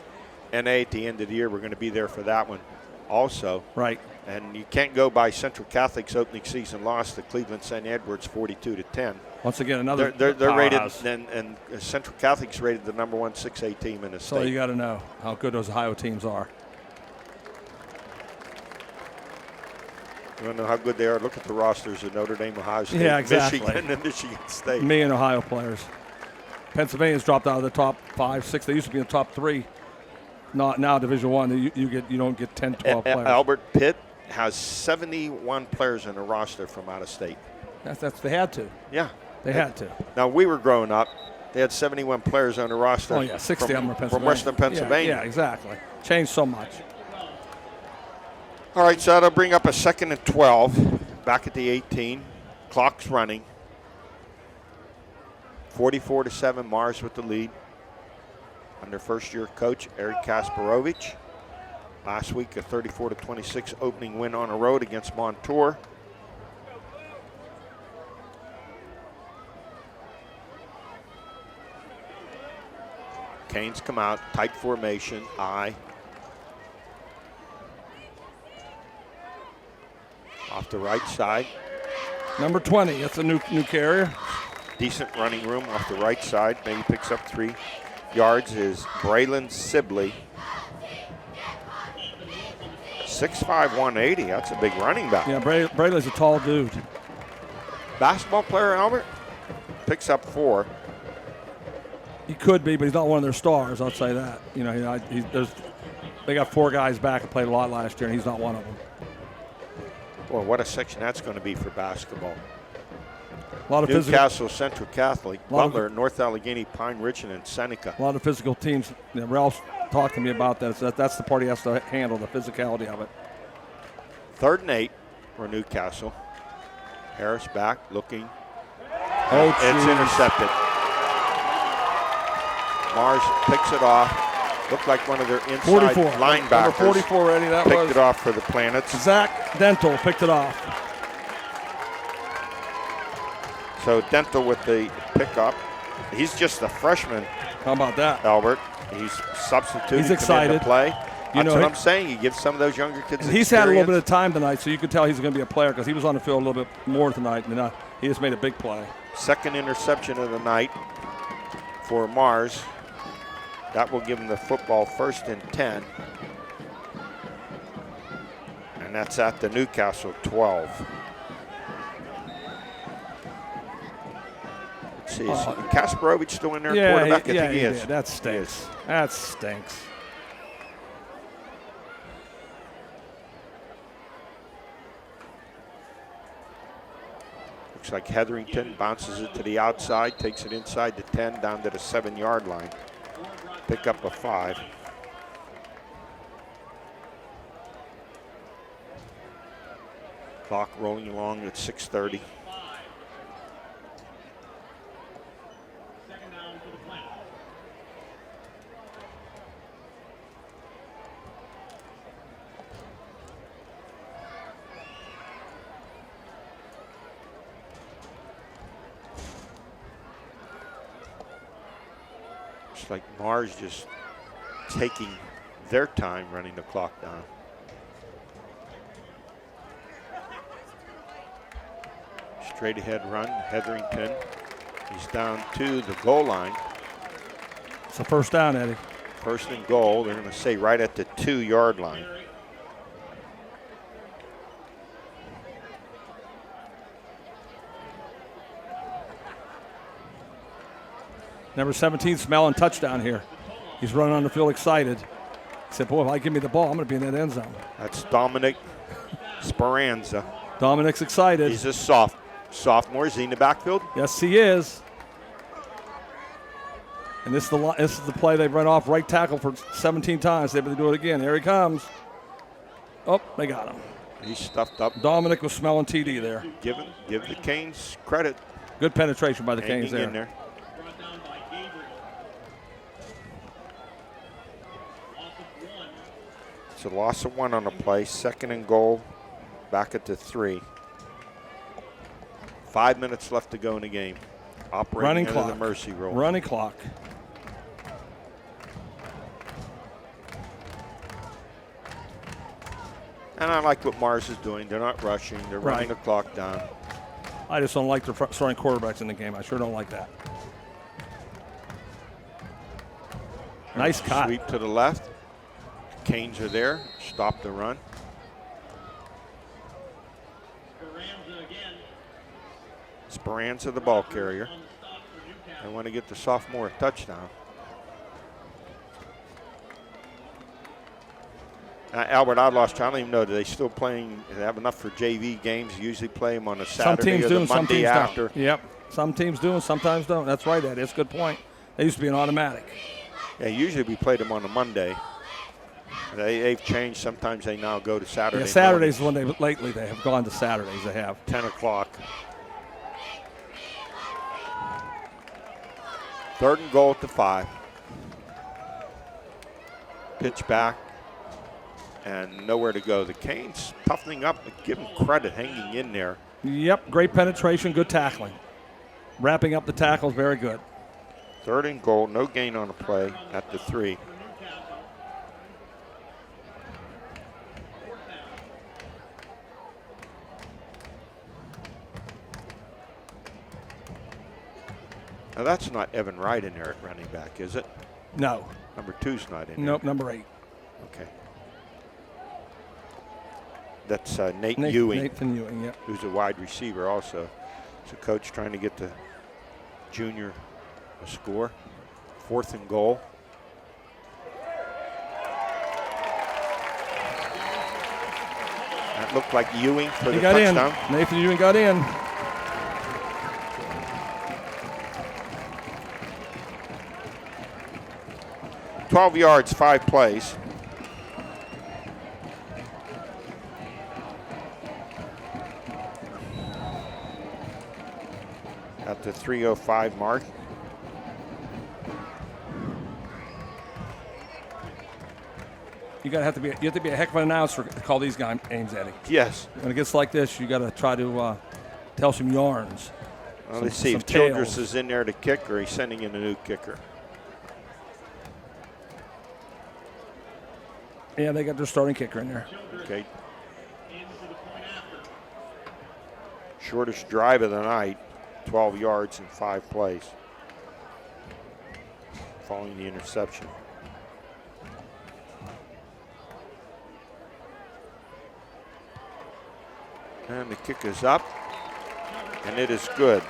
NA at the end of the year. We're going to be there for that one also. Right. And you can't go by Central Catholic's opening season loss to Cleveland St. Edwards 42-10. Once again, another they're rated, and Central Catholic's rated the number 1 6A team in the state. So you got to know how good those Ohio teams are. You want to know how good they are? Look at the rosters of Notre Dame, Ohio State, Yeah, exactly. Michigan, and Michigan State. Me and Ohio players. Pennsylvania's dropped out of the top 5, 6. They used to be in the top 3. Not now Division I. You don't get 10, 12 players. Albert Pitt has 71 players in the roster from out of state. That's they had to. Yeah. They had to. Now, we were growing up. They had 71 players on the roster. Oh, yeah, 60 of them were Pennsylvania. From Western Pennsylvania. Yeah, exactly. Changed so much. All right, so that'll bring up a 2nd and 12. Back at the 18. Clock's running. 44-7, Mars with the lead. Under first-year coach Eric Kasparovich. Last week, a 34-26 opening win on the road against Montour. Canes come out, tight formation, I. Off the right side. Number 20, that's a new carrier. Decent running room off the right side. Maybe picks up 3 yards is Braylon Sibley. 6'5", 180. That's a big running back. Yeah, Braylon's a tall dude. Basketball player, Albert? Picks up 4. He could be, but he's not one of their stars. I'll say that. They got 4 guys back who played a lot last year, and he's not one of them. Boy, what a section that's going to be for basketball. A lot of Newcastle, Central Catholic, Butler, North Allegheny, Pine Ridge, and Seneca. A lot of physical teams. Ralph talked to me about that. So that's the part he has to handle, the physicality of it. 3rd and 8 for Newcastle. Harris back, looking. Oh, it's intercepted. Mars picks it off. Looked like one of their inside 44. linebackers. Number 44 ready. That picked was it off for the Planets. Zach Dental picked it off. So Dental with the pickup. He's just a freshman. How about that? Albert. He's substituted. He's excited. To play. You That's what I'm saying. You give some of those younger kids He's had a little bit of time tonight, so you could tell he's going to be a player because he was on the field a little bit more tonight. And he just made a big play. 2nd interception of the night for Mars. That will give him the football 1st and 10. And that's at the Newcastle 12. Let's see, is Kasparovich still in there? Quarterback? I think he is. Yeah, that stinks. That stinks. Looks like Hetherington bounces it to the outside, takes it inside the 10, down to the 7-yard line. Pick up a 5. Clock rolling along at 6:30. Looks like Mars just taking their time running the clock down. Straight ahead run, Hetherington. He's down to the goal line. It's a 1st down, Eddie. 1st and goal. They're going to say right at the 2-yard line. Number 17 smelling touchdown here. He's running on the field excited. He said, boy, if I give me the ball, I'm going to be in that end zone. That's Dominic Speranza. Dominic's excited. He's a sophomore. Is he in the backfield? Yes, he is. And this is the play they've run off right tackle for 17 times. They're going to do it again. Here he comes. Oh, they got him. He's stuffed up. Dominic was smelling TD there. Give the Canes credit. Good penetration by the Canes Canes in there. It's a loss of 1 on the play. 2nd and goal. Back at the 3. 5 minutes left to go in the game. Operating running under clock. the mercy rule. Running clock. And I like what Mars is doing. They're not rushing. They're running the clock down. I just don't like the starting quarterbacks in the game. I sure don't like that. Nice cut. Sweep to the left. Canes are there. Stop the run. Speranza, the ball carrier. They want to get the sophomore a touchdown. Albert, I lost. I don't even know. Do they still playing? Do they have enough for JV games? Usually play them on a Saturday or the Monday after. Don't. Yep. Some teams do and sometimes don't. That's right, Ed. That's a good point. They used to be an automatic. Yeah, usually we played them on a Monday. They've changed. Sometimes they now go to Saturday. Yeah, Saturdays when lately they have gone to Saturdays. They have 10 o'clock. 3rd and goal at the 5. Pitch back and nowhere to go. The Canes toughening up, but give them credit, hanging in there. Yep, great penetration, good tackling. Wrapping up the tackles, very good. 3rd and goal, no gain on the play at the 3. Now that's not Evan Wright in there at running back, is it? No. Number 2's not in there. Nope, number 8. Okay. That's Nathan Ewing. Nathan Ewing, yeah. Who's a wide receiver also. It's a coach trying to get the junior a score. 4th and goal. That That looked like Ewing for He the got touchdown. in. Nathan Ewing got in. $12 yards, 5 plays. At the 3:05 mark. You have to be a heck of an announcer to call these games, Eddie. Yes. When it gets like this, you got to try to tell some yarns. Well, let's see if Childress is in there to kick, or he's sending in a new kicker. Yeah, they got their starting kicker in there. Okay. Shortest drive of the night, 12 yards and 5 plays. Following the interception. And the kick is up, and it is good.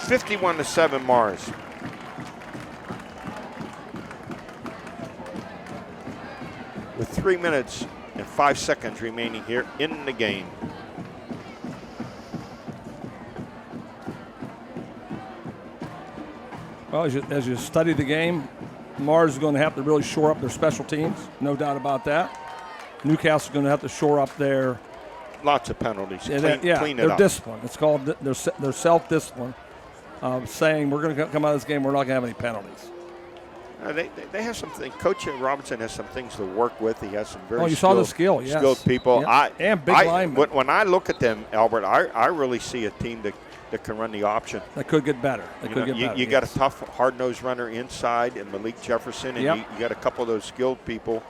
51-7 Mars. With 3 minutes and 5 seconds remaining here in the game. Well, as you study the game, Mars is going to have to really shore up their special teams, no doubt about that. Newcastle is going to have to shore up their lots of penalties. Clean it their up. discipline. It's called their self-discipline, saying we're going to come out of this game, we're not going to have any penalties. They have something. Coach Robinson has some things to work with. He has some very you saw the skill, yes. skilled people. Yep. And big linemen. When I look at them, Albert, I really see a team that can run the option. That could get better. You got a tough, hard-nosed runner inside in Malik Jefferson, and you got a couple of those skilled people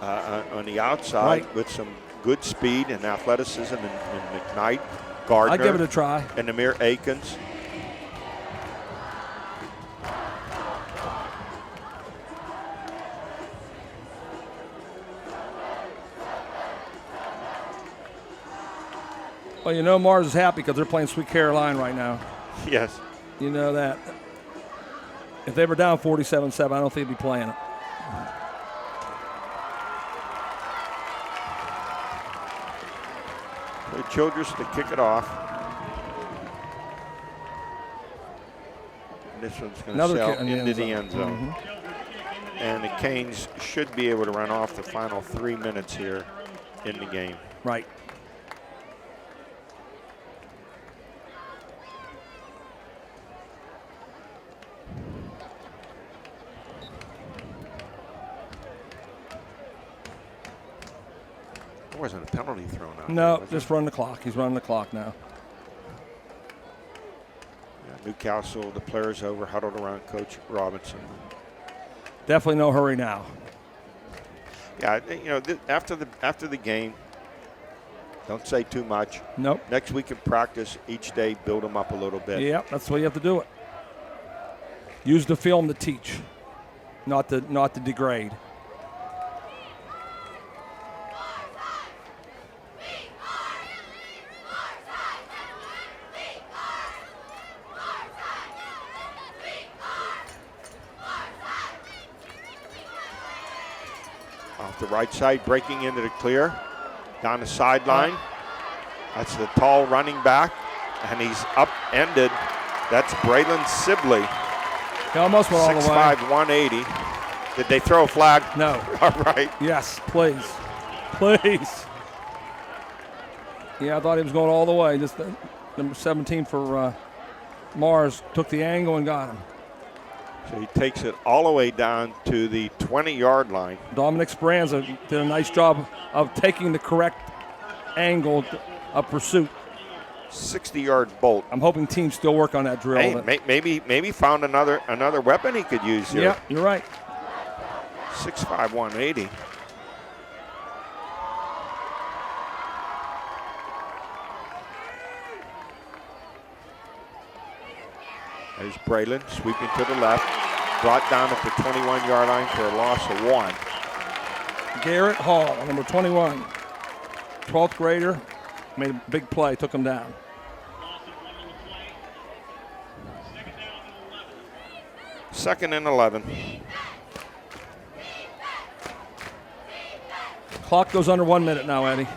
on the outside with some good speed and athleticism, and McKnight, Gardner. I'd give it a try. And Amir Akins. Well, Mars is happy because they're playing Sweet Caroline right now. Yes. You know that. If they were down 47-7, I don't think they'd be playing it. Childress to kick it off. And this one's going to sail into the end zone. Mm-hmm. And the Canes should be able to run off the final 3 minutes here in the game. Right. There wasn't a penalty thrown out. No, just run the clock. He's running the clock now. Yeah, Newcastle, the players over, huddled around Coach Robinson. Definitely no hurry now. Yeah, after the game, don't say too much. Nope. Next week in practice, each day, build them up a little bit. Yeah, that's the way you have to do it. Use the film to teach, not to degrade. Off the right side, breaking into the clear. Down the sideline. That's the tall running back. And he's upended. That's Braylon Sibley. He almost went all the way. 6'5", 180. Did they throw a flag? No. All right. Yes, please. Please. Yeah, I thought he was going all the way. Just number 17 for Mars took the angle and got him. So he takes it all the way down to the 20-yard line. Dominic Speranza did a nice job of taking the correct angle of pursuit. 60-yard bolt. I'm hoping teams still work on that drill. Hey, maybe found another weapon he could use here. Yeah, you're right. 6'5", 180. There's Braylon sweeping to the left. Brought down at the 21-yard line for a loss of 1. Garrett Hall, number 21. 12th grader, made a big play, took him down. Second and 11. Clock goes under 1 minute now, Eddie.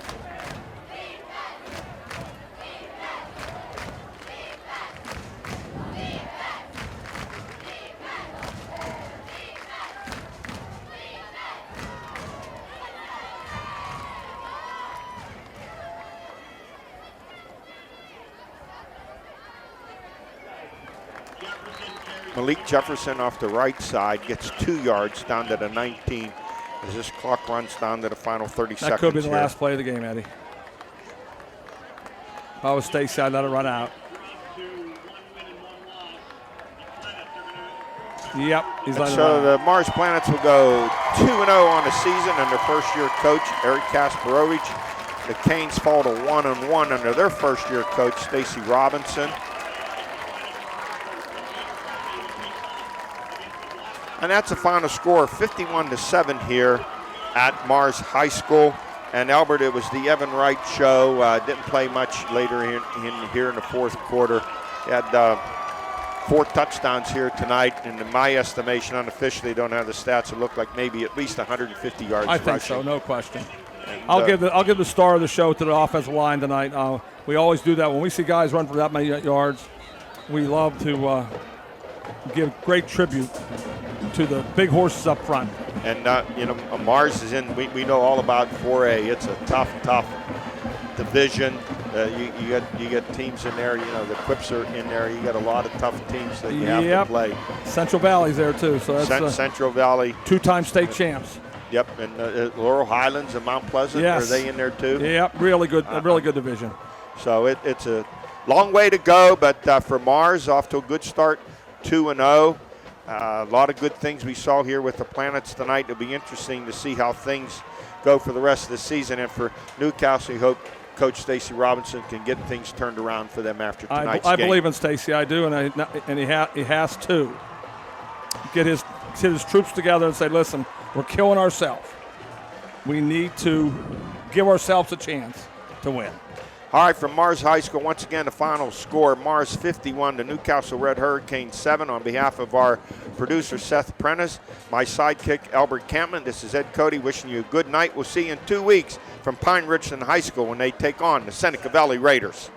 Malik Jefferson off the right side gets 2 yards down to the 19 as this clock runs down to the final 30 seconds. That could be the here. last play of the game, Eddie. If I was Stacy, I'd let it run out. Yep, he's letting it So run the out. Mars Planets will go 2-0 on the season under first-year coach Eric Kasparovich. The Canes fall to 1-1 under their first-year coach Stacy Robinson. And that's a final score, 51-7 here at Mars High School. And Albert, it was the Evan Wright show. Didn't play much later here in the fourth quarter. He had 4 touchdowns here tonight, and in my estimation, unofficially, don't have the stats. It looked like maybe at least 150 yards. I think rushing. so, no question. And, I'll give the star of the show to the offensive line tonight. We always do that when we see guys run for that many yards. We love to give great tribute to the big horses up front. And Mars is in. We know all about 4A. It's a tough division. You get teams in there. The Quips are in there. You got a lot of tough teams that you have to play. Central Valley's there too. So that's Central Valley, 2-time state champs. Yep, and Laurel Highlands and Mount Pleasant. Yes. Are they in there too? Yep, really good. A really good division. So it's a long way to go, but for Mars, off to a good start, 2-0. A lot of good things we saw here with the Planets tonight. It'll be interesting to see how things go for the rest of the season. And for Newcastle, we hope Coach Stacy Robinson can get things turned around for them after tonight's game. I believe in Stacy. I do, and he has to get his troops together and say, listen, we're killing ourselves. We need to give ourselves a chance to win. All right, from Mars High School, once again, the final score, Mars 51 to Newcastle Red Hurricane 7. On behalf of our producer, Seth Prentice, my sidekick, Albert Campman, this is Ed Cody wishing you a good night. We'll see you in 2 weeks from Pine Richland High School when they take on the Seneca Valley Raiders.